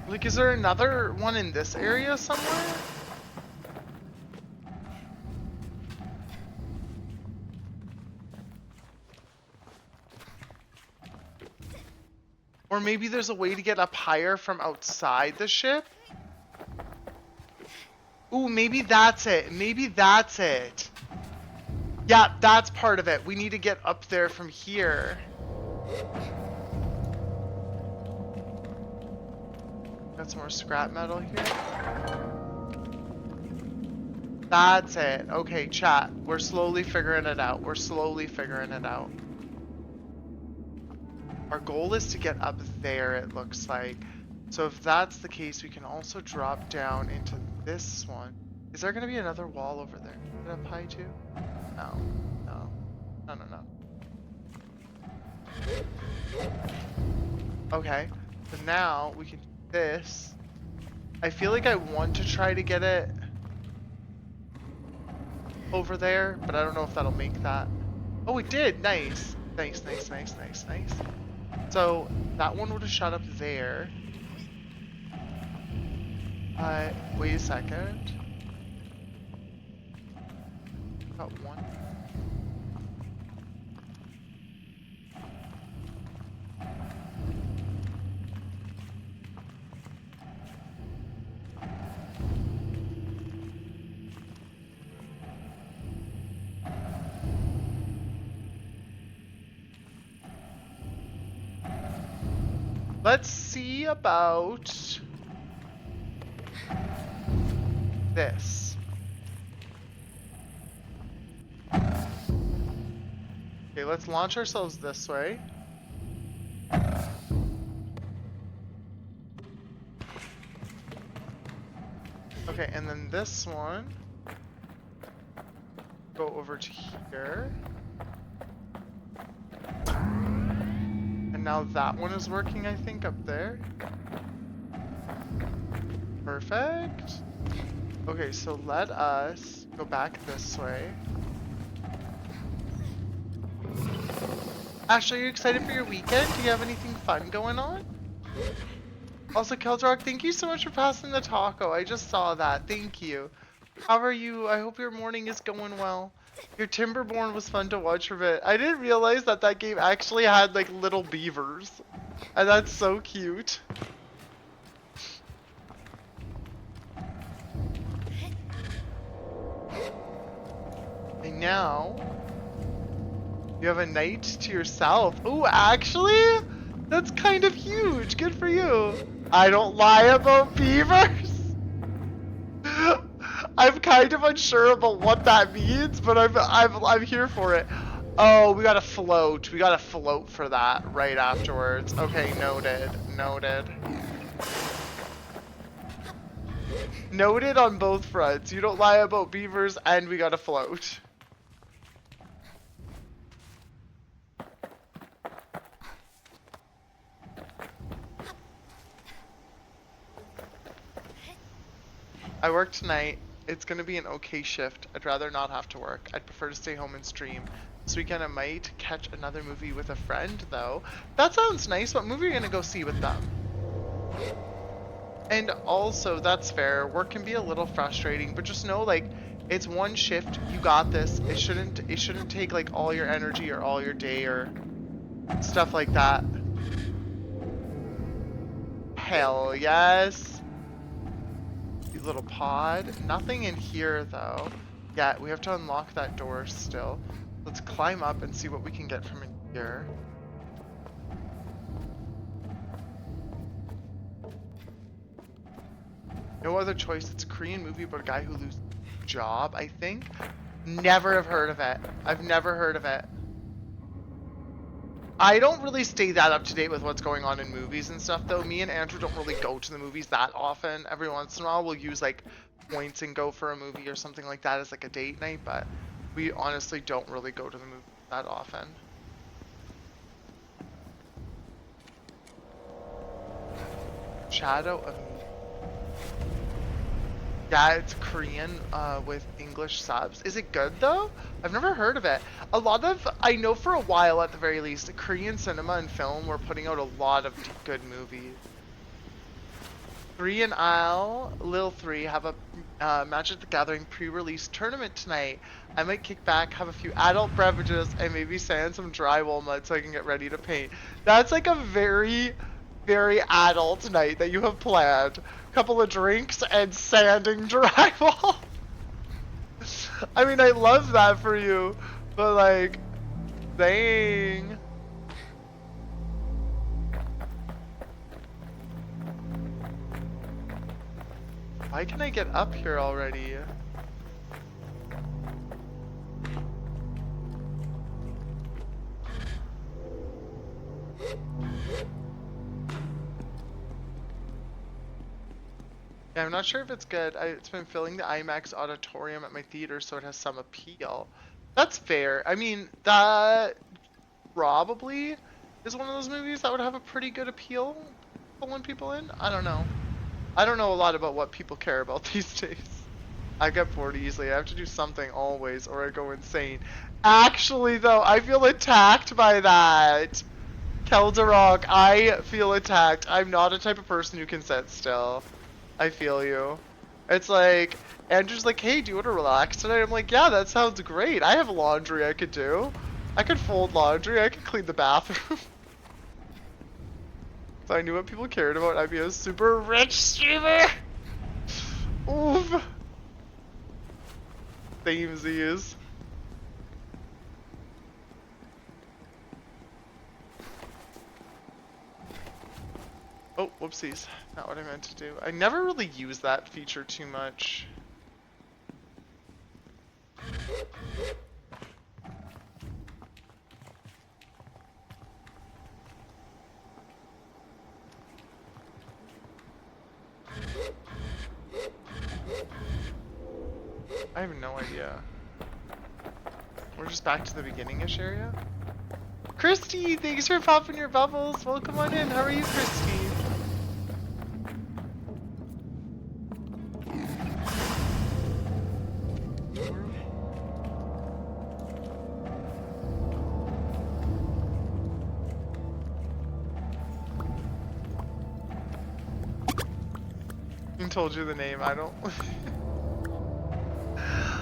Like, is there another one in this area somewhere? Or maybe there's a way to get up higher from outside the ship? Ooh, maybe that's it. Maybe that's it. Yeah, that's part of it. We need to get up there from here. Got some more scrap metal here. That's it. Okay, chat. We're slowly figuring it out. We're slowly figuring it out. Our goal is to get up there, it looks like. So if that's the case, we can also drop down into this one. Is there going to be another wall over there? Is it up high too? No. No. No, no, no. Okay. So now we can do this. I feel like I want to try to get it over there, but I don't know if that'll make that. Oh, it did. Nice. Nice, nice, nice, nice, nice. So that one would have shot up there. Wait a second. Got one. Let's see about this. Okay, let's launch ourselves this way. Okay, and then this one. Go over to here. And now that one is working, I think, up there. Perfect. Okay, so let us go back this way. Ashley, are you excited for your weekend? Do you have anything fun going on? Also, Keldrock, thank you so much for passing the taco. I just saw that. Thank you. How are you? I hope your morning is going well. Your Timberborn was fun to watch for a bit. I didn't realize that that game actually had like little beavers. And that's so cute. And now you have a night to yourself. Ooh, actually, that's kind of huge. Good for you. I don't lie about beavers. I'm kind of unsure about what that means, but I'm here for it. Oh, we gotta float. We gotta float for that right afterwards. Okay, noted. Noted. Noted on both fronts. You don't lie about beavers, and we gotta float. I work tonight. It's gonna be an okay shift. I'd rather not have to work. I'd prefer to stay home and stream. This weekend I might catch another movie with a friend though. That sounds nice. What movie are you gonna go see with them? And also, that's fair. Work can be a little frustrating, but just know like it's one shift. You got this. It shouldn't take like all your energy or all your day or stuff like that. Hell yes. Little pod. Nothing in here though. Yeah, we have to unlock that door still. Let's climb up and see what we can get from in here. No other choice. It's a Korean movie about a guy who loses his job, I think. Never have heard of it. I've never heard of it. I don't really stay that up to date with what's going on in movies and stuff though. Me and Andrew don't really go to the movies that often. Every once in a while we'll use like points and go for a movie or something like that as like a date night, but we honestly don't really go to the movies that often. Shadow of... Yeah, it's Korean with English subs. Is it good though? I've never heard of it. A lot of, I know for a while at the very least, Korean cinema and film were putting out a lot of good movies. 3 and I'll, Lil 3, have a Magic the Gathering pre-release tournament tonight. I might kick back, have a few adult beverages, and maybe sand some drywall mud so I can get ready to paint. That's like a very, very adult night that you have planned. Couple of drinks and sanding drywall. I mean, I love that for you, But like, dang. Why can I get up here already? Yeah, I'm not sure if it's good. It's been filling the IMAX auditorium at my theater, so it has some appeal. That's fair. I mean, that probably is one of those movies that would have a pretty good appeal pulling people in. I don't know. I don't know a lot about what people care about these days. I get bored easily. I have to do something always or I go insane. Actually, though, I feel attacked by that. Keldarok, I feel attacked. I'm not a type of person who can sit still. I feel you. It's like, Andrew's like, hey, do you want to relax tonight? I'm like, yeah, that sounds great. I have laundry I could do. I could fold laundry. I could clean the bathroom. If I knew what people cared about, I'd be a super rich streamer. Oof. Samesies. Oh, whoopsies. Not what I meant to do. I never really use that feature too much. I have no idea. We're just back to the beginning-ish area? Christy, thanks for popping your bubbles. Welcome on in. How are you, Christy? I told you the name. I don't.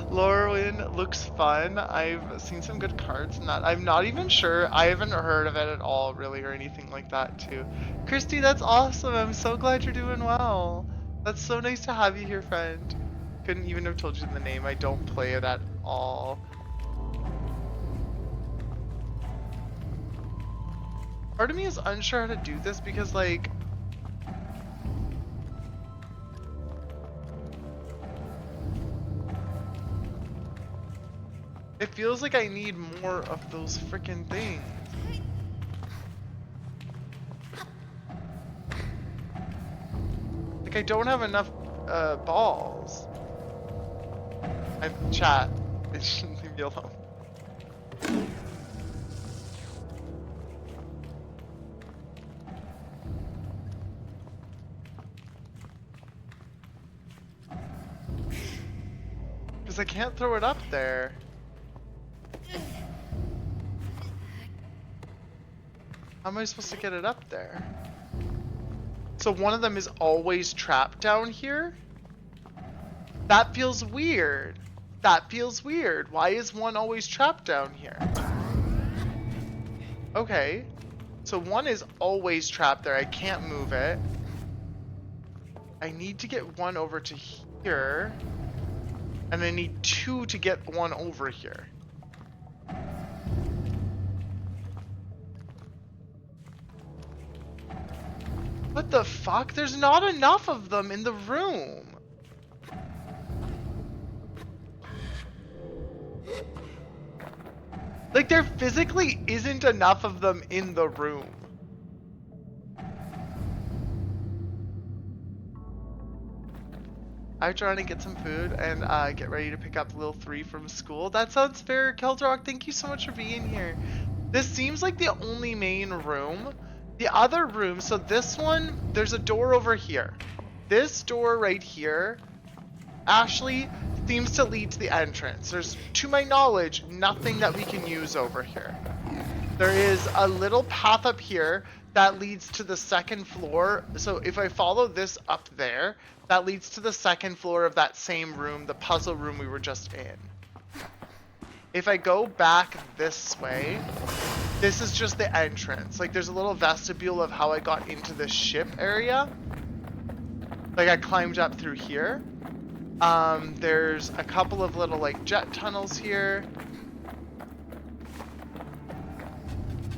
Lorwyn looks fun. I've seen some good cards in that. I'm not even sure. I haven't heard of it at all, really, or anything like that, too. Christy, that's awesome. I'm so glad you're doing well. That's so nice to have you here, friend. Couldn't even have told you the name. I don't play it at all. Part of me is unsure how to do this because, like, it feels like I need more of those freaking things. Like, I don't have enough balls. Chat. It shouldn't leave me alone. Because I can't throw it up there. How am I supposed to get it up there? So one of them is always trapped down here? That feels weird. That feels weird. Why is one always trapped down here? Okay. So one is always trapped there. I can't move it. I need to get one over to here. And I need two to get one over here. What the fuck? There's not enough of them in the room. Like, there physically isn't enough of them in the room. I'm trying to get some food and get ready to pick up little 3 from school. That sounds fair. Keldrock, thank you so much for being here. This seems like the only main room. The other room, so this one, there's a door over here. This door right here actually seems to lead to the entrance. There's, to my knowledge, nothing that we can use over here. There is a little path up here that leads to the second floor. So if I follow this up there, that leads to the second floor of that same room, the puzzle room we were just in. If I go back this way, this is just the entrance. Like, there's a little vestibule of how I got into this ship area. Like, I climbed up through here. There's a couple of little, like, jet tunnels here.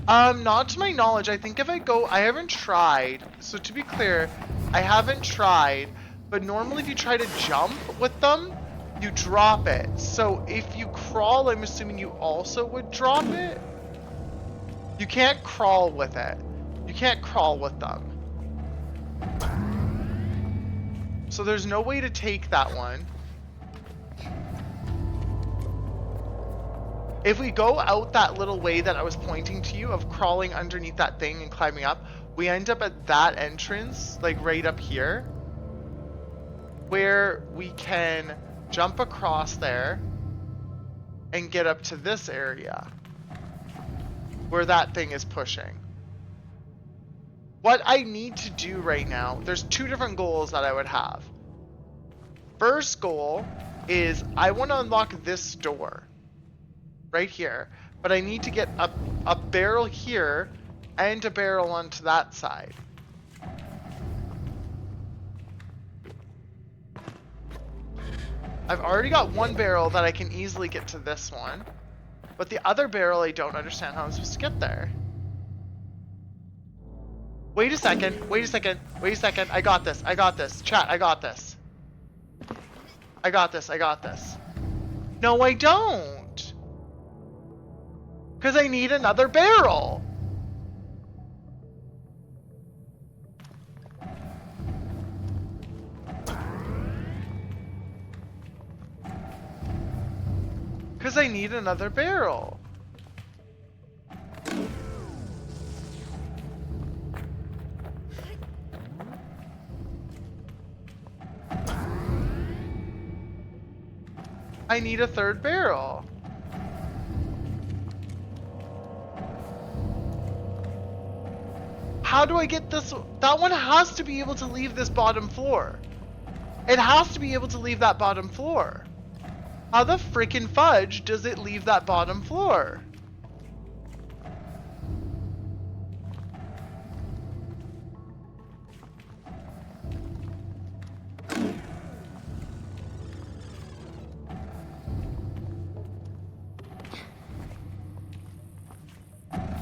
Not to my knowledge. I think if I go, I haven't tried. So to be clear, I haven't tried. But normally if you try to jump with them, you drop it. So if you crawl, I'm assuming you also would drop it. You can't crawl with it. You can't crawl with them. So there's no way to take that one. If we go out that little way that I was pointing to you of crawling underneath that thing and climbing up, we end up at that entrance, like right up here, where we can jump across there and get up to this area where that thing is pushing. What I need to do right now, there's two different goals that I would have. First goal is I want to unlock this door right here, but I need to get a barrel here and a barrel onto that side. I've already got one barrel that I can easily get to this one, but the other barrel I don't understand how I'm supposed to get there. Wait a second, wait a second, wait a second. I got this, I got this. Chat, I got this. I got this, I got this. No, I don't. Because I need another barrel. Because I need another barrel. I need a third barrel. How do I get this? That one has to be able to leave this bottom floor. It has to be able to leave that bottom floor. How the freaking fudge does it leave that bottom floor?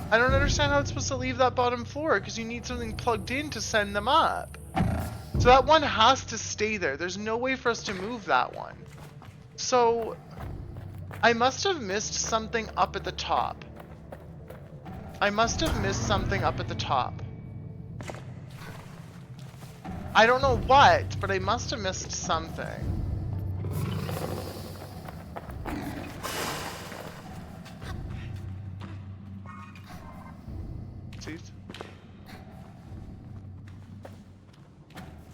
I don't understand how it's supposed to leave that bottom floor because you need something plugged in to send them up. So that one has to stay there. There's no way for us to move that one. So I must have missed something up at the top. I must have missed something up at the top. I don't know what, but I must have missed something.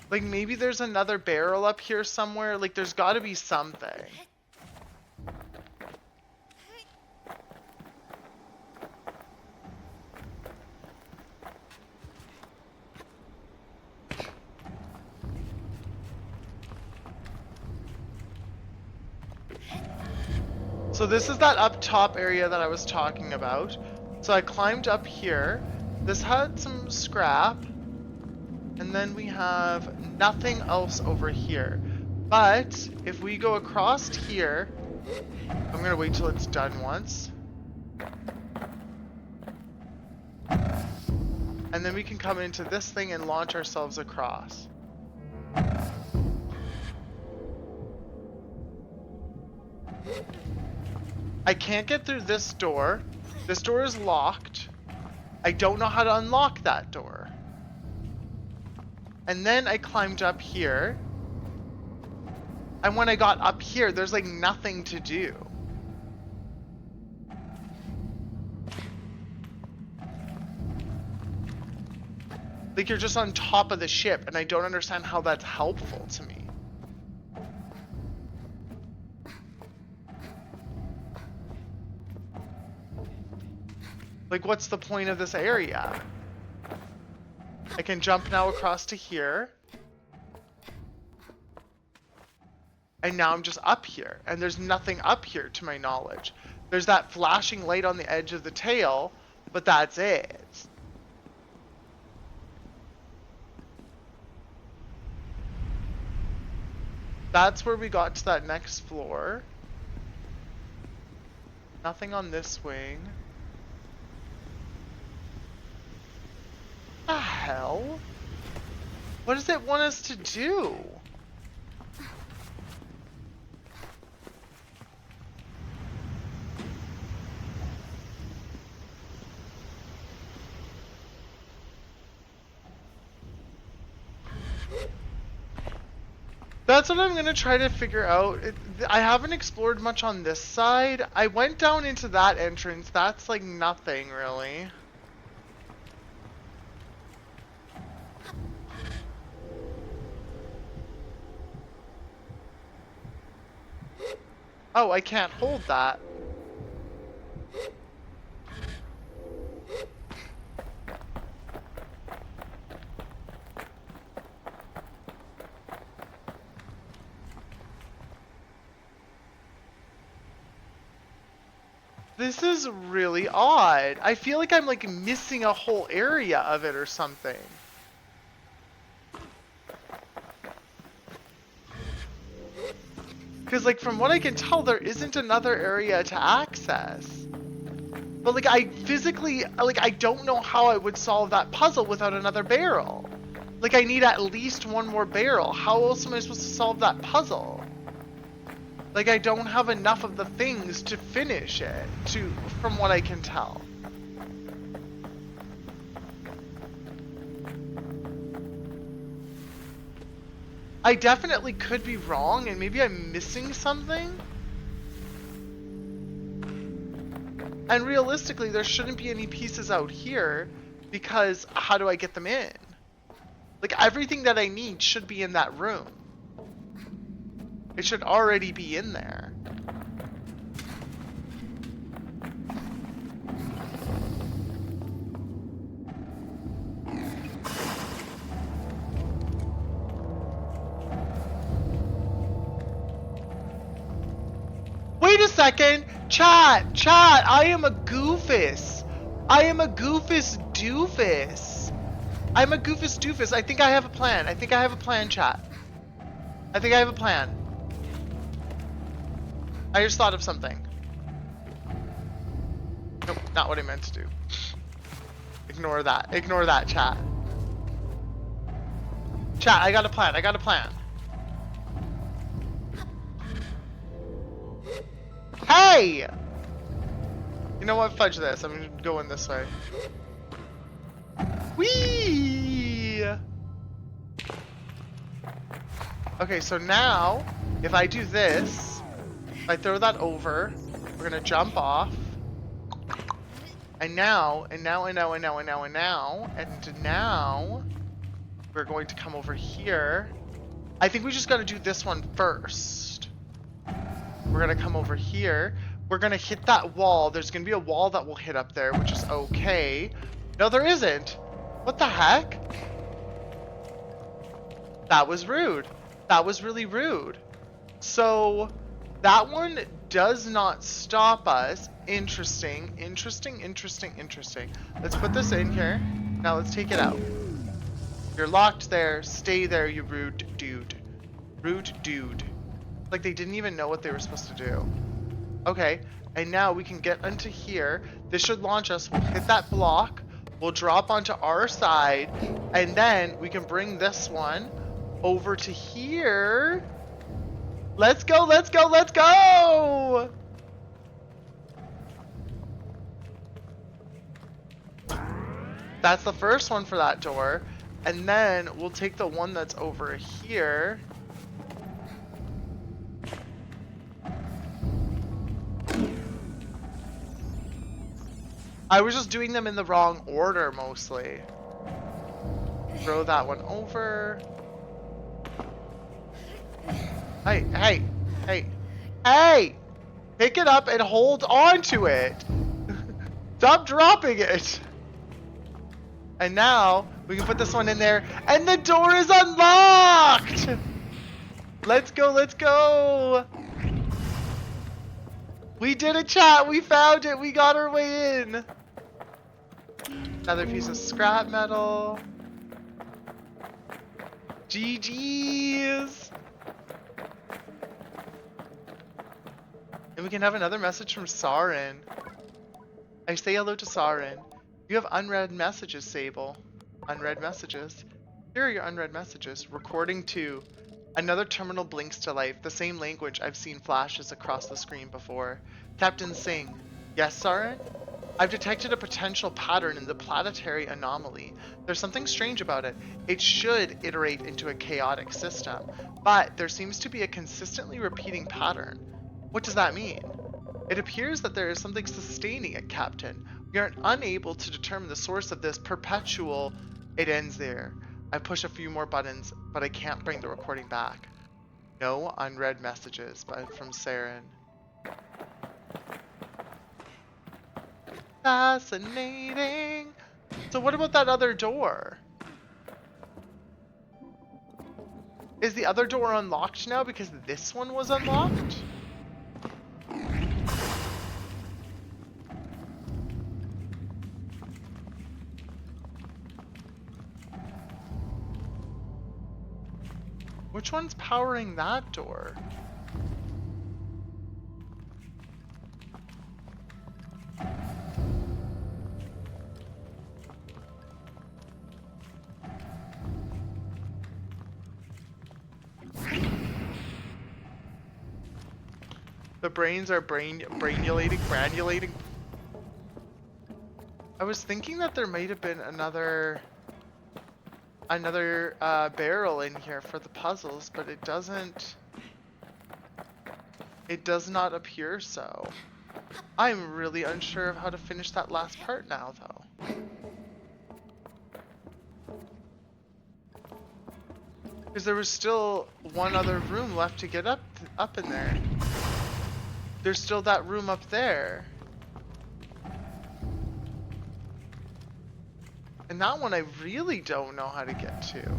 Like, maybe there's another barrel up here somewhere. Like, there's got to be something. So this is that up top area that I was talking about. So I climbed up here. This had some scrap. And then we have nothing else over here. But if we go across here, I'm gonna wait till it's done once. And then we can come into this thing and launch ourselves across. I can't get through this door. This door is locked. I don't know how to unlock that door. And then I climbed up here. And when I got up here, there's like nothing to do. Like, you're just on top of the ship, and I don't understand how that's helpful to me. Like, what's the point of this area? I can jump now across to here. And now I'm just up here. And there's nothing up here to my knowledge. There's that flashing light on the edge of the tail, but that's it. That's where we got to that next floor. Nothing on this wing. hell? What does it want us to do? That's what I'm gonna try to figure out. I haven't explored much on this side. I went down into that entrance. That's like nothing really. Oh, I can't hold that. This is really odd. I feel like I'm like missing a whole area of it or something. Because like from what I can tell, there isn't another area to access. But like I physically, like I don't know how I would solve that puzzle without another barrel. Like I need at least one more barrel. How else am I supposed to solve that puzzle? Like I don't have enough of the things to finish it, from what I can tell. I definitely could be wrong and maybe I'm missing something. And realistically, there shouldn't be any pieces out here because how do I get them in? Like everything that I need should be in that room. It should already be in there. Wait a second! Chat! I am a goofus! I am a goofus doofus! I'm a goofus doofus. I think I have a plan. I think I have a plan, chat. I think I have a plan. I just thought of something. Nope, not what I meant to do. Ignore that. Ignore that, chat. Chat, I got a plan. I got a plan. Hey! You know what? Fudge this. I'm going this way. Whee! Okay, so now, if I do this, if I throw that over, we're gonna jump off. And now, we're going to come over here. I think we just gotta do this one first. We're gonna come over here. We're gonna hit that wall. There's gonna be a wall that will hit up there, which is okay. No, there isn't. What the heck? That was rude. That was really rude. So, that one does not stop us. Interesting. Let's put this in here. Now let's take it out. You're locked there. Stay there, you rude dude. Rude dude. Like they didn't even know what they were supposed to do. Okay, and now we can get into here. This should launch us. We'll hit that block. We'll drop onto our side. And then we can bring this one over to here. Let's go, let's go, let's go! That's the first one for that door. And then we'll take the one that's over here. I was just doing them in the wrong order mostly. Throw that one over. Hey! Pick it up and hold on to it. Stop dropping it. And now we can put this one in there and the door is unlocked. Let's go, let's go. We did it, chat. We found it. We got our way in. Another piece of scrap metal. GG's. And we can have another message from Sarin. I say hello to Sarin. You have unread messages, Sable. Unread messages. Here are your unread messages. Recording 2. Another terminal blinks to life, the same language I've seen flashes across the screen before. Captain Singh. Yes, Sarin? I've detected a potential pattern in the planetary anomaly. There's something strange about it. It should iterate into a chaotic system, but there seems to be a consistently repeating pattern. What does that mean? It appears that there is something sustaining it, Captain. We are unable to determine the source of this perpetual... It ends there. I push a few more buttons, but I can't bring the recording back. No unread messages, but from Saren. Fascinating. So what about that other door? Is the other door unlocked now because this one was unlocked? Which one's powering that door? The brains are granulating. I was thinking that there might have been another barrel in here for the puzzles, but it doesn't. It does not appear so. I'm really unsure of how to finish that last part now, though. Because there was still one other room left to get up in there. There's still that room up there. And that one I really don't know how to get to.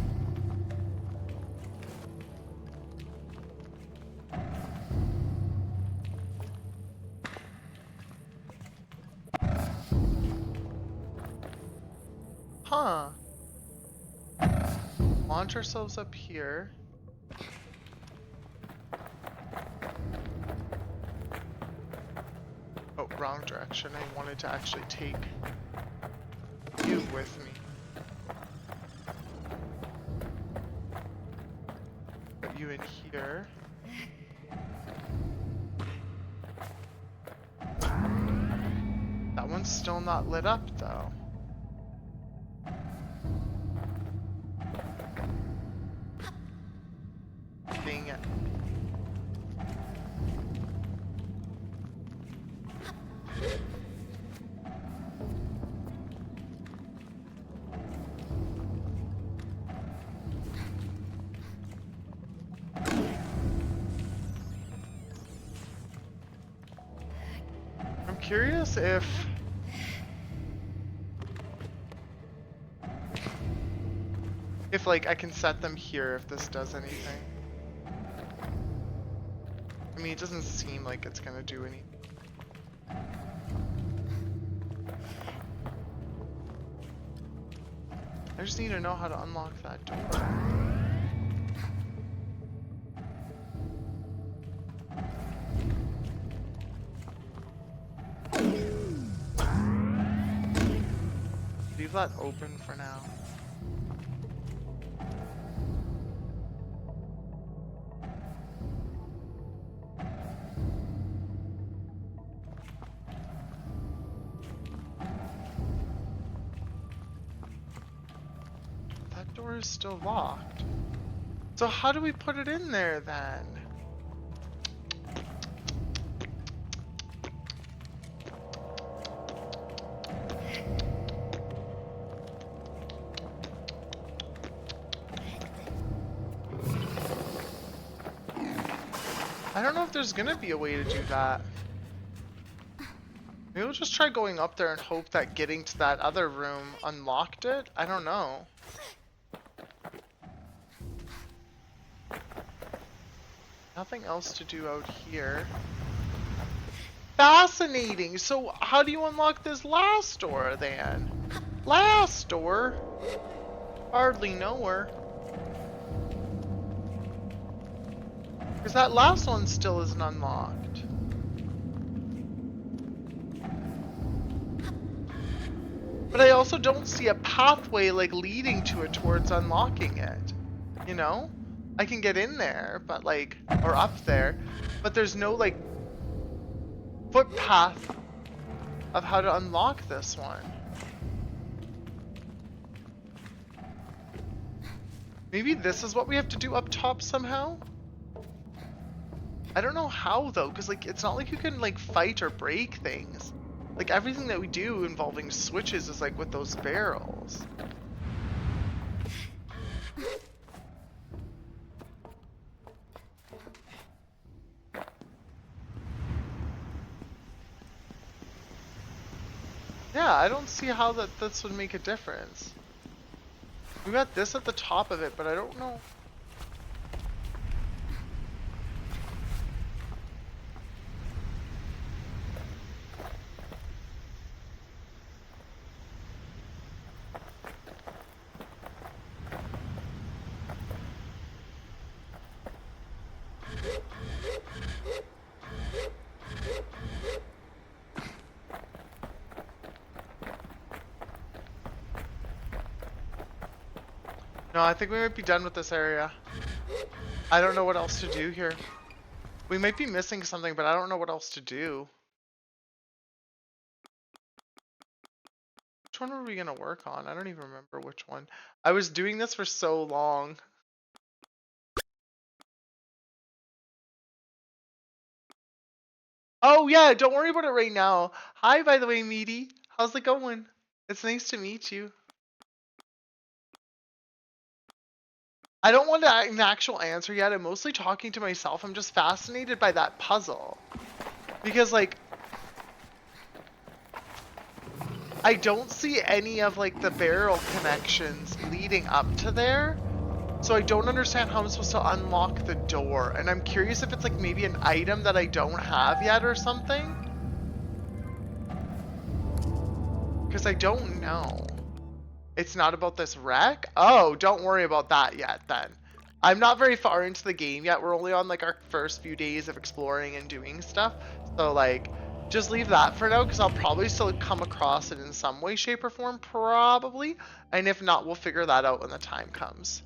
Huh. Launch ourselves up here. Oh, wrong direction. I wanted to actually take you with me. Put you in here. That one's still not lit up though. Dang it. I'm curious if like I can set them here if this does anything. I mean, it doesn't seem like it's gonna do anything. I just need to know how to unlock that door. Leave that open for now. That door is still locked. So how do we put it in there then? I don't know if there's gonna be a way to do that. Maybe we'll just try going up there and hope that getting to that other room unlocked it? I don't know. Nothing else to do out here. Fascinating! So how do you unlock this last door then? Last door? Hardly know her. Because that last one still isn't unlocked. But I also don't see a pathway like leading to it towards unlocking it. You know? I can get in there, but like, or up there, but there's no like footpath of how to unlock this one. Maybe this is what we have to do up top somehow? I don't know how though, because like it's not like you can like fight or break things. Like everything that we do involving switches is like with those barrels. Yeah, I don't see how this would make a difference. We got this at the top of it, but I don't know. No, I think we might be done with this area. I don't know what else to do here. We might be missing something, but I don't know what else to do. Which one were we gonna work on? I don't even remember which one. I was doing this for so long. Oh yeah, don't worry about it right now. Hi, by the way, Meaty. How's it going? It's nice to meet you. I don't want an actual answer yet. I'm mostly talking to myself. I'm just fascinated by that puzzle. Because, like, I don't see any of, like, the barrel connections leading up to there. So I don't understand how I'm supposed to unlock the door. And I'm curious if it's, like, maybe an item that I don't have yet or something. Because I don't know. It's not about this wreck? Oh, don't worry about that yet then. I'm not very far into the game yet. We're only on like our first few days of exploring and doing stuff. So like, just leave that for now because I'll probably still come across it in some way, shape, or form, probably. And if not, we'll figure that out when the time comes.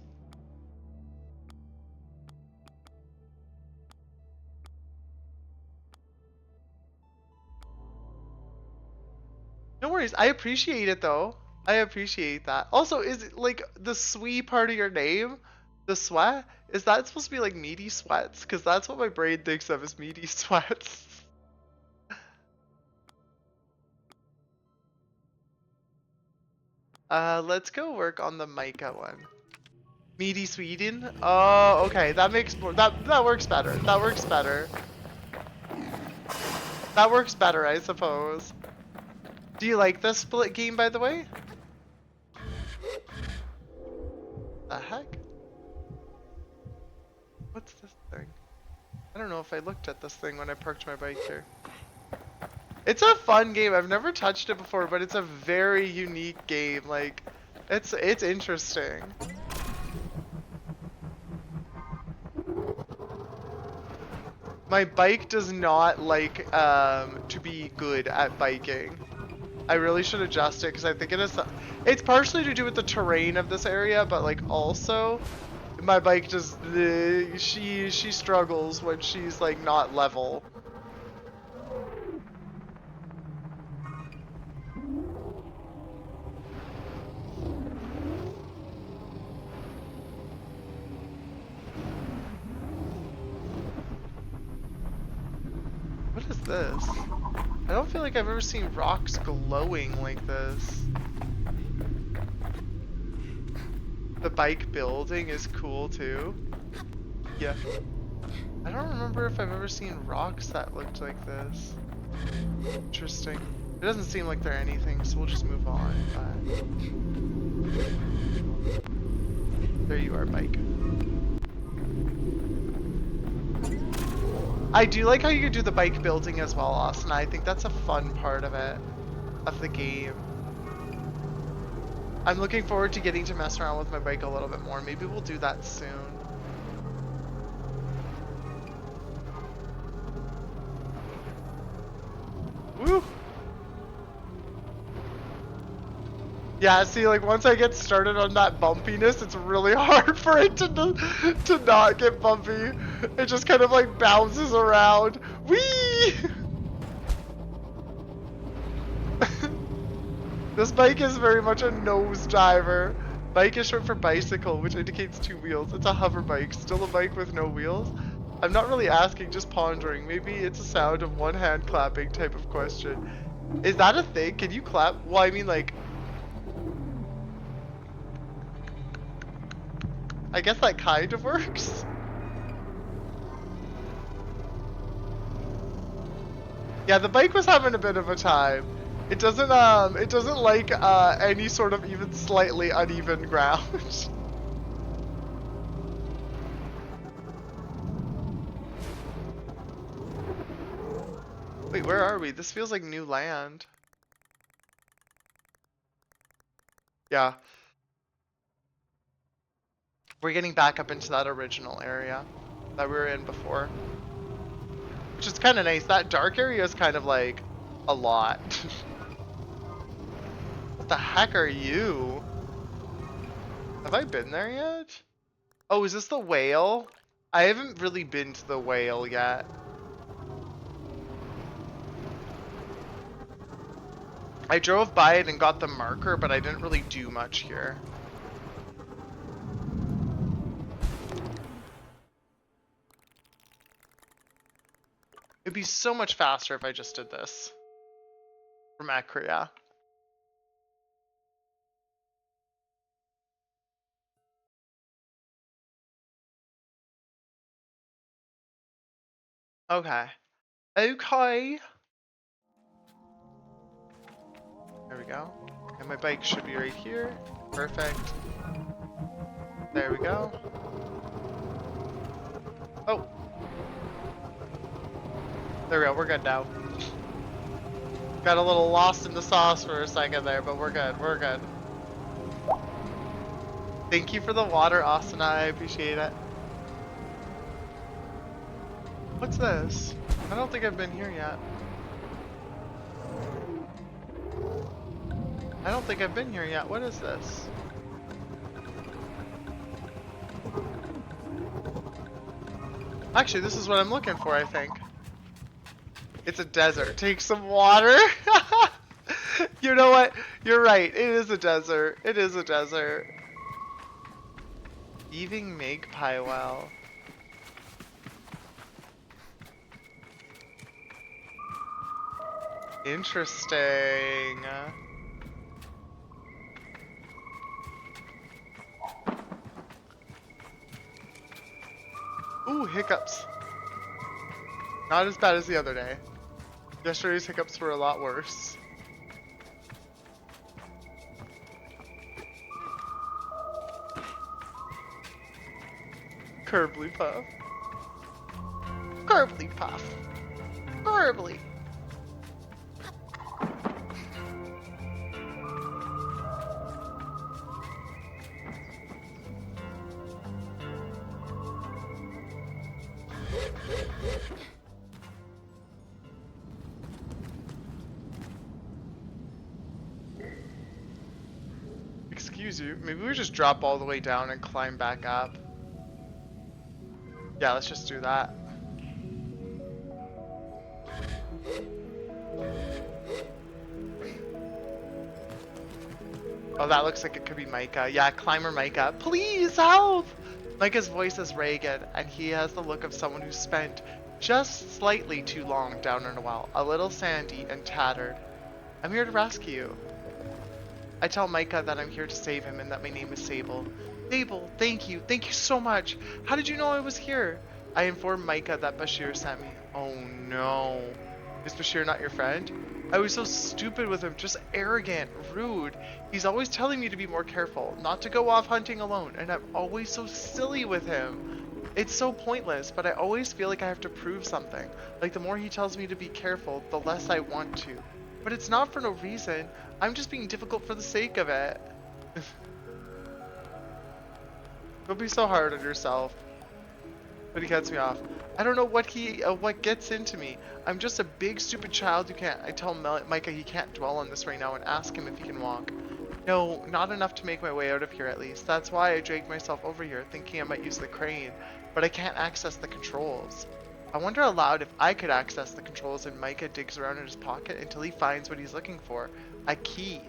No worries. I appreciate it though. I appreciate that. Also, is it like the sweet part of your name? The sweat? Is that supposed to be like meaty sweats? Because that's what my brain thinks of as meaty sweats. Let's go work on the mica one. Meaty Sweden? Oh, okay. That makes more. That works better. That works better. That works better, I suppose. Do you like this split game, by the way? The heck? What's this thing? I don't know if I looked at this thing when I parked my bike here. It's a fun game. I've never touched it before, but it's a very unique game. Like, it's interesting. My bike does not like to be good at biking. I really should adjust it because I think it is. It's partially to do with the terrain of this area, but like also, my bike just she struggles when she's like not level. What is this? I don't feel like I've ever seen rocks glowing like this. The bike building is cool too. Yeah. I don't remember if I've ever seen rocks that looked like this. Interesting. It doesn't seem like they're anything, so we'll just move on. There you are, bike. I do like how you can do the bike building as well, Austin. I think that's a fun part of it, of the game. I'm looking forward to getting to mess around with my bike a little bit more. Maybe we'll do that soon. Woo! Yeah, see, like once I get started on that bumpiness, it's really hard for it to not get bumpy. It just kind of like bounces around. Whee! This bike is very much a nose diver. Bike is short for bicycle, which indicates 2 wheels. It's a hover bike, still a bike with no wheels. I'm not really asking, just pondering. Maybe it's a sound of one hand clapping type of question. Is that a thing? Can you clap? Well, I mean like... I guess that kind of works. Yeah, the bike was having a bit of a time. It doesn't like any sort of even slightly uneven ground. Wait, where are we? This feels like new land. Yeah. We're getting back up into that original area that we were in before. Which is kind of nice. That dark area is kind of like a lot. What the heck are you? Have I been there yet? Oh, is this the whale? I haven't really been to the whale yet. I drove by it and got the marker, but I didn't really do much here. It'd be so much faster if I just did this. From Akria. Okay. Okay. There we go. And my bike should be right here. Perfect. There we go. Oh. There we go. We're good now. Got a little lost in the sauce for a second there, but we're good. We're good. Thank you for the water, Asana. I appreciate it. What's this? I don't think I've been here yet. I don't think I've been here yet. What is this? Actually, this is what I'm looking for, I think. It's a desert. Take some water. You know what? You're right. It is a desert. It is a desert. Evening Magpie Well. Interesting. Ooh, hiccups. Not as bad as the other day. Yesterday's hiccups were a lot worse. Curbly puff. Curbly puff. Curbly. Excuse you, maybe we just drop all the way down and climb back up. Yeah, let's just do that. Oh, that looks like it could be Micah. Yeah, climber Micah. Please help! Micah's voice is ragged, and he has the look of someone who spent just slightly too long down in a well. A little sandy and tattered. I'm here to rescue you. I tell Micah that I'm here to save him and that my name is Sable. Sable, thank you. Thank you so much. How did you know I was here? I informed Micah that Bashir sent me. Oh no. Is Bashir not your friend? I was so stupid with him, just arrogant, rude. He's always telling me to be more careful, not to go off hunting alone, and I'm always so silly with him. It's so pointless, but I always feel like I have to prove something. Like the more he tells me to be careful, the less I want to. But it's not for no reason. I'm just being difficult for the sake of it. Don't be so hard on yourself. But he cuts me off. I don't know what gets into me. I'm just a big stupid child who can't. I tell Micah he can't dwell on this right now and ask him if he can walk. No, not enough to make my way out of here at least. That's why I dragged myself over here, thinking I might use the crane, but I can't access the controls. I wonder aloud if I could access the controls, and Micah digs around in his pocket until he finds what he's looking for. A key.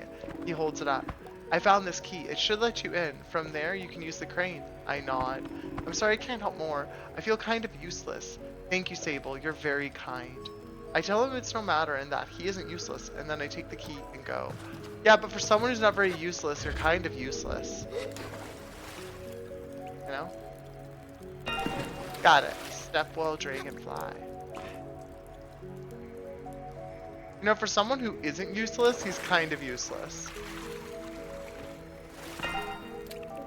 He holds it up. I found this key. It should let you in. From there, you can use the crane. I nod. I'm sorry I can't help more. I feel kind of useless. Thank you, Sable. You're very kind. I tell him it's no matter and that he isn't useless, and then I take the key and go. Yeah, but for someone who's not very useless, you're kind of useless. You know? Got it. Stepwell Dragonfly. You know, for someone who isn't useless, he's kind of useless.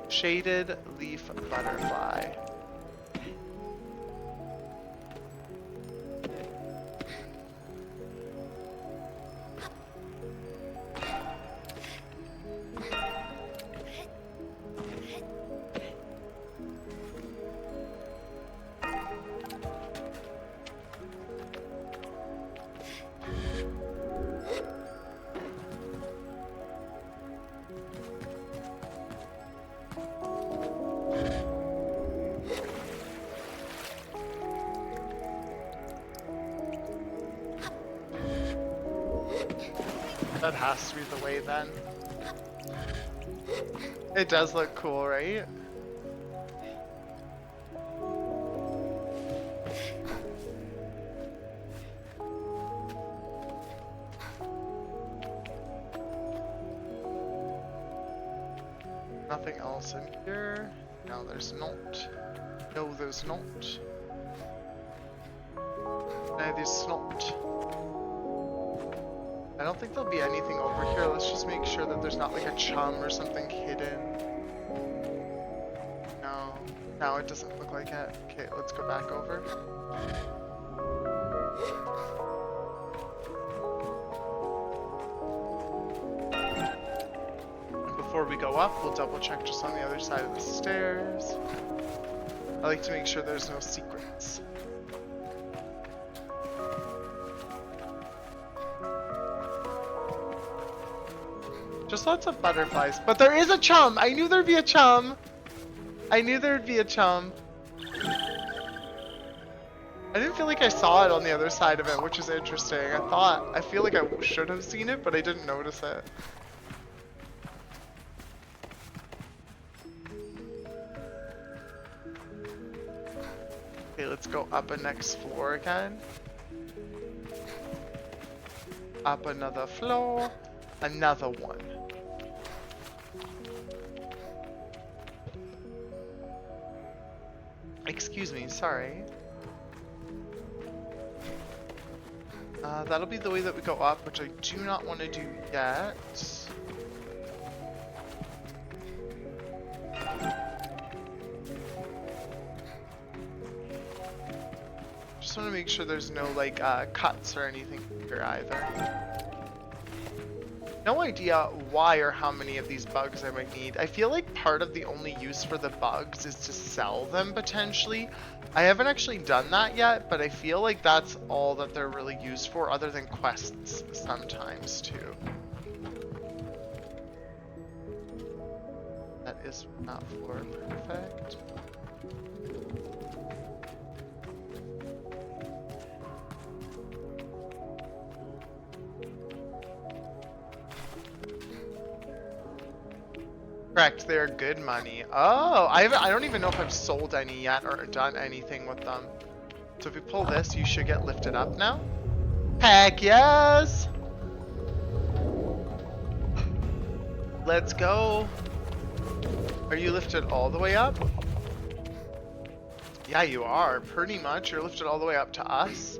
Shaded Leaf Butterfly. That has to be the way then. It does look cool, right? Nothing else in here. No, there's not. No, there's not. No, there's not. I don't think there'll be anything over here. Let's just make sure that there's not like a chum or something hidden. No. No, it doesn't look like it. Okay, let's go back over. And before we go up, we'll double check just on the other side of the stairs. I like to make sure there's no secrets. Just lots of butterflies. But there is a chum! I knew there'd be a chum! I knew there'd be a chum. I didn't feel like I saw it on the other side of it, which is interesting. I feel like I should have seen it, but I didn't notice it. Okay, let's go up a next floor again. Up another floor. Another one. Excuse me, sorry. That'll be the way that we go up, which I do not want to do yet. Just want to make sure there's no like cuts or anything here either. No idea why or how many of these bugs I might need. I feel like part of the only use for the bugs is to sell them potentially. I haven't actually done that yet, but I feel like that's all that they're really used for, other than quests sometimes too. That is not floor perfect. Correct, they're good money. Oh, I don't even know if I've sold any yet or done anything with them. So if we pull this, you should get lifted up now. Heck yes! Let's go. Are you lifted all the way up? Yeah, you are. Pretty much. You're lifted all the way up to us.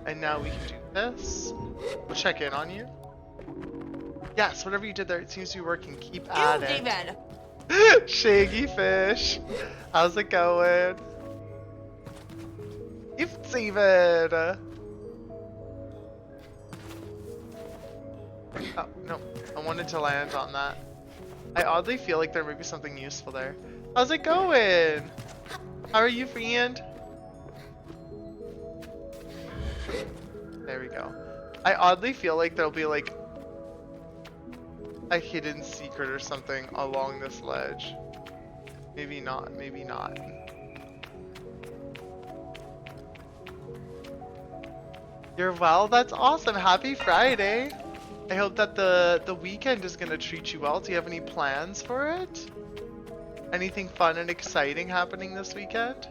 And now we can do this. We'll check in on you. Yes, whatever you did there, it seems to be working. Keep at it. David. Shaggy fish. How's it going? It's David. Oh, no. I wanted to land on that. I oddly feel like there might be something useful there. How's it going? How are you, friend? There we go. I oddly feel like there'll be like a hidden secret or something along this ledge. Maybe not, maybe not. You're well, that's awesome. Happy Friday. I hope that the weekend is gonna treat you well. Do you have any plans for it? Anything fun and exciting happening this weekend?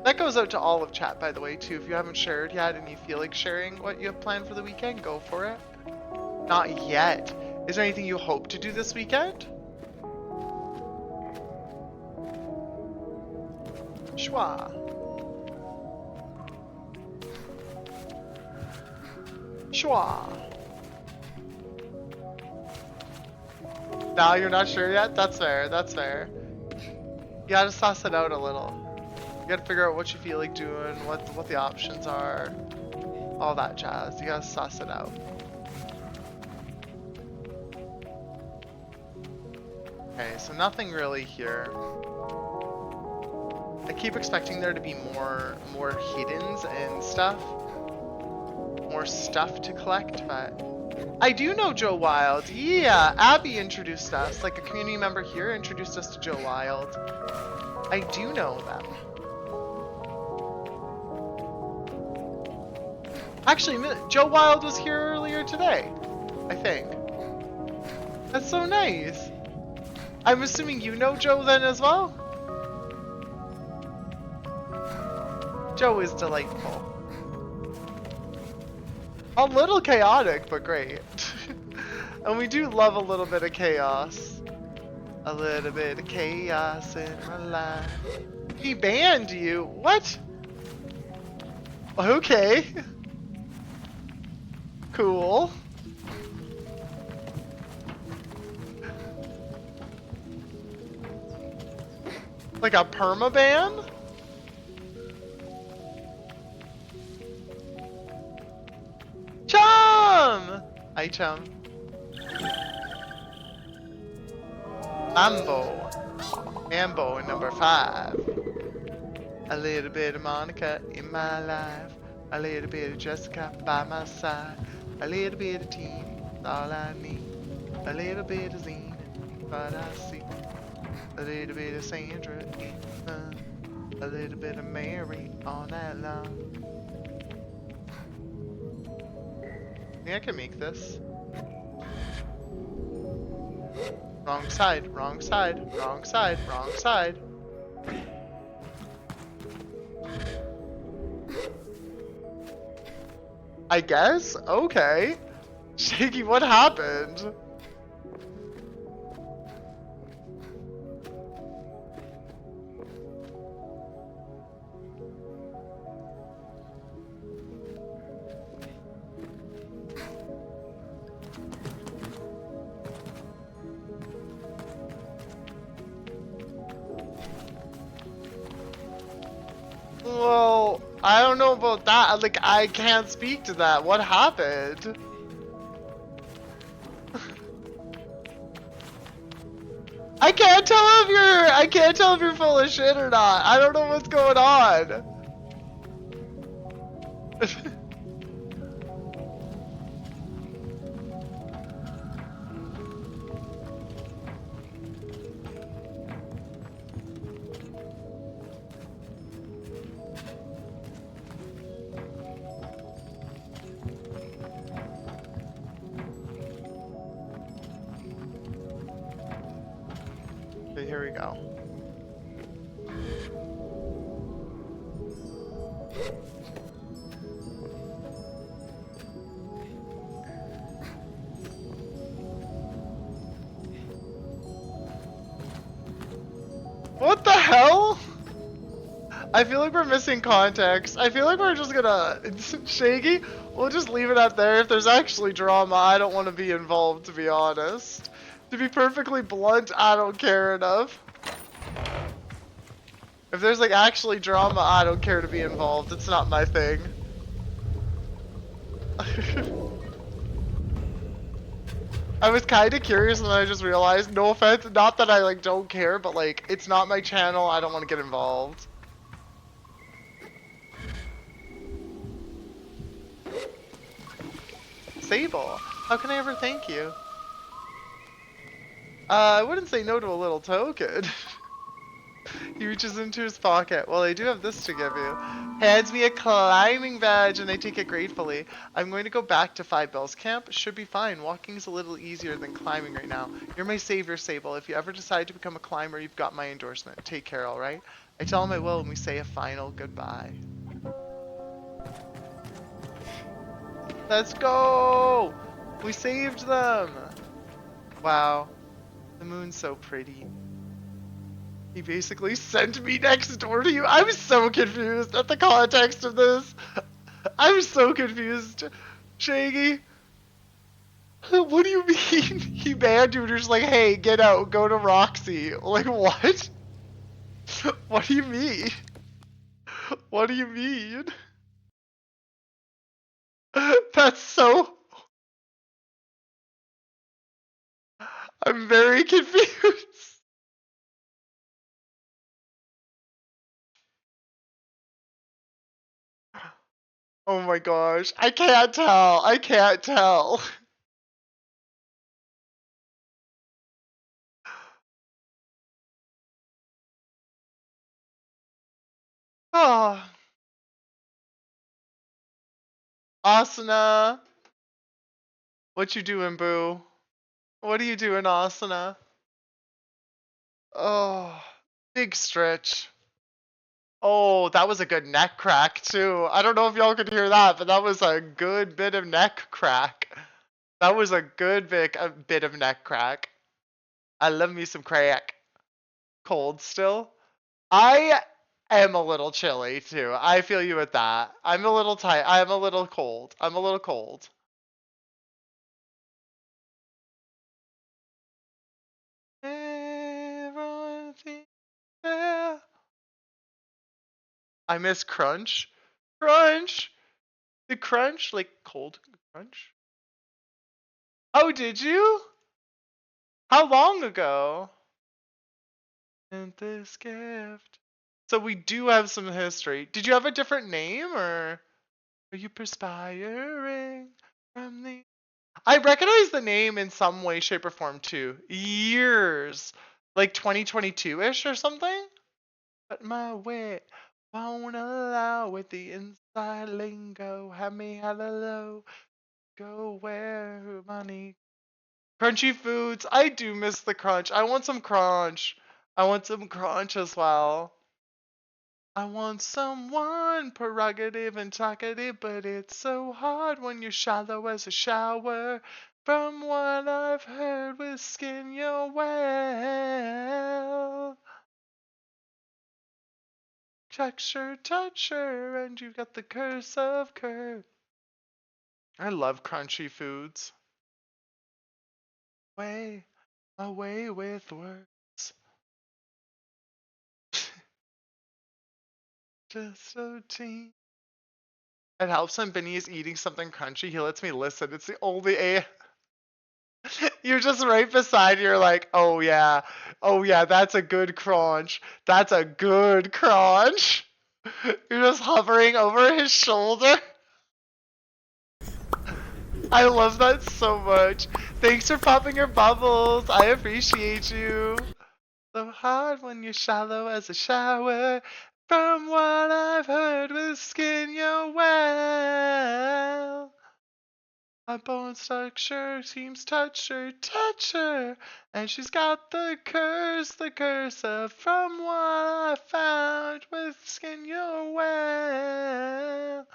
That goes out to all of chat, by the way, too. If you haven't shared yet and you feel like sharing what you have planned for the weekend, go for it. Not yet. Is there anything you hope to do this weekend? Schwa. Schwa. Now you're not sure yet? That's fair, that's fair. You gotta suss it out a little. You gotta figure out what you feel like doing, what the options are, all that jazz. You gotta suss it out. Okay, so nothing really here. I keep expecting there to be more hiddens and stuff. More stuff to collect, but I do know Joe Wild. Yeah, Abby introduced us, like a community member here introduced us to Joe Wild. I do know them. Actually, Joe Wild was here earlier today, I think. That's so nice. I'm assuming you know Joe then as well? Joe is delightful. A little chaotic, but great. And we do love a little bit of chaos. A little bit of chaos in my life. He banned you? What? Okay. Cool. Like a permaban? Chum! Hi, Chum. Mambo in number 5. A little bit of Monica in my life. A little bit of Jessica by my side. A little bit of Tina, all I need. A little bit of Zena, what I see. A little bit of Sandra, a little bit of Mary all night long. I think I can make this. Wrong side, wrong side, wrong side, wrong side. I guess? Okay. Shaky, what happened? Well, I don't know about that. Like, I can't speak to that. What happened? I can't tell if you're full of shit or not. I don't know what's going on. Okay, here we go. What the hell? I feel like we're missing context. I feel like we're just gonna... Shaggy, we'll just leave it at there. If there's actually drama, I don't want to be involved, to be honest. To be perfectly blunt, I don't care enough. If there's like actually drama, I don't care to be involved. It's not my thing. I was kind of curious and then I just realized, no offense, not that I like don't care, but like it's not my channel. I don't want to get involved. Sable, how can I ever thank you? I wouldn't say no to a little token. He reaches into his pocket. Well, I do have this to give you. Hands me a climbing badge, and I take it gratefully. I'm going to go back to 5 Bells Camp. Should be fine. Walking's a little easier than climbing right now. You're my savior, Sable. If you ever decide to become a climber, you've got my endorsement. Take care, alright? I tell him I will, and we say a final goodbye. Let's go! We saved them! Wow. The moon's so pretty. He basically sent me next door to you. I'm so confused at the context of this. I'm so confused. Shaggy, what do you mean? He banned you and you're just like, hey, get out, go to Roxy. Like, what? What do you mean? What do you mean? That's so... I'm very confused. Oh my gosh. I can't tell. I can't tell. Oh. Asuna. What you doing, boo? What are you doing, Asuna? Oh. Big stretch. Oh, that was a good neck crack, too. I don't know if y'all could hear that, but that was a good bit of neck crack. That was a good bit of neck crack. I love me some crack. Cold still? I am a little chilly, too. I feel you with that. I'm a little tight. I'm a little cold. I'm a little cold. Everything there. I miss Crunch. Crunch! The Crunch? Like cold Crunch? Oh, did you? How long ago? And this gift. So we do have some history. Did you have a different name or are you perspiring from the... I recognize the name in some way, shape, or form too. Years. Like 2022-ish or something? But my wit won't allow with the inside lingo. Have me hello. Go where money. Crunchy foods. I do miss the crunch. I want some crunch. I want some crunch as well. I want someone prerogative and talkative, but it's so hard when you're shallow as a shower. From what I've heard with skin, you're well. Texture, toucher, and you've got the curse of curve. I love crunchy foods. Way away with words. Just so teen. It helps when Benny is eating something crunchy. He lets me listen. It's the only A. You're just right beside. You're like, oh yeah, that's a good crunch. That's a good crunch. You're just hovering over his shoulder. I love that so much. Thanks for popping your bubbles. I appreciate you. So hard when you're shallow as a shower. From what I've heard with skin, you're well. My bone structure seems touch her, and she's got the curse of from what I found with skin, you're well.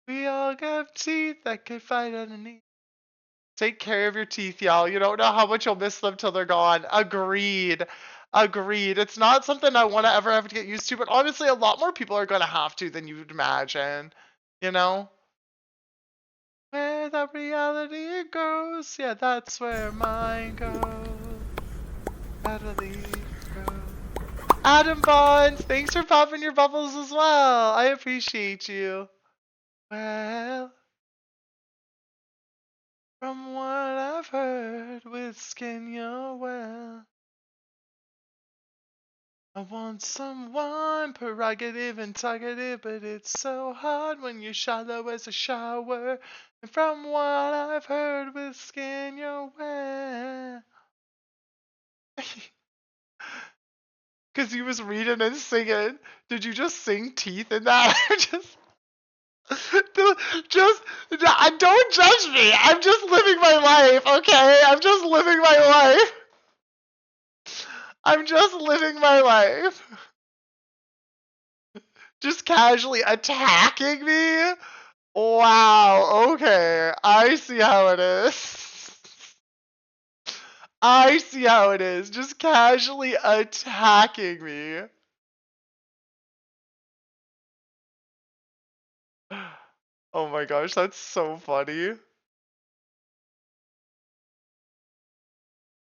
We all have teeth that can fight underneath. Take care of your teeth, y'all. You don't know how much you'll miss them till they're gone. Agreed. Agreed. It's not something I want to ever have to get used to, but honestly, a lot more people are going to have to than you'd imagine. You know? Where the reality goes, yeah, that's where mine goes. Reality goes. Adam Bonds, thanks for popping your bubbles as well. I appreciate you. Well, from what I've heard with skin, you're well. I want someone prerogative and talkative, but it's so hard when you're shallow as a shower. And from what I've heard with skin, you're well. Because he was reading and singing. Did you just sing teeth in that? just don't judge me. I'm just living my life, okay? I'm just living my life. I'm just living my life. Just casually attacking me? Wow, okay. I see how it is. I see how it is. Just casually attacking me. Oh my gosh, that's so funny.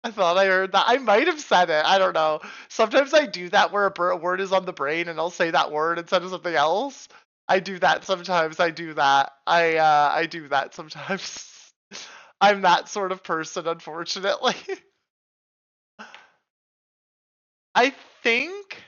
I thought I heard that. I might have said it. I don't know. Sometimes I do that where a word is on the brain and I'll say that word instead of something else. I do that sometimes. I do that. I do that sometimes. I'm that sort of person, unfortunately. I think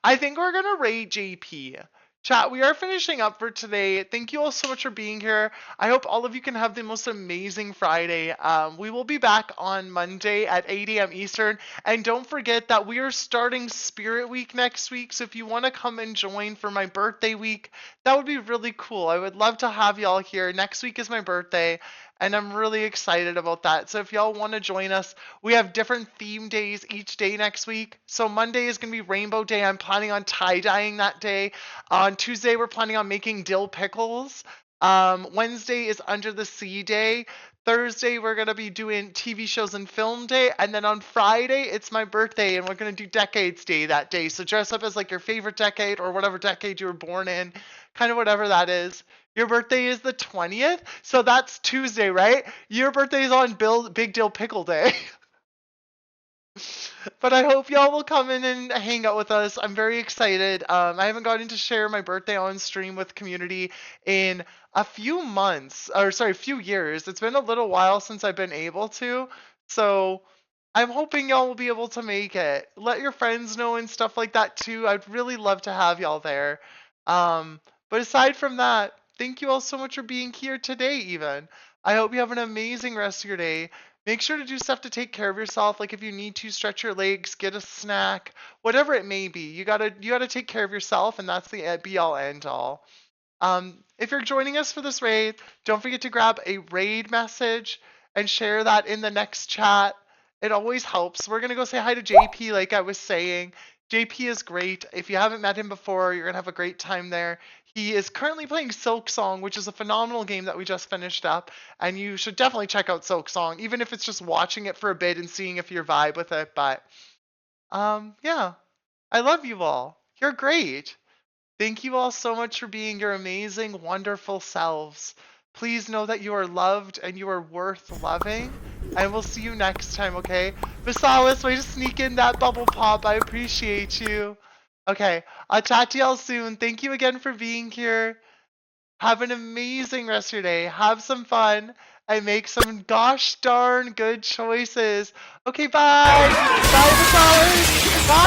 I think we're gonna rate JP. Chat, we are finishing up for today. Thank you all so much for being here. I hope all of you can have the most amazing Friday. We will be back on Monday at 8 a.m. Eastern. And don't forget that we are starting Spirit Week next week. So if you want to come and join for my birthday week, that would be really cool. I would love to have y'all here. Next week is my birthday, and I'm really excited about that. So if y'all want to join us, we have different theme days each day next week. So Monday is going to be Rainbow Day. I'm planning on tie-dyeing that day. On Tuesday, we're planning on making dill pickles. Wednesday is Under the Sea Day. Thursday, we're going to be doing TV shows and film day. And then on Friday, it's my birthday, and we're going to do Decades Day that day. So dress up as like your favorite decade or whatever decade you were born in, kind of whatever that is. Your birthday is the 20th, so that's Tuesday, right? Your birthday is on Big Dill Pickle Day. But I hope y'all will come in and hang out with us. I'm very excited. I haven't gotten to share my birthday on stream with community in a few months, or sorry, a few years. It's been a little while since I've been able to. So I'm hoping y'all will be able to make it. Let your friends know and stuff like that too. I'd really love to have y'all there. But aside from that, thank you all so much for being here today, even. I hope you have an amazing rest of your day. Make sure to do stuff to take care of yourself. Like if you need to stretch your legs, get a snack, whatever it may be. You gotta take care of yourself, and that's the be all end all. If you're joining us for this raid, don't forget to grab a raid message and share that in the next chat. It always helps. We're gonna go say hi to JP, like I was saying. JP is great. If you haven't met him before, you're gonna have a great time there. He is currently playing Silk Song, which is a phenomenal game that we just finished up, and you should definitely check out Silk Song, even if it's just watching it for a bit and seeing if you vibe with it. But yeah, I love you all. You're great. Thank you all so much for being your amazing, wonderful selves. Please know that you are loved and you are worth loving. And we'll see you next time, okay? Visalis, way to sneak in that bubble pop. I appreciate you. Okay, I'll chat to y'all soon. Thank you again for being here. Have an amazing rest of your day. Have some fun and make some gosh darn good choices. Okay, bye. Bye, Visalis. Bye.